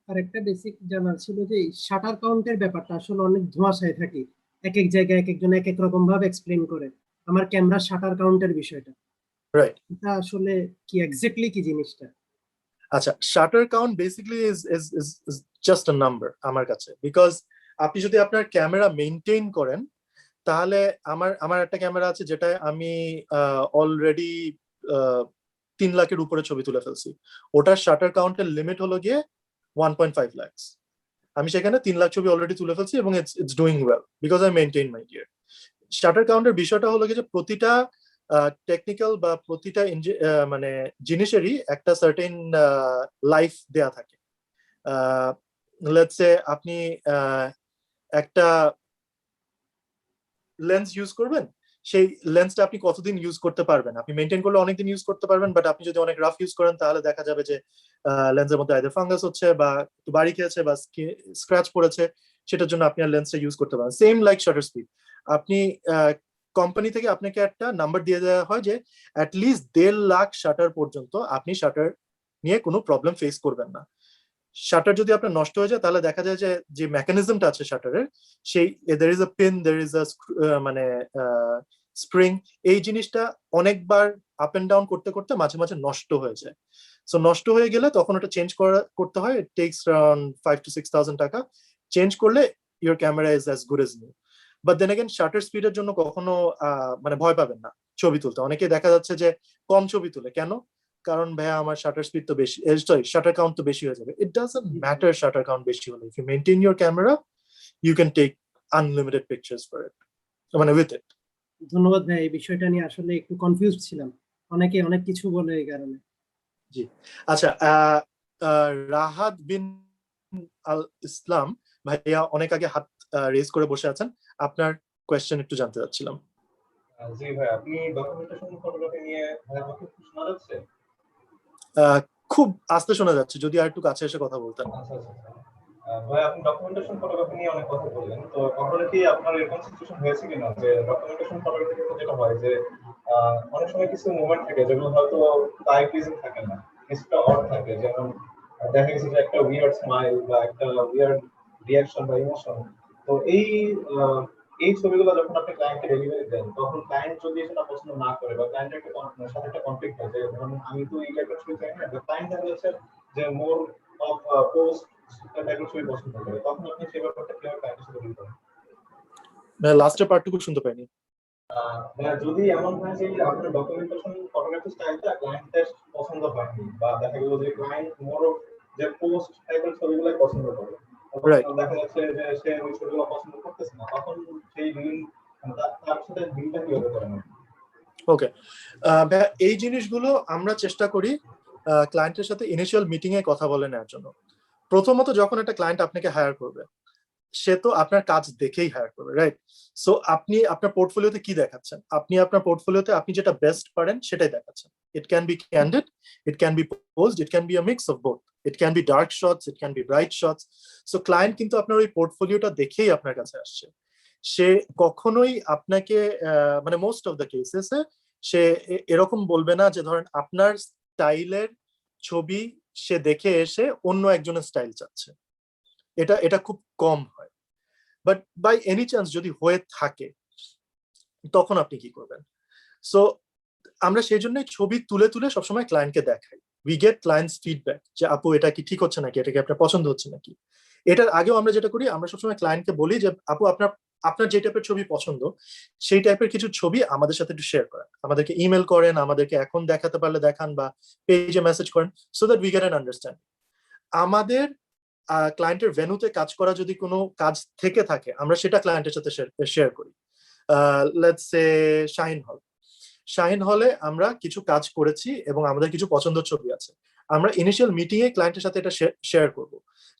আর একটা বেসিক জানার ছিল যে শাটার কাউন্টের ব্যাপারটা আসলে অনেক ধোঁয়াশায় থাকে, এক এক জায়গায় এক একজন এক এক রকম ভাবে এক্সপ্লেইন করে আমার ক্যামেরা শাটার কাউন্টের বিষয়টা, রাইট। এটা আসলে কি এক্স্যাক্টলি কি জিনিসটা? আচ্ছা, shutter count basically is just a number আমার কাছে, বিকজ আপনি যদি আপনার ক্যামেরা মেইনটেইন করেন, তাহলে আমার একটা ক্যামেরা আছে যেটায় আমি অলরেডি 3 লাখের উপরে ছবি তুলে ফেলছি। ওটার শাটার কাউন্টের লিমিট হলো গিয়ে 1.5 লাখ। আমি সেখানে 3 লাখ ছবি অলরেডি তুলে ফেলছি এবং it's doing well because I maintain my gear. Shutter কাউন্টের বিষয়টা হলো গিয়ে যে প্রতিটা টেকনিক্যাল বা প্রতিটা মানে জিনিসেরই একটা সার্টেন লাইফ দেয়া থাকে। লেটস সে আপনি একটা লেন্স ইউজ করবেন, সেই লেন্সটা আপনি কতদিন ইউজ করতে পারবেন? আপনি মেনটেন করলে অনেকদিন ইউজ করতে পারবেন, বাট আপনি যদি অনেক রাফ ইউজ করেন তাহলে দেখা যাবে যে লেন্সের মধ্যে আইদার ফাঙ্গাস হচ্ছে বা একটু বাড়ি খেয়েছে বা স্ক্র্যাচ পড়েছে, সেটার জন্য আপনি আর লেন্সটা ইউজ করতে পারেন। সেম লাইক শাটার স্পিড, আপনি কোম্পানি থেকে আপনাকে একটা নাম্বার দিয়ে দেওয়া হয় যে অ্যাটলিস্ট 1.5 লাখ শাটার পর্যন্ত আপনি শাটার নিয়ে কোনো প্রবলেম ফেস করবেন না। শাটার যদি আপনার নষ্ট হয়ে যায় তাহলে দেখা যায় যে মেকানিজমটা আছে শাটারের, সেই দের is a pin, there is আ মানে স্প্রিং, এই জিনিসটা অনেকবার আপ এন্ড ডাউন করতে করতে মাঝে মাঝে নষ্ট হয়ে যায়। সো নষ্ট হয়ে গেলে তখন ওটা চেঞ্জ করতে হয়। ইট টেকস অ্যারাউন্ড 5,000 to 6,000 টাকা। চেঞ্জ করলে your camera is as good as new. But then again shutter স্পিডের জন্য কখনো মানে ভয় পাবেন না ছবি তুলতে। অনেকে দেখা যাচ্ছে যে কম ছবি তুলে, কেন? কারণ ভাইয়া আমার শাটার স্পিড তো বেশি, সরি শাটার কাউন্ট তো বেশি হয়ে যাবে। It doesn't matter shutter count বেশি হলে, if you maintain your camera you can take unlimited pictures for it. মানে উইথ ইট। ধন্যবাদ ভাই, এই বিষয়টা নিয়ে আসলে একটু কনফিউজ ছিলাম, অনেকে অনেক কিছু বলে এই কারণে। জি আচ্ছা, রাহাত বিন আল ইসলাম ভাইয়া অনেক আগে হাত রেজ করে বসে আছেন, আপনার কোয়েশ্চেন একটু জানতে চাচ্ছিলাম। জি ভাই, আপনি ডকুমেন্টেশন ফটোগ্রাফি নিয়ে আমাকে একটু শোনা যাচ্ছে? খুব আস্তে শোনা যাচ্ছে, যদি আর একটু কাছে এসে কথা বলতেন। আচ্ছা আচ্ছা আচ্ছা। ভাই, আপনি ডকুমেন্টেশন ফটোগ্রাফি নিয়ে অনেক কথা বললেন, তো কখনো কি আপনার এরকম সিচুয়েশন হয়েছে কিনা যে ডকুমেন্টেশন ফটোগ্রাফি যেটা হয় যে অনেক সময় কিছু মোমেন্ট থাকে যেগুলো হয়তো আই প্লিজিং থাকে না, কিছুটা অড থাকে, যেমন দেখা গেছে যে একটা উইয়ার্ড স্মাইল বা একটা উইয়ার্ড রিয়াকশন বা ইমোশন, তো এই ছবিগুলো যখন আপনি ক্লায়েন্টকে ডেলিভারি দেন, তখন ক্লায়েন্ট যদি সেটা পছন্দ না করে বা ক্লায়েন্টের একটা সাথে একটা কনফ্লিক্ট হয় যে ধরুন আমি তো এই টাইপের ছবি চাই না, বা ক্লায়েন্ট দেখা যাচ্ছে যে মোর অফ পোস্ট টাইপের ছবি পছন্দ করে, তখন আপনি সেই ব্যাপারটা কিভাবে ক্লায়েন্টের সাথে ডিল করেন? লাস্টের পার্টটুকু শুনতে পাইনি। যদি এমন হয় যে আপনার ডকুমেন্টেশন ফটোগ্রাফি স্টাইলটা ক্লায়েন্টের পছন্দ হয়নি, বা দেখা গেল যে ক্লায়েন্ট মোর যে পোস্ট টাইপের ছবিগুলো পছন্দ করে, রাইট, দেখা যাচ্ছে যে সে ওই ছবিগুলো পছন্দ করতেছে না, তখন সেই ডিল তার সাথে ডিলটা কিভাবে করেন? ওকে। এই জিনিসগুলো আমরা চেষ্টা করি ক্লায়েন্টের সাথে ইনিশিয়াল মিটিং এ কথা বলে নেওয়ার জন্য। প্রথমত যখন একটা ক্লায়েন্ট আপনাকে হায়ার করবে, সে তো আপনার কাজ দেখেই হায়ার করবে, রাইট? সো আপনি আপনার পোর্টফোলিওতে কি দেখাচ্ছেন? আপনি আপনার পোর্টফোলিওতে আপনি যেটা বেস্ট পারেন সেটাই দেখাচ্ছেন। It can be candid, it can be posed, it can be a mix of both, it can be dark shots, it can be bright shots. So client কিন্তু আপনার ওই পোর্টফোলিওটা দেখেই আপনার কাছে আসছে। সে কখনোই আপনাকে মানে মোস্ট অফ দ্য কেসেসে সে এরকম বলবে না যে ধরেন আপনার স্টাইলের ছবি সে দেখে এসে অন্য একজনের স্টাইল চাচ্ছে। এটা এটা খুব কম হয়। বাট বাই এনি চান্স যদি হয়ে থাকে, তখন আপনি কি করবেন? সো আমরা সেই জন্যই ছবি তুলে তুলে সবসময় ক্লায়েন্টকে দেখাই। উই গেট ক্লায়েন্টস ফিডব্যাক যে আপু এটা কি ঠিক হচ্ছে নাকি, এটা কি আপনার পছন্দ হচ্ছে নাকি। এটার আগেও আমরা যেটা করি, আমরা সবসময় ক্লায়েন্টকে বলি যে আপু আপনার আপনার যে টাইপের ছবি পছন্দ সেই টাইপের কিছু ছবি আমাদের সাথে একটু শেয়ার করেন, আমাদেরকে ইমেল করেন, আমাদেরকে এখন দেখাতে পারলে দেখান বা পেজে মেসেজ করেন, so that we get an understanding. আমাদের ক্লায়েন্টের ভেন্যুতে কাজ করা যদি কোনো কাজ থেকে থাকে, আমরা সেটা ক্লায়েন্টের সাথে শেয়ার করি। লেটস সে শাহিন হল, শাহিন হলে আমরা কিছু কাজ করেছি এবং আমাদের কিছু পছন্দের ছবি আছে। আমরা ইনিশিয়াল মিটিং এ ক্লায়েন্টের সাথে এটা শেয়ার করব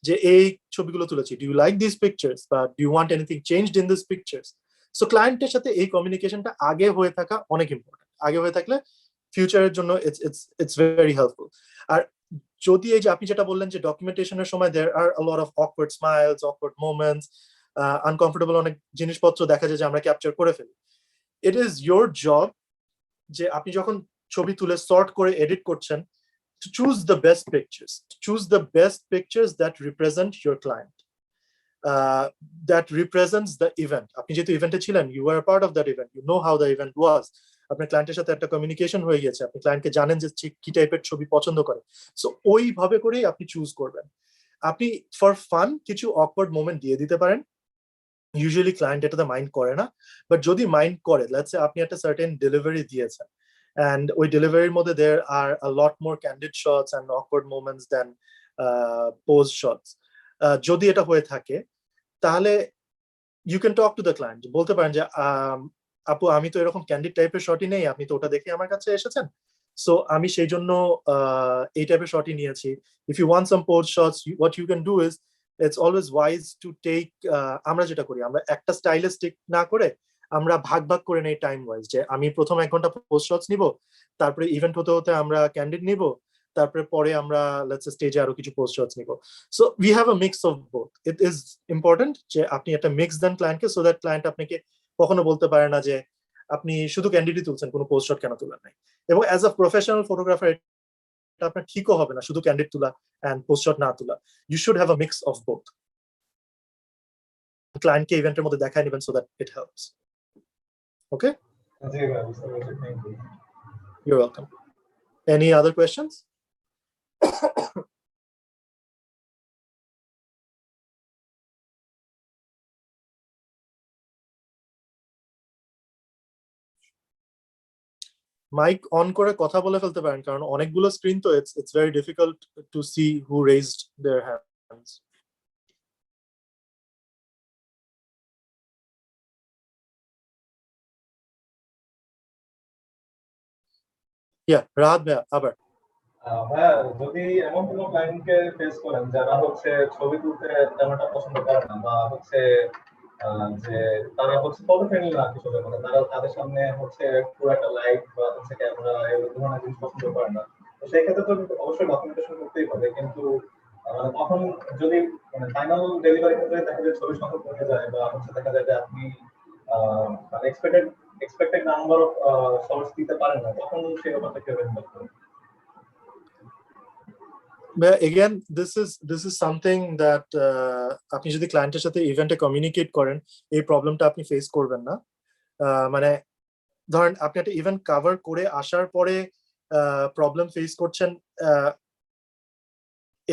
যে এই ছবিগুলো তুলেছি, do you like this pictures বা do you want anything changed in this pictures. So ক্লায়েন্টের সাথে এই কমিউনিকেশনটা আগে হয়ে থাকা অনেক ইম্পর্টেন্ট। আগে হয়ে থাকলে ফিউচারের জন্য ইটস ভেরি হেল্পফুল। আর যদি এই যে আপনি যেটা বললেন যে ডকুমেন্টেশনের সময় there are a lot of awkward smiles, awkward moments, uncomfortable অনেক জিনিসপত্র দেখা যায় যে আমরা ক্যাপচার করে ফেলি। ইট ইজ ইয়োর জব যে আপনি যখন ছবি তুলে সর্ট করে এডিট করছেন, to choose the best pictures, to choose the best pictures that represent your client, that represents the event. আপনি যেহেতু ইভেন্টে ছিলেন, you were a part of that event, you know how the event was, আপনার ক্লায়েন্টের সাথে একটা communication হয়ে গেছে, আপনি ক্লায়েন্টকে জানেন যে কি টাইপের ছবি পছন্দ করে। সো ওইভাবে করেই আপনি চুজ করবেন। আপনি ফর ফান কিছু অকওয়ার্ড মোমেন্ট দিয়ে দিতে পারেন, ইউজুয়ালি ক্লায়েন্ট এটাতে মাইন্ড করে না। বাট যদি মাইন্ড করে, লেটস সে আপনি একটা সার্টেন ডেলিভারি দিয়েছেন and ওই ডেলিভারির মধ্যে there are a lot more candid shots and awkward moments than pose shots, যদি এটা হয়ে থাকে তাহলে you can talk to the client, বলতে পারেন যে আপু আমি তো এরকম ক্যান্ডিড টাইপের শটই নেই, আপনি তো ওটা দেখে আমার কাছে এসেছেন, সো আমি সেই জন্য এই টাইপের শটই নিয়েছি। if you want some pose shots, what you can do is it's always wise to take, আমরা যেটা করি, আমরা একটা স্টাইলে স্টিক না করে আমরা ভাগ ভাগ করে নেই টাইম ওয়াইজ, যে আমি প্রথম 1 ঘন্টা পোস্ট শটস নিব, তারপরে ইভেন্ট হতে হতে আমরা ক্যান্ডিড নিব, তারপরে পরে আমরা লেটস সে স্টেজে আরো কিছু পোস্ট শটস নিব। So we have a mix of both. It is important যে আপনি একটা মিক্স দেন ক্লায়েন্টকে, সো দ্যাট ক্লায়েন্ট আপনাকে কখনো বলতে পারে না যে আপনি শুধু ক্যান্ডিডই তুলছেন, কোনো পোস্ট শট কেন তুলেন নাই। এবং অ্যাজ আ প্রফেশনাল ফটোগ্রাফার এটা আপনার ঠিকও হবে না শুধু ক্যান্ডিড তোলা এন্ড পোস্ট শট না তোলা। You should have a mix of both. ক্লায়েন্টকে ইভেন্টের মধ্যে দেখায় নেবেন so that it helps. Okay? Thank you. You're welcome. Any other questions? Mic on করে কথা বলে ফেলতে পারেন, কারণ অনেকগুলো স্ক্রিন তো it's very difficult to see who raised their hands. Rahat ভাইয়া আবার। ভাইয়া যদি এমন কোনো ক্লায়েন্টকে ফেস করেন যারা হচ্ছে ছবি তুলতে তেমনটা পছন্দ করে না, বা হচ্ছে যে তারা হচ্ছে ফটো ফ্রেন্ডলি না, কিছু ব্যাপারে তারা তাদের সামনে হচ্ছে পুরো একটা লাইট বা হচ্ছে ক্যামেরা এই ধরনের জিনিস পছন্দ করে না, তো সেই ক্ষেত্রে তো অবশ্যই ডকুমেন্টেশন করতেই হবে। কিন্তু তখন যদি মানে ফাইনাল ডেলিভারি ক্ষেত্রে দেখা যায় ছবি সংখ্যা কমে যায়, বা হচ্ছে দেখা যায় যে আপনি মানে এক্সপেক্টেড নাম্বার অফ শর্টস দিতে পারেন না, তখন সেই ব্যাপারটা কেউ হ্যান্ডেল করে? Again, this is something that আপনি যদি ক্লায়েন্টের সাথে ইভেন্টে কমিউনিকেট করেন, এই প্রবলেমটা আপনি ফেস করবেন না। মানে ধরেন আপনি একটা ইভেন্ট কভার করে আসার পরে প্রবলেম ফেস করছেন,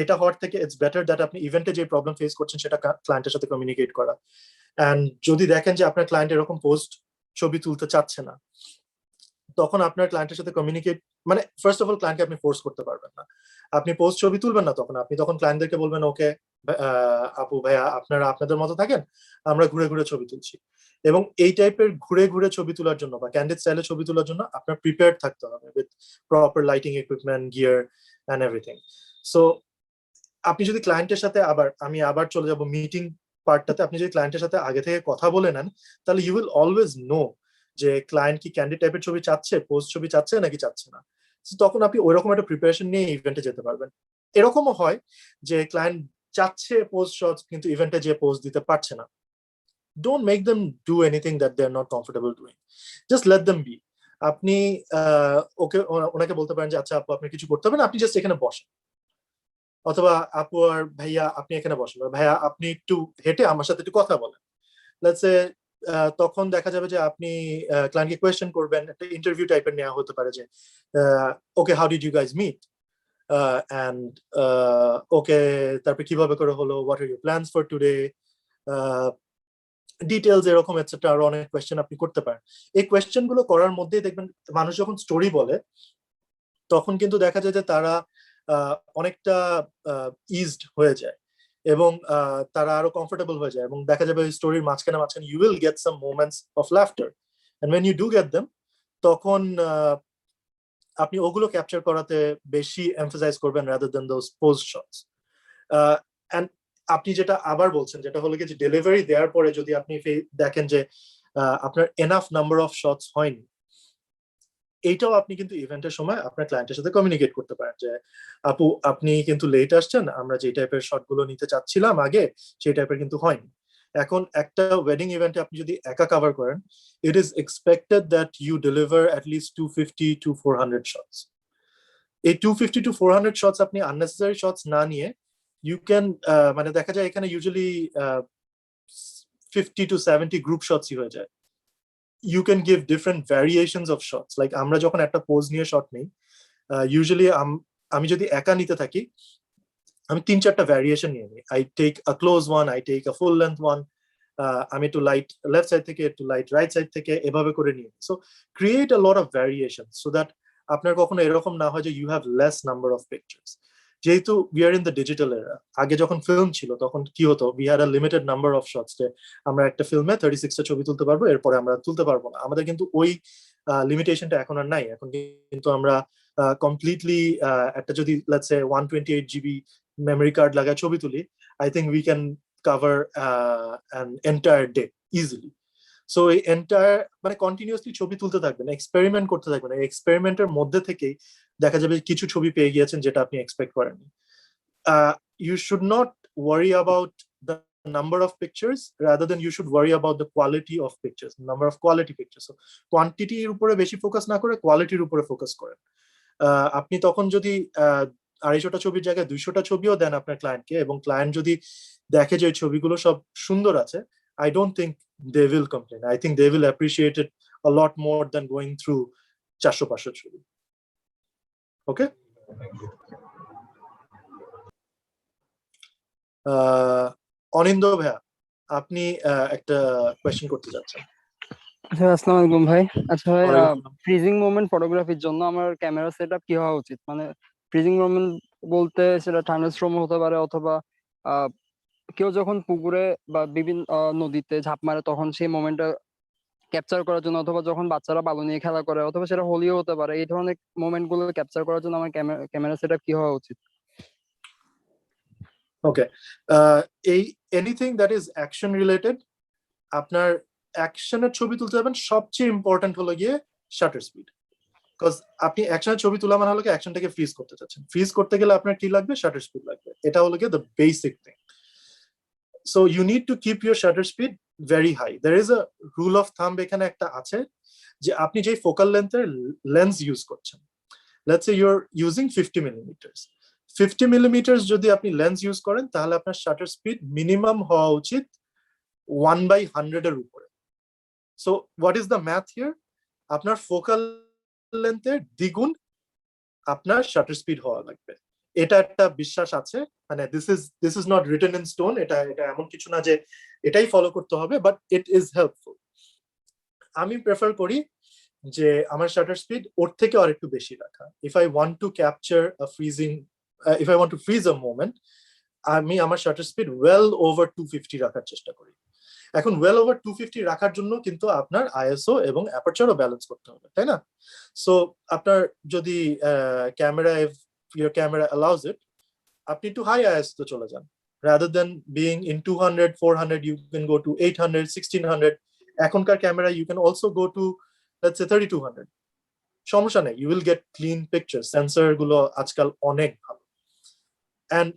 এটা হওয়ার থেকে ইটস বেটার দ্যাট আপনি ইভেন্টে যে প্রবলেম ফেস করছেন সেটা ক্লায়েন্টের সাথে কমিউনিকেট করা। অ্যান্ড যদি দেখেন যে আপনার ক্লায়েন্ট এরকম পোস্ট ছবি তুলতে চাচ্ছে না, তখন আপনার ক্লায়েন্টের সাথে কমিউনিকেট, মানে ফার্স্ট অফ অল ক্লায়েন্টকে আপনি ফোর্স করতে পারবেন না, আপনি পোস্ট ছবি তুলবেন না, তখন ক্লায়েন্টদেরকে বলবেন ওকে আপু ভাইয়া আপনারা আপনাদের মতো থাকেন, আমরা ঘুরে ঘুরে ছবি তুলছি। এবং এই টাইপের ঘুরে ঘুরে ছবি তোলার জন্য বা ক্যান্ডিড স্টাইলে ছবি তোলার জন্য আপনার প্রিপেয়ার্ড থাকতে হবে with proper lighting equipment, gear and everything. So আপনি যদি ক্লায়েন্টের সাথে আমি আবার চলে যাব মিটিং পার্টটাতে, আপনি যদি ক্লায়েন্টের সাথে আগে থেকে কথা বলে নেন, তাহলে ইউ উইল অলওয়েজ নো যে ক্লায়েন্ট কি ক্যান্ডিড টাইপের ছবি চাচ্ছে, পোস্ট ছবি চাচ্ছে নাকি চাচ্ছে না। তখন আপনি ওইরকম একটা প্রিপারেশন নিয়ে ইভেন্টে যেতে পারবেন। এরকমও হয় যে ক্লায়েন্ট চাচ্ছে পোস্ট শটস কিন্তু ইভেন্টে যে পোস্ট দিতে পারছে না। Don't make them do anything that they are not comfortable doing, just let them be. আপনি ওনাকে বলতে পারেন যে আচ্ছা আপু আপনি কিছু করতে হবে না, আপনি জাস্ট এখানে বসেন, অথবা আপু আর ভাইয়া আপনি এখানে বসেন, ভাইয়া আপনি একটু হেঁটে আমার সাথে একটু কথা বলেন। লেটস সে তখন দেখা যাবে যে আপনি ক্লায়েন্টকে কোয়েশ্চেন করবেন, একটা ইন্টারভিউ টাইপের নেওয়া হতে পারে যে okay how did you guys meet, and okay তারপর কিভাবে করে হলো, what are your plans for today, details এরকম এটসেট্রা আরো অনেক কোয়েশ্চেন আপনি করতে পারেন। এই কোয়েশ্চেন গুলো করার মধ্যেই দেখবেন মানুষ যখন স্টোরি বলে তখন কিন্তু দেখা যায় যে তারা অনেকটা ইজড হয়ে যায় এবং তারা আরো কমফোর্টেবল হয়ে যায়, এবং দেখা যাবে স্টোরির মাঝখানে you will get some moments of laughter, and when you do get them তখন আপনি ওগুলো ক্যাপচার করাতে বেশি এমফাসাইজ করবেন rather than those post shots. And আপনি যেটা আবার বলছেন যেটা হলো কি যে ডেলিভারি দেওয়ার পরে যদি আপনি দেখেন যে আপনার এনাফ নাম্বার অফ শটস হয়নি, এইটাও আপনি কিন্তু ইভেন্টের সময় আপনার ক্লায়েন্টের সাথে কমিউনিকেট করতে পারেন যে আপু আপনি কিন্তু লেট আসছেন, আমরা যে টাইপের শটগুলো নিতে চাচ্ছিলাম আগে সেই টাইপের কিন্তু হয়নি। এখন একটা ওয়েডিং ইভেন্টে আপনি যদি একা কভার করেন, it is expected that you deliver at least 250 to 400 shots. এই 250 to 400 শটস আপনি আননেসেসারি শটস না নিয়ে ইউ ক্যান মানে দেখা যায় এখানে ইউজুয়ালি 50 to 70 গ্রুপ শটসই হয়ে যায়। You can give different variations of shots. Like আমরা যখন একটা পোজ নিয়ে শট নেই, ইউজুয়ালি আমি যদি একা নিতে থাকি আমি 3-4টা ভ্যারিয়েশন নিয়ে নিই। I take a close one, I take a full length one, আমি একটু লাইট লেফট সাইড থেকে একটু লাইট রাইট সাইড থেকে এভাবে করে নিই। So create a lot of variation so that আপনার কখনো এরকম না হয় যে you have less number of pictures. যেহেতু we are in the digital era, আগে যখন ফিল্ম ছিল তখন কি হতো, we had a limited number of shots, যে আমরা একটা ফিল্মে 36টা ছবি তুলতে পারবো, এরপরে আমরা তুলতে পারবো না। আমাদের কিন্তু ওই লিমিটেশনটা এখন আর নাই। এখন কিন্তু আমরা কমপ্লিটলি একটা যদি let's say 128 GB memory card লাগায় ছবি তুলি, I think we can cover an entire day easily. So এই এন্টায়ার মানে কন্টিনিউয়াসলি ছবি তুলতে থাকবেন, এক্সপেরিমেন্ট করতে থাকবেন। এই এক্সপেরিমেন্টের মধ্যে থেকেই দেখা যাবে কিছু ছবি পেয়ে গিয়েছেন যেটা আপনি এক্সপেক্ট করেননি। You should not worry about the number of pictures rather than you should worry about the quality of pictures, number of quality pictures. So কোয়ান্টিটির উপরে বেশি ফোকাস না করে কোয়ালিটির উপরে ফোকাস করেন। আপনি তখন যদি 250টা ছবির জায়গায় 200টা ছবিও দেন আপনার ক্লায়েন্টকে, এবং ক্লায়েন্ট যদি দেখে যে ছবিগুলো সব সুন্দর আছে, I don't think they will complain. I think they will appreciate it a lot more than going through 400-500 ছবি। Okay? অনিন্দ ভাইয়া আপনি একটা কোয়েশ্চেন করতে যাচ্ছেন। আচ্ছা, আসসালামু আলাইকুম ভাই। আচ্ছা ভাই, ফ্রিজিং মোমেন্ট ফটোগ্রাফির জন্য আমার ক্যামেরা সেটআপ কি হওয়া উচিত? মানে ফ্রিজিং মোমেন্ট বলতে সেটা থান্ডারস্টর্ম হতে পারে, অথবা কেউ যখন পুকুরে বা বিভিন্ন নদীতে ঝাঁপ মারে তখন সেই মোমেন্টটা ক্যাপচার করার জন্য, অথবা যখন বাচ্চারা বালু নিয়ে খেলা করে, অথবা সেটা হোলিও হতে পারে, এই ধরনের মোমেন্ট গুলো ক্যাপচার করার জন্য আমার ক্যামেরা সেটআপ কি হওয়া উচিত? ওকে, এই anything that is action related, আপনার অ্যাকশনের ছবি তুলতে যাবেন, সবচেয়ে ইম্পর্টেন্ট হলো গিয়ে শাটার স্পিড। বিকজ আপনি অ্যাকশনের ছবি তোলা মানে হলো কি অ্যাকশনটাকে ফ্রিজ করতে চাচ্ছেন, ফ্রিজ করতে গেলে আপনার কি লাগবে, শাটার স্পিড লাগবে। এটা হলো গিয়ে the basic thing. So you need to keep your shutter speed very high. There is a rule of thumb এখানে একটা আছে, যে আপনি যেই ফোকাল লেন্থের লেন্স ইউজ করছেন, let's say you are using 50 millimetres, 50 millimetres যদি আপনি লেন্স ইউজ করেন, তাহলে আপনার শাটার স্পিড মিনিমাম হওয়া উচিত 1/100 এর উপরে। So what is the math here? আপনার ফোকাল লেন্থের দ্বিগুণ আপনার শাটার স্পিড হওয়া লাগবে। এটা একটা বিশ্বাস আছে, মানে this is not written in stone, এটা এমন কিছু না যে এটাই ফলো করতে হবে, বাট ইট ইজ হেল্পফুল। আমি প্রেফার করি যে আমার শাটার স্পিড ওর থেকে আর একটু বেশি রাখা। If I want to capture a freezing, if I want two fridge a moment, আমি আমার শাটার স্পিড ওয়েল ওভার 250 রাখার চেষ্টা করি। এখন ওয়েল ওভার 250 রাখার জন্য কিন্তু আপনার আইএসও এবং অ্যাপারচারও ব্যালেন্স করতে হবে, তাই না? সো আপনার যদি camera, if your camera allows it, আপনি একটু হাই আইএসও চলে যান। Rather than being in 200, 400, you can go to 800, 1600। এখনকার camera you can also go to let's say 3200। সমস্যা নেই, you will get clean picture. Sensor গুলো আজকাল অনেক ভালো। অ্যান্ড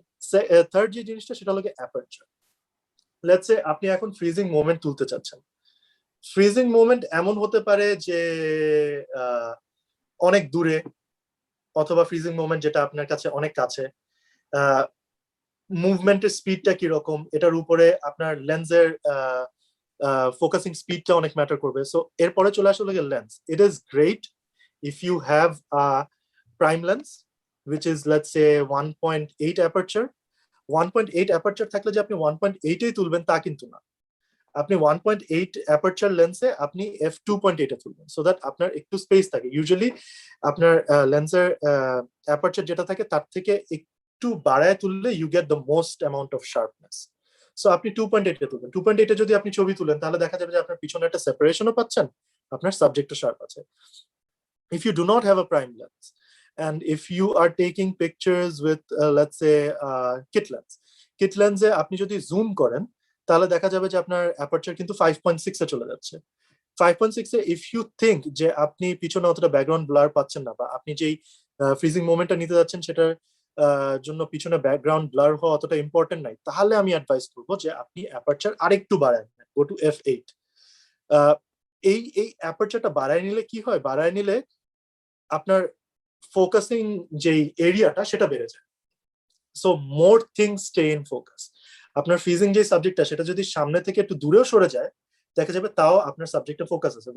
থার্ড যে জিনিসটা, সেটা হলো অ্যাপারচার। লেটস সে আপনি এখন ফ্রিজিং মোমেন্ট তুলতে চাচ্ছেন। ফ্রিজিং মোমেন্ট এমন হতে পারে যে অনেক দূরে, অথবা ফ্রিজিং মোমেন্ট যেটা আপনার কাছে অনেক কাছে। মুভমেন্টের স্পিডটা কিরকম, এটার উপরে আপনার লেন্সের ফোকাসিং স্পিডটা অনেক ম্যাটার করবে। সো এরপরে চলে আসলে lens. It is great if you have a prime lens which is let's say 1.8 aperture. 1.8 aperture থাকলে যে আপনি 1.8 এই তুলবেন তা কিন্তু না। আপনি 1.8 অ্যাপারচার লেন্সে আপনি f2.8 এ তুলবেন, সো দ্যাট আপনার একটু স্পেস থাকে। ইউজুয়ালি আপনার লেন্সের অ্যাপারচার যেটা থাকে তার থেকে একটু বাড়ায় তুললে you get the most amount of sharpness. So আপনি 2.8 এ তুলবেন। 2.8 এ যদি আপনি ছবি তুলেন, তাহলে দেখা যাবে যে আপনার পিছনে একটা সেপারেশনও পাচ্ছেন, আপনার সাবজেক্টও শার্প আছে। If you do not have a prime lens, and if you are taking pictures with let's say kit lens এ আপনি যদি জুম করেন, তাহলে দেখা যাবে যে আপনার অ্যাপারচার কিন্তু 5.6 এ চলে যাচ্ছে। 5.6 এ ইফ ইউ থিঙ্ক যে আপনি পিছনে অতটা ব্যাকগ্রাউন্ড ব্লার পাচ্ছেন না, বা আপনি যেই ফ্রিজিং মোমেন্টটা নিতে যাচ্ছেন সেটার জন্য পিছনে ব্যাকগ্রাউন্ড ব্লার হওয়া অতটা ইম্পর্টেন্ট নাই, তাহলে আমি অ্যাডভাইস করবো যে আপনি অ্যাপারচার আরেকটু বাড়ান, গো টু f8। এই অ্যাপারচারটা বাড়ায় নিলে কি হয়, বাড়ায় নিলে আপনার ফোকাসিং যেই এরিয়াটা সেটা বেড়ে যায়। So more things stay in focus. আপনার ফ্রিজিং যে সাবজেক্টটা, সেটা যদি সামনে থেকে একটু দূরেও সরে যায়, দেখা যাবে তাও আপনার সাবজেক্টে ফোকাস আছে,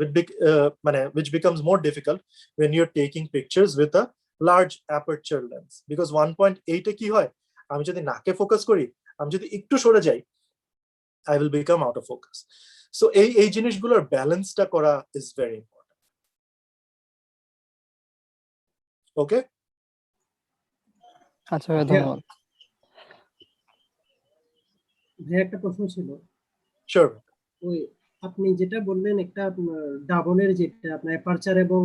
মানে which becomes more difficult when you're taking pictures with a large aperture lens, because 1.8 এ কি হয়, আমি যদি নাকে ফোকাস করি, আমি যদি একটু সরে যাই, I will become out of focus. So এই জিনিসগুলোর ব্যালেন্সটা করা is very important. ওকে, আচ্ছা ভাই, ধন্যবাদ। ভাই একটা প্রশ্ন ছিল। শিওর। ওই আপনি যেটা বললেন, একটা ডাবলের যেটা আপনার অ্যাপারচার এবং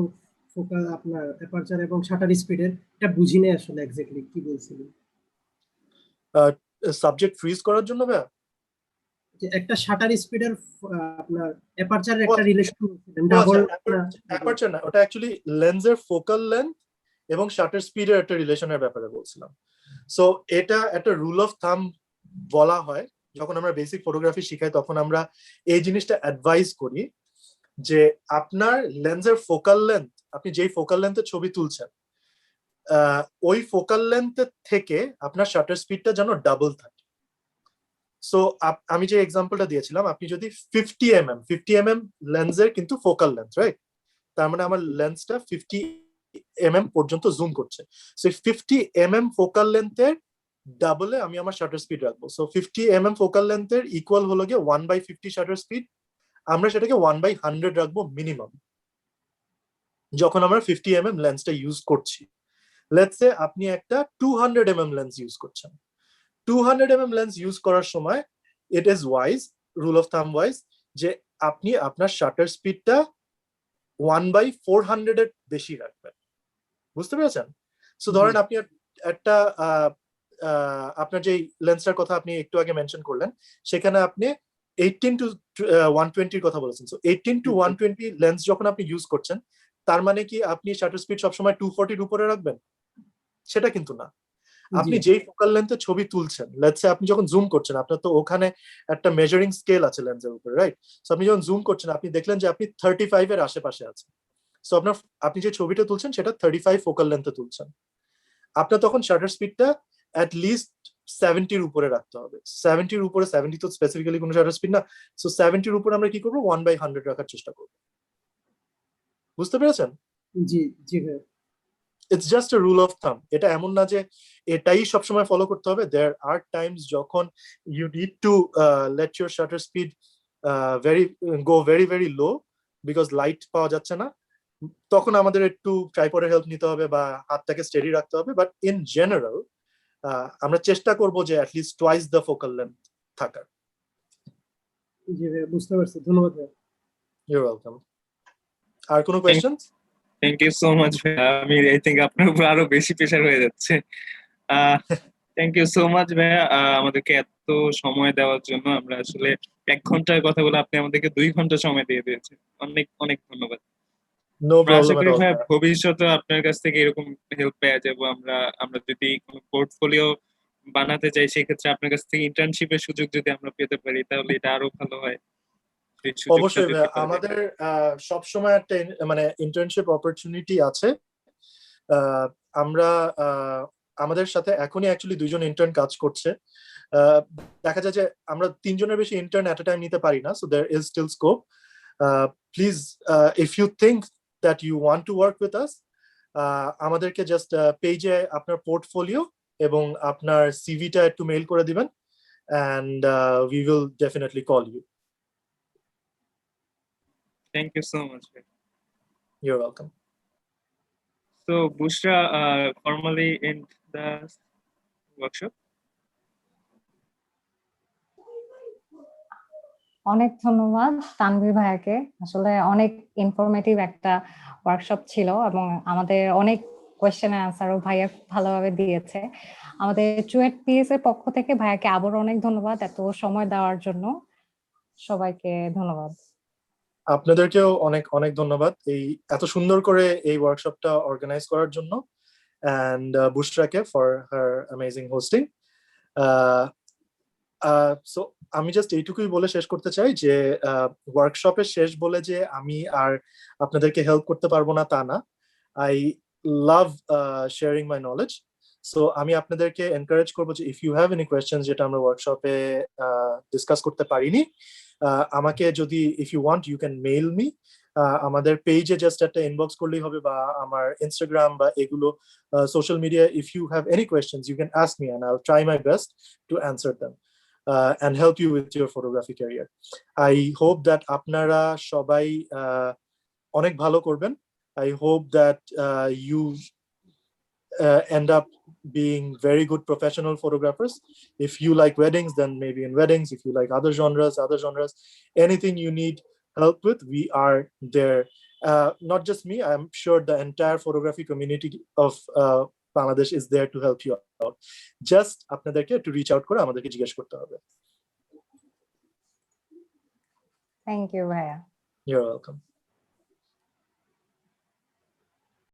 ফোকাস, আপনার অ্যাপারচার এবং শাটার স্পিডের, এটা বুঝি নাই আসলে এক্স্যাক্টলি কি বলছিলেন। সাবজেক্ট ফ্রিজ করার জন্য ভাইয়া, যে একটা শাটার স্পিডের আপনার অ্যাপারচারের একটা রিলেশন বলছিলেন, ডাবল অ্যাপারচার না, ওটা অ্যাকচুয়ালি লেন্সের ফোকাল লেন্থ এবং শাটার স্পিডের একটা রিলেশনের ব্যাপারে বলছিলাম। সো এটা একটা রুল অফ থাম্ব বলা হয়, যখন আমরা বেসিক ফটোগ্রাফি শিখাই তখন আমরা এই জিনিসটা অ্যাডভাইস করি যে আপনার লেন্সের ফোকাল লেন্থ, আপনি যেই ফোকাল লেন্থের ছবি তুলছেন, ওই ফোকাল লেন্থের থেকে আপনার শাটার স্পিডটা যেন ডাবল থাকে। সো আমি যে এক্সাম্পলটা দিয়েছিলাম, আপনি যদি 50 mm লেন্সের কিন্তু ফোকাল লেন্থ, রাইট? তার মানে আমার লেন্সটা 50 mm পর্যন্ত জুম করছে। সো 50 mm ফোকাল লেন্থের ডাবলে আমি আমার শাটার স্পিড রাখবো। সো 50 mm ফোকাল লেন্থের ইকুয়াল হলো গিয়ে 1/50 শাটার স্পিড। আমরা সেটাকে 1/100 রাখবো মিনিমাম, যখন আমরা 50 mm লেন্সটা ইউজ করছি। লেটস সে আপনি একটা 200 mm লেন্স ইউজ করছেন। 200 mm লেন্স ইউজ করার সময় it is wise, rule of thumb wise, যে আপনি আপনার শাটার স্পিডটা 1/400 এর বেশি রাখবেন, বুঝতে পেরেছেন? সো ধরেন আপনি একটা আপনার যে লেন্সটার কথা আপনি একটু আগে মেনশন করলেন, সেখানে আপনি 18-120 কথা বলেছেন। সো 18-120 লেন্স যখন আপনি ইউজ করছেন, তার মানে কি আপনি শাটার স্পিড সবসময় 240 উপরে রাখবেন? সেটা কিন্তু না। আপনি যেই ফোকাল লেন্থে ছবি তুলছেন, লেটস সে আপনি যখন জুম করছেন, আপনার তো ওখানে একটা মেজারিং স্কেল আছে লেন্সের উপরে, রাইট? সো আপনি যখন জুম করছেন, আপনি দেখলেন যে আপনি 35 এর আশেপাশে আছেন। সো আপনি যে ছবিটা তুলছেন সেটা 35 ফোকাল লেন্থে তুলছেন। আপনার তখন শাটার স্পিডটা অ্যাট লিস্ট 70-র উপরে রাখতে হবে। 70-র উপরে, 70 তো স্পেসিফিক্যালি কোনো শাটার স্পিড না। সো 70-র উপরে আমরা কি করবো? 1/100 রাখার চেষ্টা করবো। বুঝতে পেরেছেন? জি জি ভাই। It's just a rule of থাম। এটা এমন না যে এটাই সবসময় ফলো করতে হবে। দেয়ার আর টাইমস যখন you need to let your shutter speed very very low, because light পাওয়া যাচ্ছে না। তখন আমাদের একটু ট্রাইপডের হেল্প নিতে হবে বা হাতটাকে স্টেডি রাখতে হবে। বাট ইন জেনারেল আমরা চেষ্টা করব যে at least twice the focal length থাকার। জি ভাই, বুঝতে পারছি, ধন্যবাদ ভাই। Your welcome. আর কোনো questions? Thank you so much ভাইয়া। আমি আই থিঙ্ক আপনার উপর আরো বেশি প্রেশার হয়ে যাচ্ছে। থ্যাংক ইউ সো মাচ ভাইয়া, আমাদেরকে এত সময় দেওয়ার জন্য। আমরা আসলে 1 ঘন্টার কথা বলে আপনি আমাদেরকে 2 ঘন্টা সময় দিয়ে দিয়েছেন। অনেক অনেক ধন্যবাদ। নো আশা প্রবলেম করি এট অল। ভাইয়া ভবিষ্যতে আপনার কাছ থেকে এরকম হেল্প পেয়ে যাবো। আমরা যদি কোনো পোর্টফোলিও বানাতে চাই, সেক্ষেত্রে আপনার কাছ থেকে ইন্টার্নশিপের সুযোগ যদি আমরা পেতে পারি, তাহলে এটা আরো ভালো হয়। সেই সুযোগটা অবশ্যই যদি ভাইয়া, পাওয়া যায়। আমাদের সবসময় একটা মানে ইন্টার্নশিপ অপরচুনিটি আছে। আমরা আমাদের সাথে এখনই অ্যাকচুয়ালি 2জন ইন্টার্ন কাজ করছে। দেখা যায় যে আমরা 3জনের বেশি ইন্টার্ন এট এ টাইম নিতে পারি না। So there is still scope. Please, if you think that you want to work with us, আমাদেরকে জাস্ট পেজে আপনার পোর্টফোলিও এবং আপনার সিভিটা একটু মেইল করে দিবেন, and we will definitely call you. Thank you so much ভাই। You're welcome. So Bushra, formally end the workshop. অনেক ধন্যবাদ তানভীর ভাইয়াকে। আসলে অনেক ইনফরমেটিভ একটা ওয়ার্কশপ ছিল এবং আমাদের অনেক কোয়েশ্চেনের আনসারও ভাইয়া খুব ভালোভাবে দিয়েছে। আমাদের চুয়েট পিএস এর পক্ষ থেকে ভাইয়াকে আবারও অনেক ধন্যবাদ এত সময় দেওয়ার জন্য। সবাইকে ধন্যবাদ। আপনাদেরকেও অনেক অনেক ধন্যবাদ এই এত সুন্দর করে এই ওয়ার্কশপটা অর্গানাইজ করার জন্য, অ্যান্ড বুশরাকে for her amazing hosting. So আমি জাস্ট এইটুকুই বলে শেষ করতে চাই যে ওয়ার্কশপের শেষ বলে যে আমি আর আপনাদেরকে হেল্প করতে পারবো না তা না। I love sharing my knowledge. So আমি আপনাদেরকে এনকারেজ করবো যে if you have any question যেটা আমরা ওয়ার্কশপে ডিসকাস করতে পারিনি, আমাকে যদি if you want you can mail me. আমাদের পেজে জাস্ট একটা ইনবক্স করলেই হবে, বা আমার ইনস্টাগ্রাম বা এগুলো social media, if you have any questions you can ask me and I will try my best to answer them and help you with your photography career. I hope that আপনারা সবাই অনেক ভালো করবেন. I hope that you end up being very good professional photographers. If you like weddings, then maybe in weddings. If you like other genres, anything you need help with, we are there. Not just me, I'm sure the entire photography community of Bangladesh is there to help you out. Just আপনাদেরকে to reach out করে আমাদেরকে জিজ্ঞেস করতে হবে. Thank you, ভাইয়া. You're welcome.